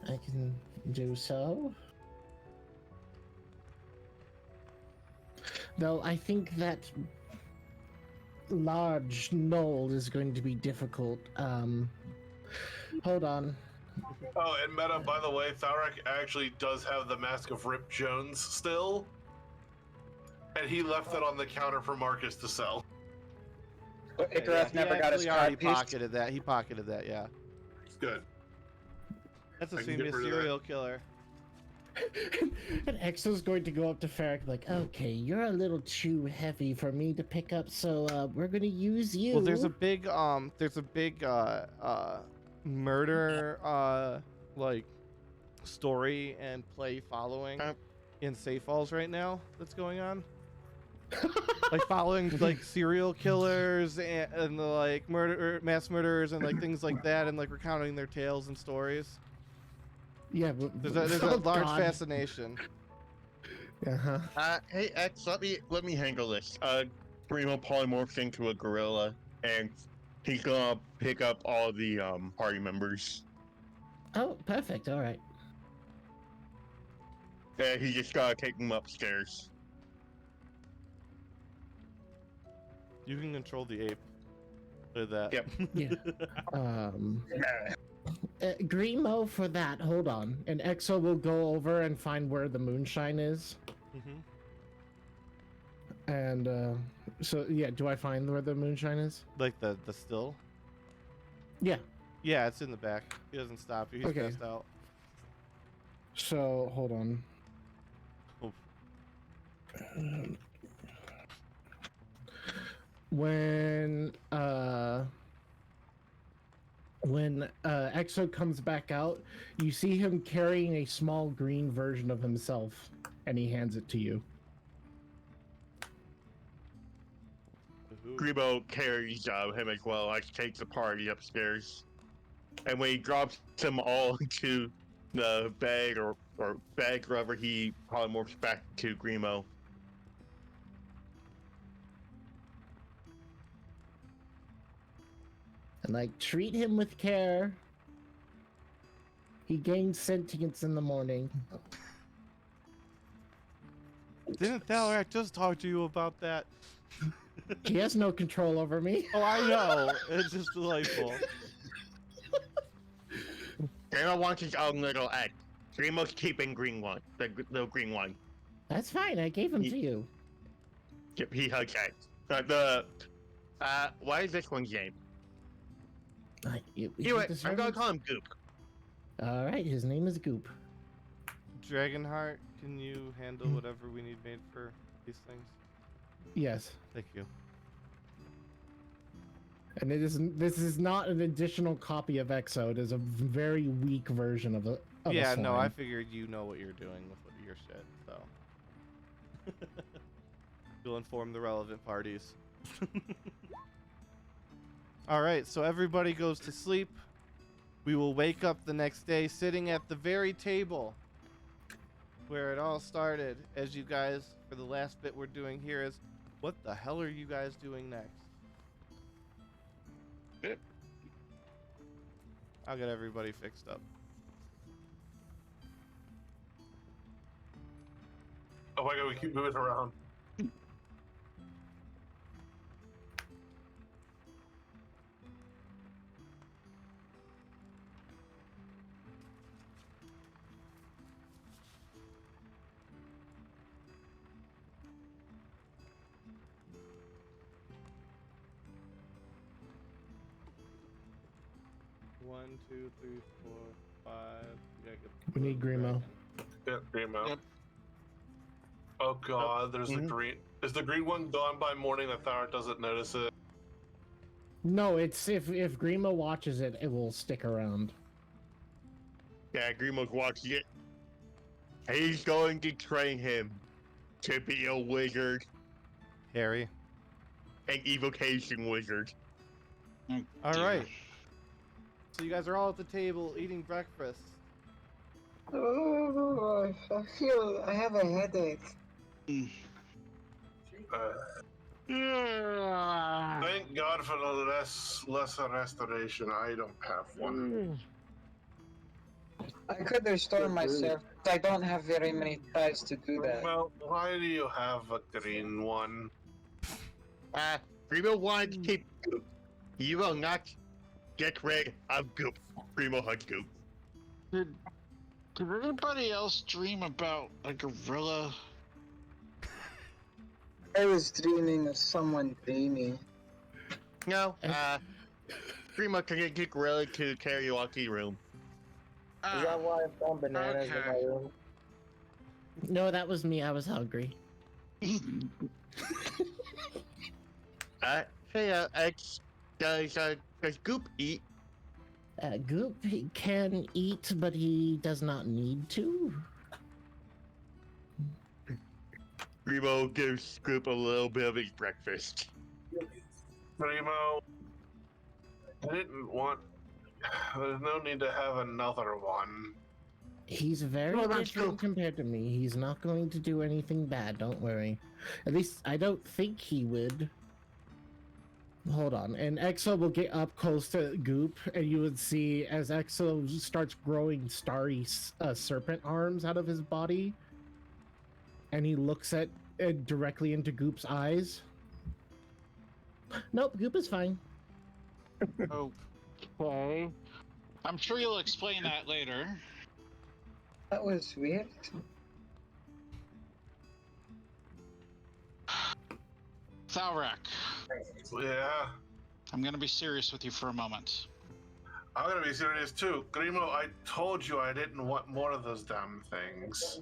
I can do so. Though I think that large knoll is going to be difficult. Hold on. Oh, and meta, by the way, Thalrak actually does have the Mask of Rip Jones still. And he left that on the counter for Marcus to sell. But Yeah, Icarus he never got his actually already card piece. pocketed that. He pocketed that, yeah. Good. That's I a can seem to be get a rid of that. serial killer. And Exo's going to go up to Farrak like, okay, you're a little too heavy for me to pick up, so we're gonna use you. Well, there's a big murder like story and play following in Safe Falls right now that's going on. Like following like serial killers and the like mass murderers and like things like that, and like recounting their tales and stories. Yeah, but There's a oh, large God. fascination. Uh-huh. Hey X, let me handle this. Primo polymorphs into a gorilla, and he's gonna pick up all the party members. Oh, perfect. All right. And he just gotta take them upstairs. You can control the ape. Look at that. Yep. Yeah. Grimo for that. Hold on. And Exo will go over and find where the moonshine is. And so yeah, do I find where the moonshine is? Like the still? Yeah. Yeah, it's in the back. He doesn't stop you. He's Okay. passed out. So hold on. Oh. When Exo comes back out, you see him carrying a small green version of himself, and he hands it to you. Grimo carries him as well, like takes the party upstairs. And when he drops them all into the bag or bag rubber, he polymorphs back to Grimo. And like treat him with care. He gains sentience in the morning. Didn't Thalrak just talk to you about that? He has no control over me. Oh, I know. It's just delightful. Grimo wants his own little egg. Grimo's keeping green one, the little green one. That's fine. I gave him to you. He hugs it. Why is this one's name? Anyway, I'm gonna call him Goop. All right, his name is Goop. Dragonheart, can you handle whatever we need made for these things? Yes. Thank you. And this is not an additional copy of Exo. It is a very weak version of it. of a Yeah, no, I slime. figured you know what you're doing with your shit, so. You'll inform the relevant parties. Alright, so everybody goes to sleep. We will wake up the next day sitting at the very table where it all started. As you guys, for the last bit we're doing here is, what the hell are you guys doing next? Yep. I'll get everybody fixed up. Oh my god, we keep moving around. One, two, three, four, five. You gotta get We need Grimo. Yeah, Grimo. Yep. Oh god, there's the green. Is the green one gone by morning that Thalrak doesn't notice it? No, it's if Grimo watches it, it will stick around. Yeah, Grimo's watching it. He's going to train him to be a wizard, Harry. an evocation wizard. All right. So you guys are all at the table eating breakfast. Oh, I have a headache. Thank God for the lesser restoration. I don't have one. I could restore myself, but I don't have very many ties to do that. Well, why do you have a green one? Grimo wanted to keep Goop. You will not get rid of Goop. Grimo has Goop. Did anybody else dream about a gorilla? I was dreaming of someone dreamy. No, Grimo can get Gorilla to the karaoke room. Is that why I found bananas in my Okay. room? No, that was me. I was hungry. Hey, does Goop eat? Goop can eat, but he does not need to. Grimo gives Goop a little bit of his breakfast. Primo, I didn't want. There's no need to have another one. He's very Oh, that's different Goop. compared to me. He's not going to do anything bad, don't worry. At least, I don't think he would. Hold on. And Exo will get up close to Goop, and you would see as Exo starts growing starry serpent arms out of his body, and he looks at directly into Goop's eyes. Nope, Goop is fine. Okay. I'm sure you'll explain that later. That was weird. Thalrak, Yeah, I'm gonna be serious with you for a moment. I'm gonna be serious too. Grimo, I told you I didn't want more of those damn things.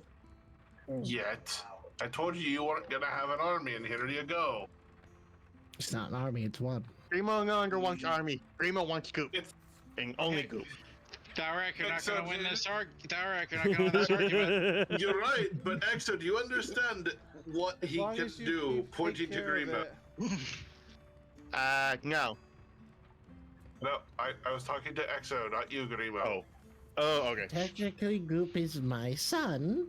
Yet. I told you you weren't gonna have an army, and here you go. It's not an army, it's one. Grimo no longer wants army. Grimo wants Goop. It's- And only Goop. Thalrak, you're not Exo, gonna win dude. this Thalrak, you're not gonna win this argument. You're right, but Exo, do you understand what As he long can as you do? take Pointing to care of Grimo. it. No. No, I was talking to Exo, not you, Grimo. Oh, okay. Technically, Goop is my son,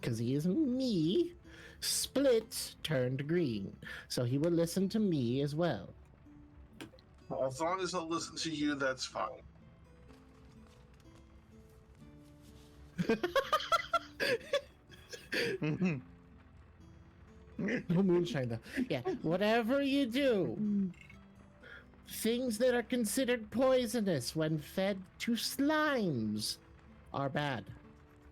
because he is me, split turned green. So he will listen to me as well. As long as he'll listen to you, that's fine. No moonshine, though. Yeah, whatever you do, things that are considered poisonous when fed to slimes are bad.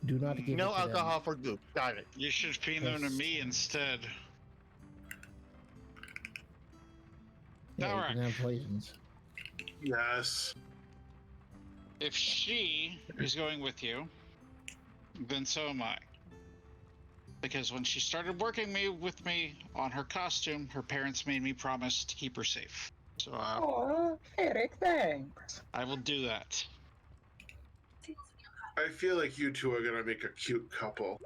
Do not give No it to alcohol for Goop. Got it. You should feed them to me instead. them. Yeah, you can have poisons. Yes. If she is going with you, then so am I. Because when she started working with me on her costume, her parents made me promise to keep her safe. So Oh, Eric, thanks. I will do that. I feel like you two are gonna make a cute couple.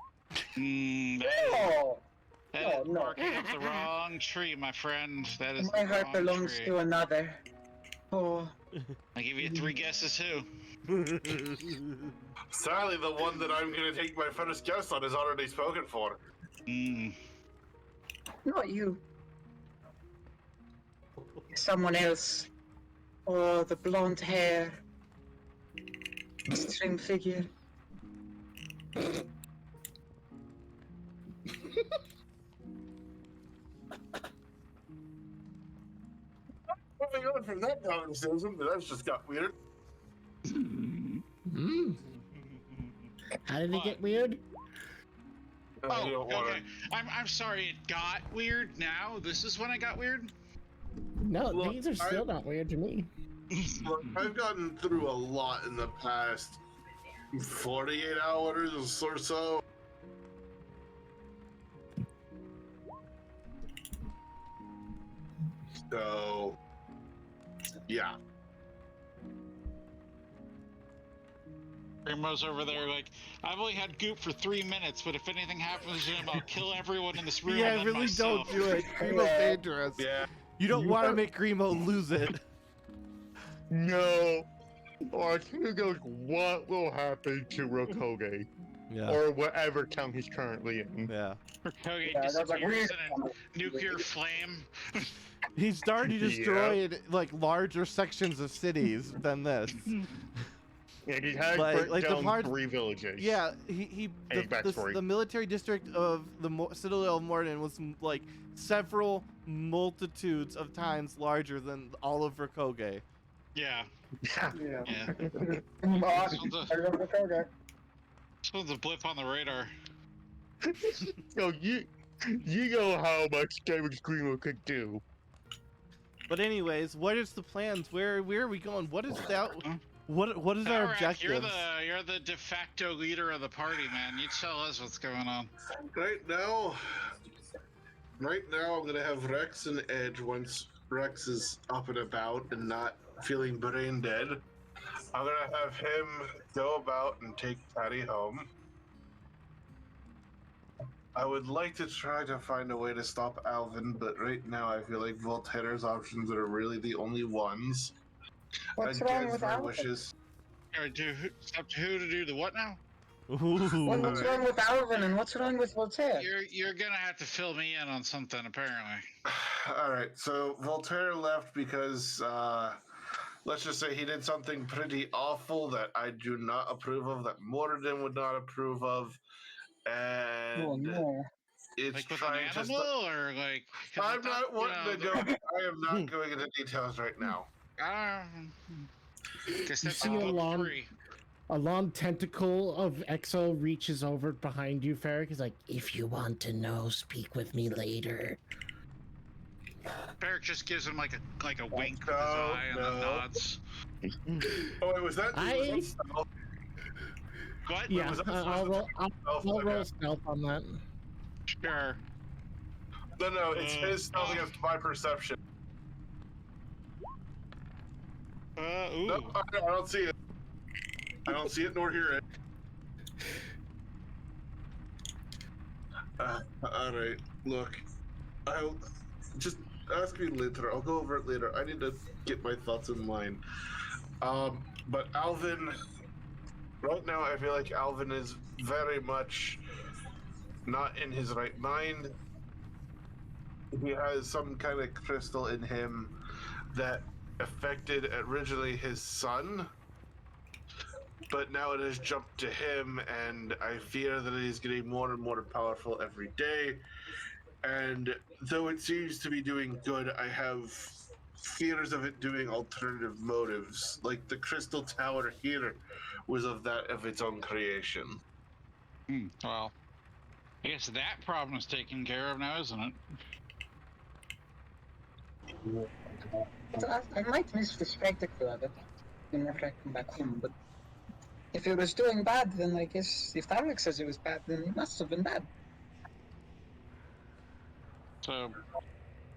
No! That No, is no. barking up the wrong tree, my friend. That is My the heart wrong belongs tree. to another. Oh. I give you 3 guesses who. Sadly, the one that I'm gonna take my first guess on is already spoken for. Not you. Someone else. Oh, the blonde hair. Slim figure. Moving on from that conversation, but that's just got weird. How did it get weird? Oh, You don't okay. wanna- I'm sorry it got weird now. This is when it got weird? No, Look, these are still not weird to me. Look, I've gotten through a lot in the past 48 hours or so. So, yeah. Grandma's over there like, I've only had goop for 3 minutes, but if anything happens to him, I'll kill everyone in this room Yeah, and then really myself. don't do it. Grimo's dangerous. Yeah. You don't want to make Grimo lose it. No. Or who goes, what will happen to Roakoge? Yeah. Or whatever town he's currently in. Yeah. Roakoge Yeah, that's like disappears weird. in a nuclear flame. He's already destroyed like larger sections of cities than this. And he has Like- burnt like the down part- 3 villages. Yeah, Any backstory? the military district of the Citadel of Morden was like several multitudes of times larger than all of Roakoge. Yeah. Yeah. Yeah. Yeah. Awesome. I remember Koga. This one's a blip on the radar. So you know how much damage Grimo could do. But anyways, what is the plans? Where are we going? What is that? What is our Thalrak, objective? You're the de facto leader of the party, man. You tell us what's going on. Right now, I'm gonna have Rex and Edge once Rex is up and about and not feeling brain dead. I'm gonna have him go about and take Patty home. I would like to try to find a way to stop Alvin, but right now I feel like Voltaire's options are really the only ones. What's Against wrong with my Alvin? wishes. It's up to who to do the what now? Ooh. What's wrong with Alvin and what's wrong with Voltaire? You're gonna have to fill me in on something, apparently. All right, so Voltaire left because let's just say he did something pretty awful that I do not approve of, that Morden would not approve of, and Oh no. it's Like with an trying to. animal, or like? 'cause I I'm thought, not wanting to go. I am not going into details right now. Guess You that's see in a book long- 3. A long tentacle of Exo reaches over behind you, Ferric. He's like, If you want to know, speak with me later. Barrick just gives him like a wink with his No, eye and then no. nods. Oh wait, was that? I- What? yeah, was that I'll roll Okay. stealth on that. Sure. No, it's his stealth against my perception. Ooh. No, I don't see it. I don't see it nor hear it. All right, look, I'll just ask me later. I'll go over it later. I need to get my thoughts in line. But Alvin, right now, I feel like Alvin is very much not in his right mind. He has some kind of crystal in him that affected originally his son, but now it has jumped to him, and I fear that he's getting more and more powerful every day. And though it seems to be doing good, I have fears of it doing alternative motives. Like the crystal tower here was of its own creation. Well, I guess that problem is taken care of now, isn't it? I might miss the spectacle of it whenever I come back home, but if it was doing bad, then I guess if Thalrak says it was bad, then it must have been bad. So,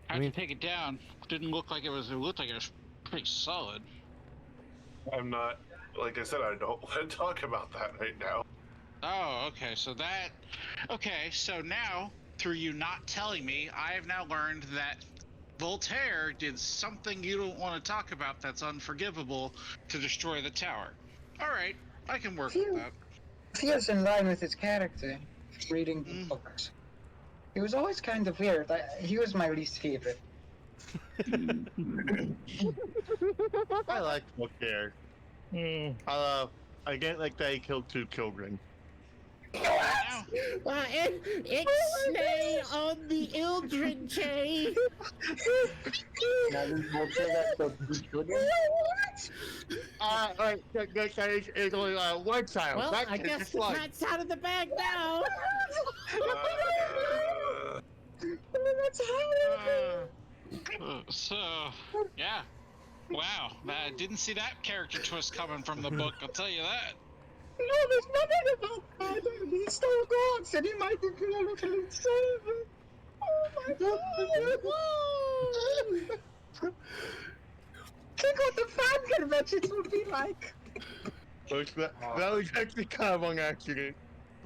how'd you take it down? Didn't look like it was. It looked like it was pretty solid. I'm not. Like I said, I don't want to talk about that right now. Oh, okay. So now, through you not telling me, I have now learned that Voltaire did something you don't want to talk about that's unforgivable to destroy the tower. All right, I can work with that. Feels in line with his character. Reading the books. He was always kind of weird. He was my least favorite. I like Voltaire. I get like that he killed 2 children. Now, Ixnay on the Ildrinche. Now this Voltaire that killed 2 children? It's only one child. Well, that I kid guess just the like- cat's out of the bag now. so yeah, wow, I didn't see that character twist coming from the book. I'll tell you that. No, there's nothing about that. He stole dogs and he might have been able to save it. Oh my god. Think what the fan conventions would be like. That was actually kind of an accident.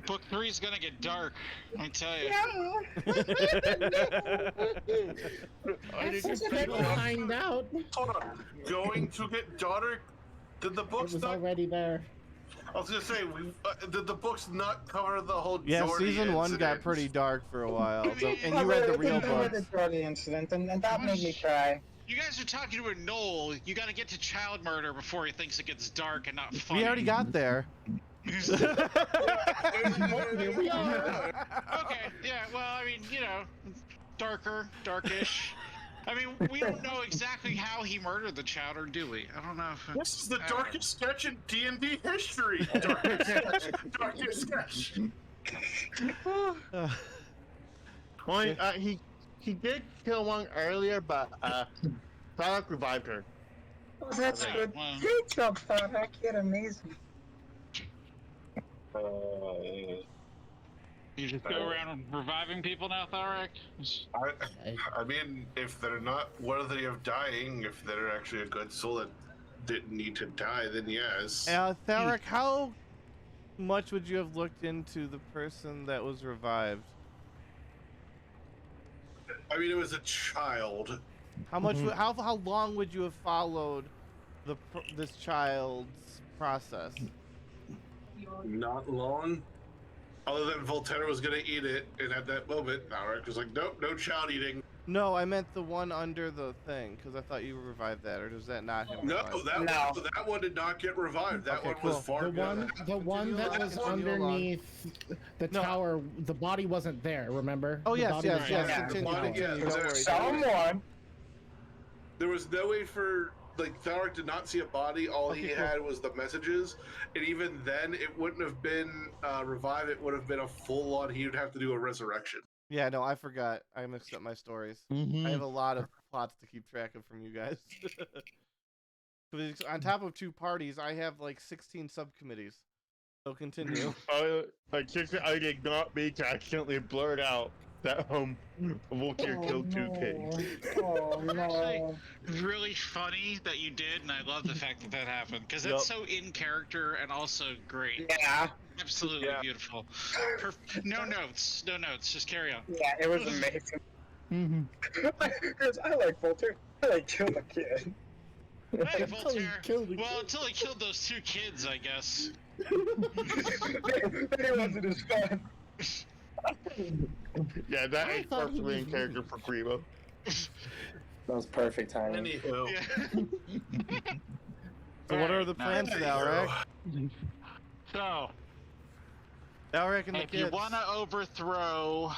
Book 3 is gonna get dark. I tell you. That's what we'll find out. Hold on. Going to get dark? Did the It books was not? already there. I was gonna say, did the books not cover the whole? Yeah, Jordy season 1 got incident? pretty dark for a while, I mean, and you read the real I read books. the Jordy incident, and that made me cry. You guys are talking to a Knoll. You got to get to child murder before he thinks it gets dark and not funny. We already got there. Here we are. Okay, yeah, well, I mean, you know, darkish. I mean, we don't know exactly how he murdered the child, or do we? I don't know. This is the darkest sketch in D&D history. Darkest sketch. Well, he did kill one earlier, but Thalrak revived her. Oh, that's Right, good. well. Great job, Thalrak. You're amazing. You just go around reviving people now, Thalrak? I mean, if they're not worthy of dying, if they're actually a good soul that didn't need to die, then yes. Thalrak, how much would you have looked into the person that was revived? I mean, it was a child. How much? How long would you have followed this child's process? Not long. Other than Voltaire was gonna eat it, and at that moment, Thalrak was like, "Nope, no child eating." No, I meant the one under the thing, because I thought you revived that, or was that not him? No, revived? that one did not get revived. That Okay, one cool. was far The one that was underneath the tower, the body wasn't there, remember? Oh, The yes, body yes, was yes. gone. Continue, Body- continue, yeah, don't worry. Someone. There was no way for Thalrak did not see a body. All he Okay, cool. had was the messages, and even then, it wouldn't have been revive. It would have been a full on. He would have to do a resurrection. Yeah, no, I forgot. I mixed up my stories. I have a lot of plots to keep track of from you guys. On top of 2 parties, I have like 16 subcommittees. So continue. I did not mean to accidentally blurt out that Voltaire killed 2 kids. Oh no. Really funny that you did, and I love the fact that that happened, because that's so in character and also great. Yeah. Absolutely Yeah. beautiful. No notes, just carry on. Yeah, it was amazing. Because I like Voltaire. I like kill the kid. Hey, Until he Voltaire. killed the Well, until he killed those 2 kids, I guess. Then it wasn't as fun. Yeah, that I is thought he perfectly in was character for Grimo. That was perfect timing. Anywho, Yeah. So what are the plans, Thalrak? So, Thalrak and the if you kids. want to overthrow...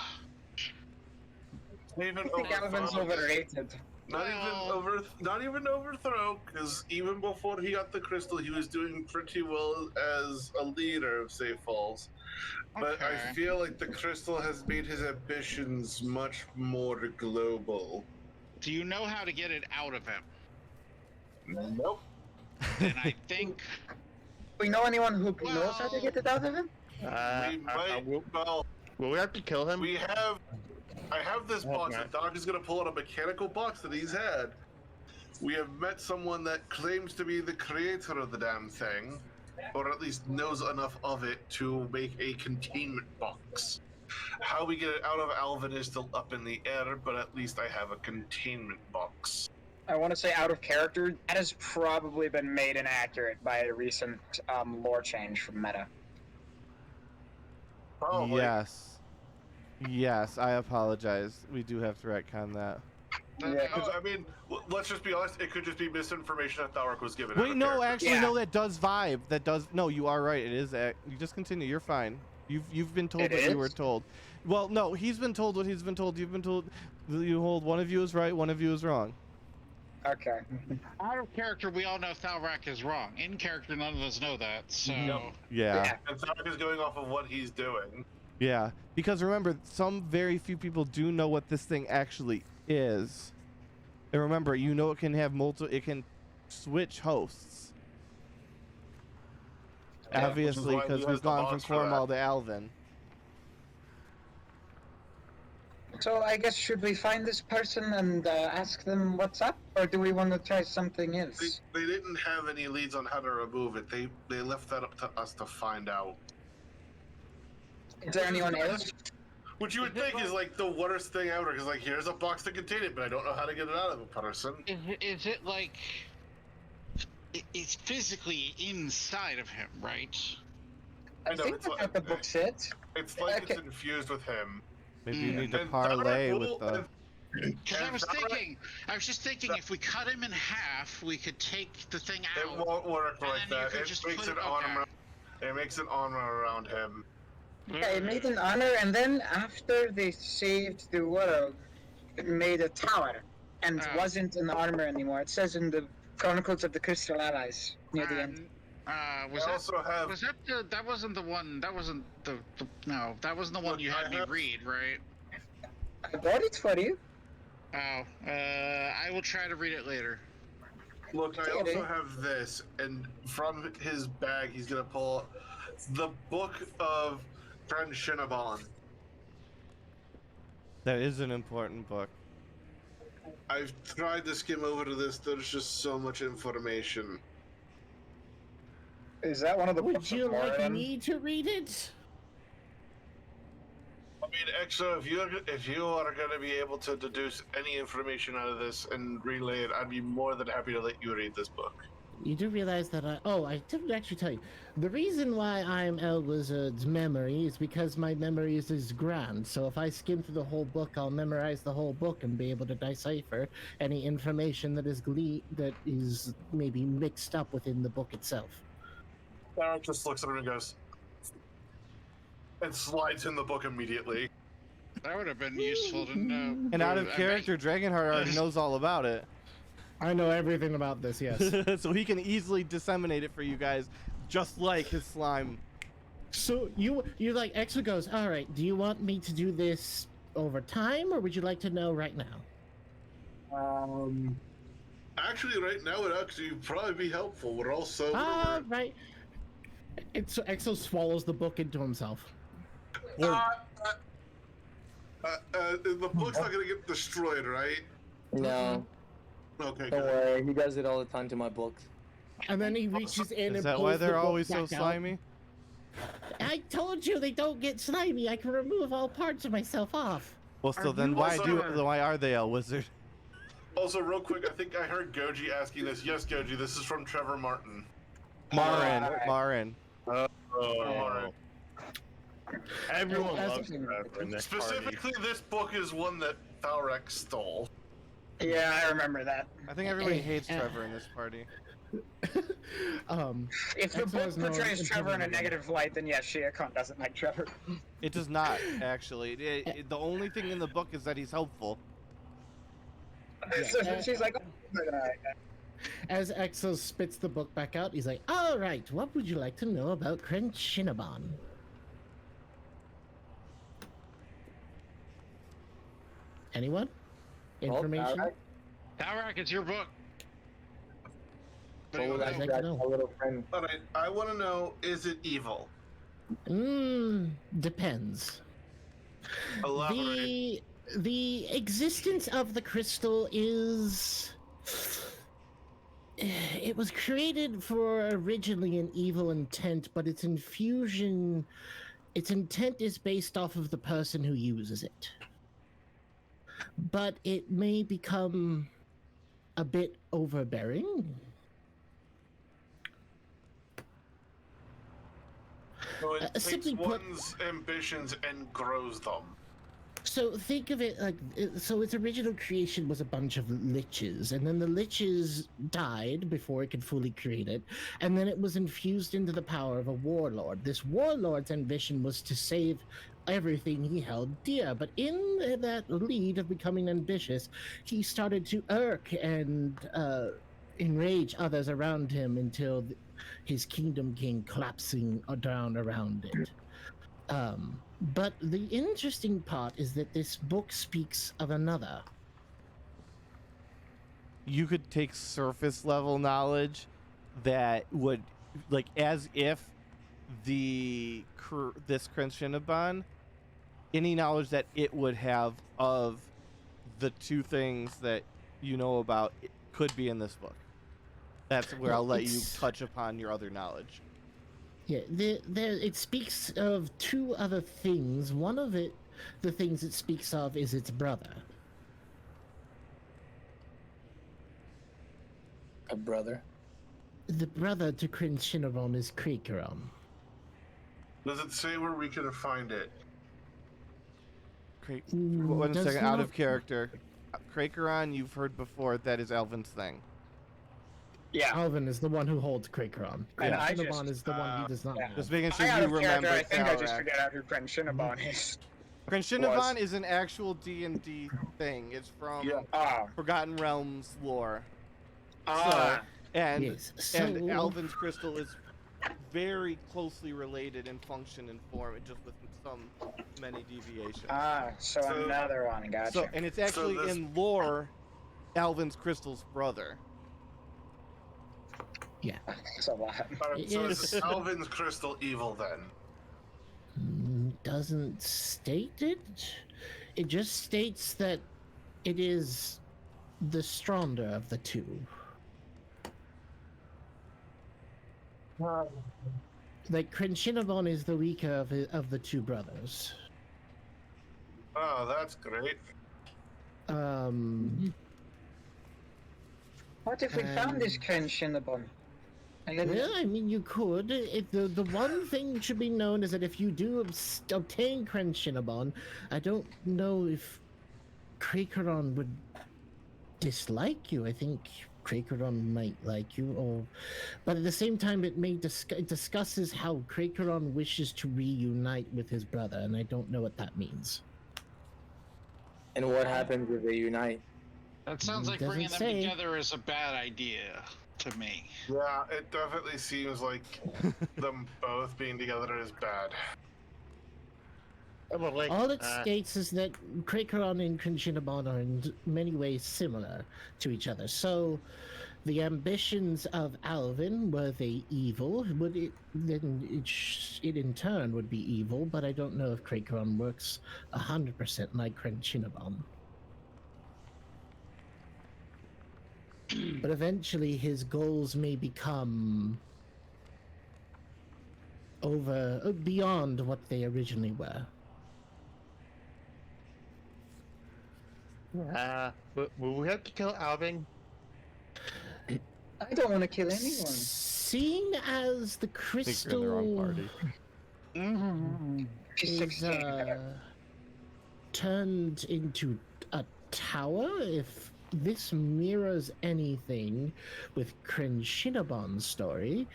even I think Alvin's overrated. not even overthrow, because even before he got the crystal, he was doing pretty well as a leader of Safe Falls. But I Okay. feel like the crystal has made his ambitions much more global. Do you know how to get it out of him? Nope. And I think... We know anyone who knows how to get it out of him? We might, well, Will we have to kill him? I have this box, Okay. and Doc is going to pull out a mechanical box that he's had. We have met someone that claims to be the creator of the damn thing, or at least knows enough of it to make a containment box. How we get it out of Alvin is still up in the air, but at least I have a containment box. I want to say out of character, that has probably been made inaccurate by a recent lore change from Meta. Probably. Yes, I apologize. We do have to retcon that. Yeah, No, I mean, let's just be honest. It could just be misinformation that Thalrak was given. Wait, no, actually, Yeah. no. That does vibe. That does. No, you are right. It is. You just continue. You're fine. You've been told It what you is? were told. Well, no, he's been told what he's been told. You've been told. You hold. One of you is right. One of you is wrong. Okay. Out of character, we all know Thalrak is wrong. In character, none of us know that. So Yeah. And Thalrak is going off of what he's doing. Yeah. Because remember, some very few people do know what this thing actually is. And remember, you know, it can have multiple. It can switch hosts. Yeah, Obviously, which is why we because have we've the gone from box for that. Cornwall to Alvin. So I guess should we find this person and ask them what's up, or do we want to try something else? They didn't have any leads on how to remove it. They left that up to us to find out. Is there anyone else? Which you would think is like the worst thing ever, because like here's a box to contain it, but I don't know how to get it out of a person. is it like it's physically inside of him, right? I know, think it's that's like- what the book said. It's like Okay. it's infused with him. Maybe you need to And parlay Thalrak with will- the. Because I and was Thalrak- just thinking, if we cut him in half, we could take the thing It out. won't work And like then you that. could It just makes put an it- armor. okay. It makes an armor around him. Yeah, it made an honor, and then after they saved the world, it made a tower, and wasn't in the armor anymore. It says in the Chronicles of the Crystal Allies near the end. Was I that also have. was that the that wasn't the one that wasn't the no that wasn't the one Look, you I had me have- read, right? I bought it for you. Oh, I will try to read it later. Look, I Okay. also have this, and from his bag, he's gonna pull the book of Friend Shinabon. That is an important book. I've tried to skim over to this. There's just so much information. Is that one of the Would books you of like Moradin? me to read it? I mean, Exo, if you are gonna be able to deduce any information out of this and relay it, I'd be more than happy to let you read this book. You do realize that I didn't actually tell you. The reason why I'm El Wizard's memory is because my memory is as grand. So if I skim through the whole book, I'll memorize the whole book and be able to decipher any information that is maybe mixed up within the book itself. Thalrak just looks at him and goes, and slides in the book immediately. That would have been useful to know. And out of I character, Dragonheart already knows all about it. I know everything about this, yes. So he can easily disseminate it for you guys, just like his slime. So you're like, Exo goes, all right, do you want me to do this over time, or would you like to know right now? Actually, right now it actually probably be helpful. We're all so. Right. So Exo swallows the book into himself. The book's not gonna get destroyed, right? No, Okay, don't good. worry. He does it all the time to my books. And then he reaches in Is and that pulls why the they're book always so back out. slimy? I told you they don't get slimy. I can remove all parts of myself off. Well, still, Are then you why also- why are they a wizard? Also, real quick, I think I heard Goji asking this. Yes, Goji, this is from Trevor Martin. Marin. Marin. Everyone As- loves Trevor in this party. Specifically, this book is one that Thalrak stole. Yeah, I remember that. I think everybody Eh, hates eh. Trevor in this party. If the Exo book has no portrays Trevor in a intimidating. negative light, then yes, Shiakon doesn't like Trevor. It does not, actually. The only thing in the book is that he's helpful. So she's like, oh, As Exo spits the book back out, he's like, all right, what would you like to know about Crenshinabon? Anyone? Information? Thalrak, it's your book. What would I I'd like scratch to know. my little friend? Alright, I want to know, is it evil? Depends. Elaborate. The existence of the crystal is It was created for originally an evil intent, but its infusion, its intent is based off of the person who uses it. But it may become a bit overbearing. So it takes Simply put, one's ambitions and grows them. so think of it like, so its original creation was a bunch of liches, and then the liches died before it could fully create it, and then it was infused into the power of a warlord. This warlord's ambition was to save everything he held dear, but in that lead of becoming ambitious, he started to irk and enrage others around him until his kingdom came collapsing down around it. But the interesting part is that this book speaks of another. You could take surface level knowledge that would, like, as if this Krenshinabon, any knowledge that it would have of the two things that you know about it could be in this book. That's where I'll let you touch upon your other knowledge. Yeah, it speaks of two other things. One of it, the things it speaks of, is its brother. A brother? The brother to Krenshinabon is Krikaron. Does it say where we can find it? One Does second, out not- of character. Krakaron, you've heard before, that is Elvin's thing. Yeah. Alvin is the one who holds Krikaron. And I Krenshinabon just, is the one he does not yeah. hold. Just making sure I out you of remember character, I think I just Thalrak. figured out who Krenshinabon is. Krenshinabon is an actual D&D thing. It's from Ah. Forgotten Realms lore. Ah. And Yes, and so- Alvin's crystal is very closely related in function and form, just with many deviations. So another one, gotcha. So, and it's actually this- in lore, Alvin's crystal's brother. Yeah. That's a lot. It So is- is Alvin's crystal evil then? Doesn't state it. It just states that it is the stronger of the two. Like Krenshinabon is the weaker of the two brothers. Oh, that's great. What if we found this Krenshinabon? And then Well, I mean, you could. The one thing should be known is that if you do obtain Krenshinabon, I don't know if Krakaron would dislike you. I think Krakaron might like you, but at the same time, it may it discusses how Krakaron wishes to reunite with his brother, and I don't know what that means. And what happens if they unite? That sounds like Doesn't bringing them say. together is a bad idea to me. Yeah, it definitely seems like them both being together is bad. Well, like, All it states is that Krakaron and Krenshinabon are in many ways similar to each other. So, the ambitions of Alvin, were they evil? Would it then it in turn would be evil? But I don't know if Krakaron works 100% like Krenshinabon. But eventually, his goals may become beyond what they originally were. Will we have to kill Alvin? I don't want to kill anyone. Seeing as the I think you're in the wrong crystal party. is turned into a tower, if this mirrors anything with Krenshinabon's story,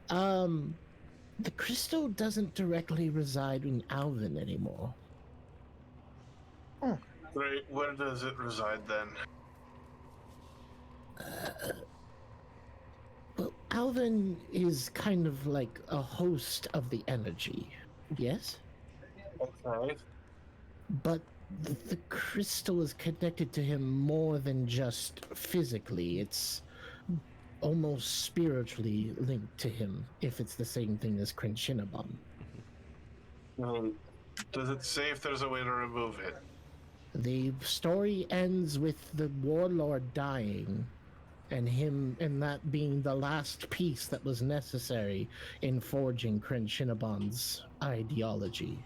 the crystal doesn't directly reside in Alvin anymore. Great, where does it reside then? Well, Alvin is kind of like a host of the energy, yes? Okay. But the crystal is connected to him more than just physically. It's almost spiritually linked to him, if it's the same thing as Krenshinabon. Does it say if there's a way to remove it? The story ends with the warlord dying, and that being the last piece that was necessary in forging Kryn Shinabon's ideology.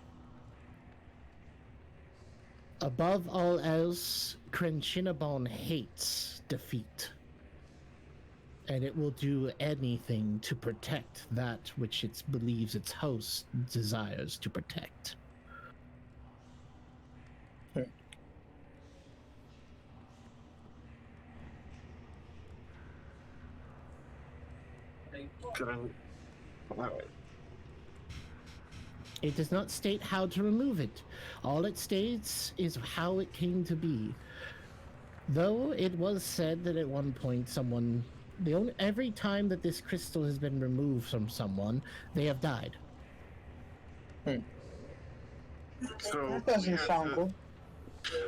Above all else, Kryn Shinabon hates defeat, and it will do anything to protect that which it believes its host desires to protect. It does not state how to remove it. All it states is how it came to be. Though it was said that at one point every time that this crystal has been removed from someone, they have died. So That doesn't sound good.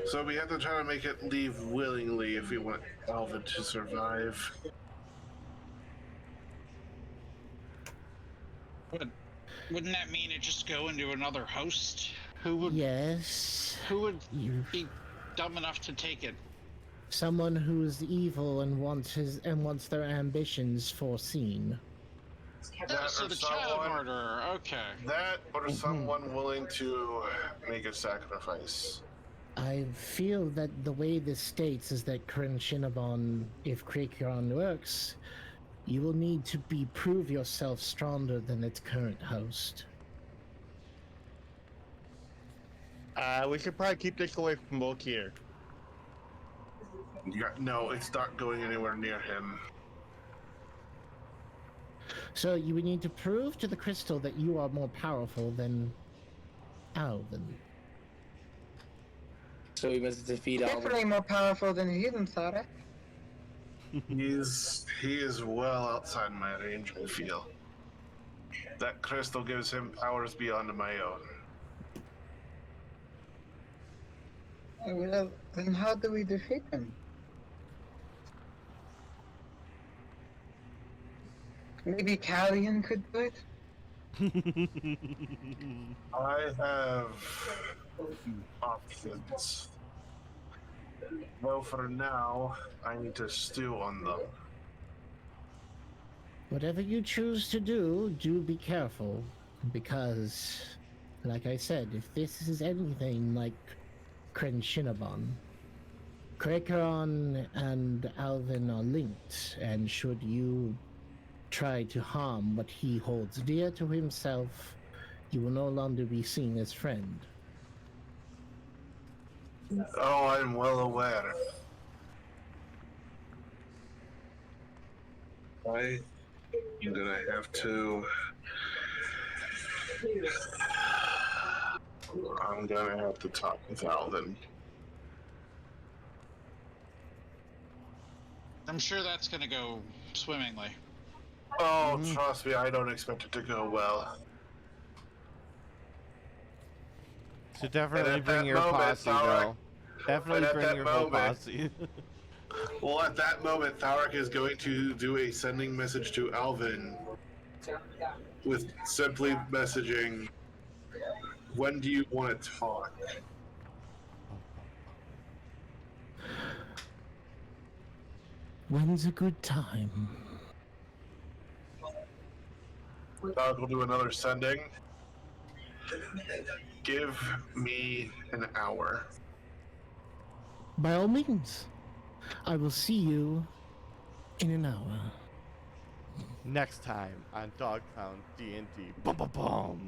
So we have to try to make it leave willingly if we want Alvin to survive. Wouldn't that mean it just go into another host? Who would Yes. Who would be dumb enough to take it? Someone who is evil and wants their ambitions foreseen. So the child murderer. Okay. That or someone willing to make a sacrifice. I feel that the way this states is that Kryn Shinabon, if Krakeron works, you will need to prove yourself stronger than its current host. We should probably keep this away from Volkir. Yeah, no, it's not going anywhere near him. So you would need to prove to the crystal that you are more powerful than Alvin. So we must defeat Alvin. Definitely more powerful than him, Thalrak. He is well outside my range, I feel. That crystal gives him powers beyond my own. Well, then how do we defeat him? Maybe Callian could do it? I have options. Well, for now, I need to stew on them. Whatever you choose to do be careful, because, like I said, if this is anything like Kryn Shinabon, Krakeron and Alvin are linked, and should you try to harm what he holds dear to himself, you will no longer be seen as friend. Oh, I'm well aware. I'm gonna have to... I'm gonna have to talk with Alvin. I'm sure that's gonna go swimmingly. Oh, trust me, I don't expect it to go well. So definitely at bring that your moment, posse, Thalrak- though. Definitely at bring that your whole moment- posse. Well, at that moment, Thalrak is going to do a sending message to Alvin with simply messaging, when do you want to talk? When's a good time? Thalrak will do another sending. Give me an hour. By all means, I will see you in an hour. Next time on Dogpound D&D. Bum bum bum.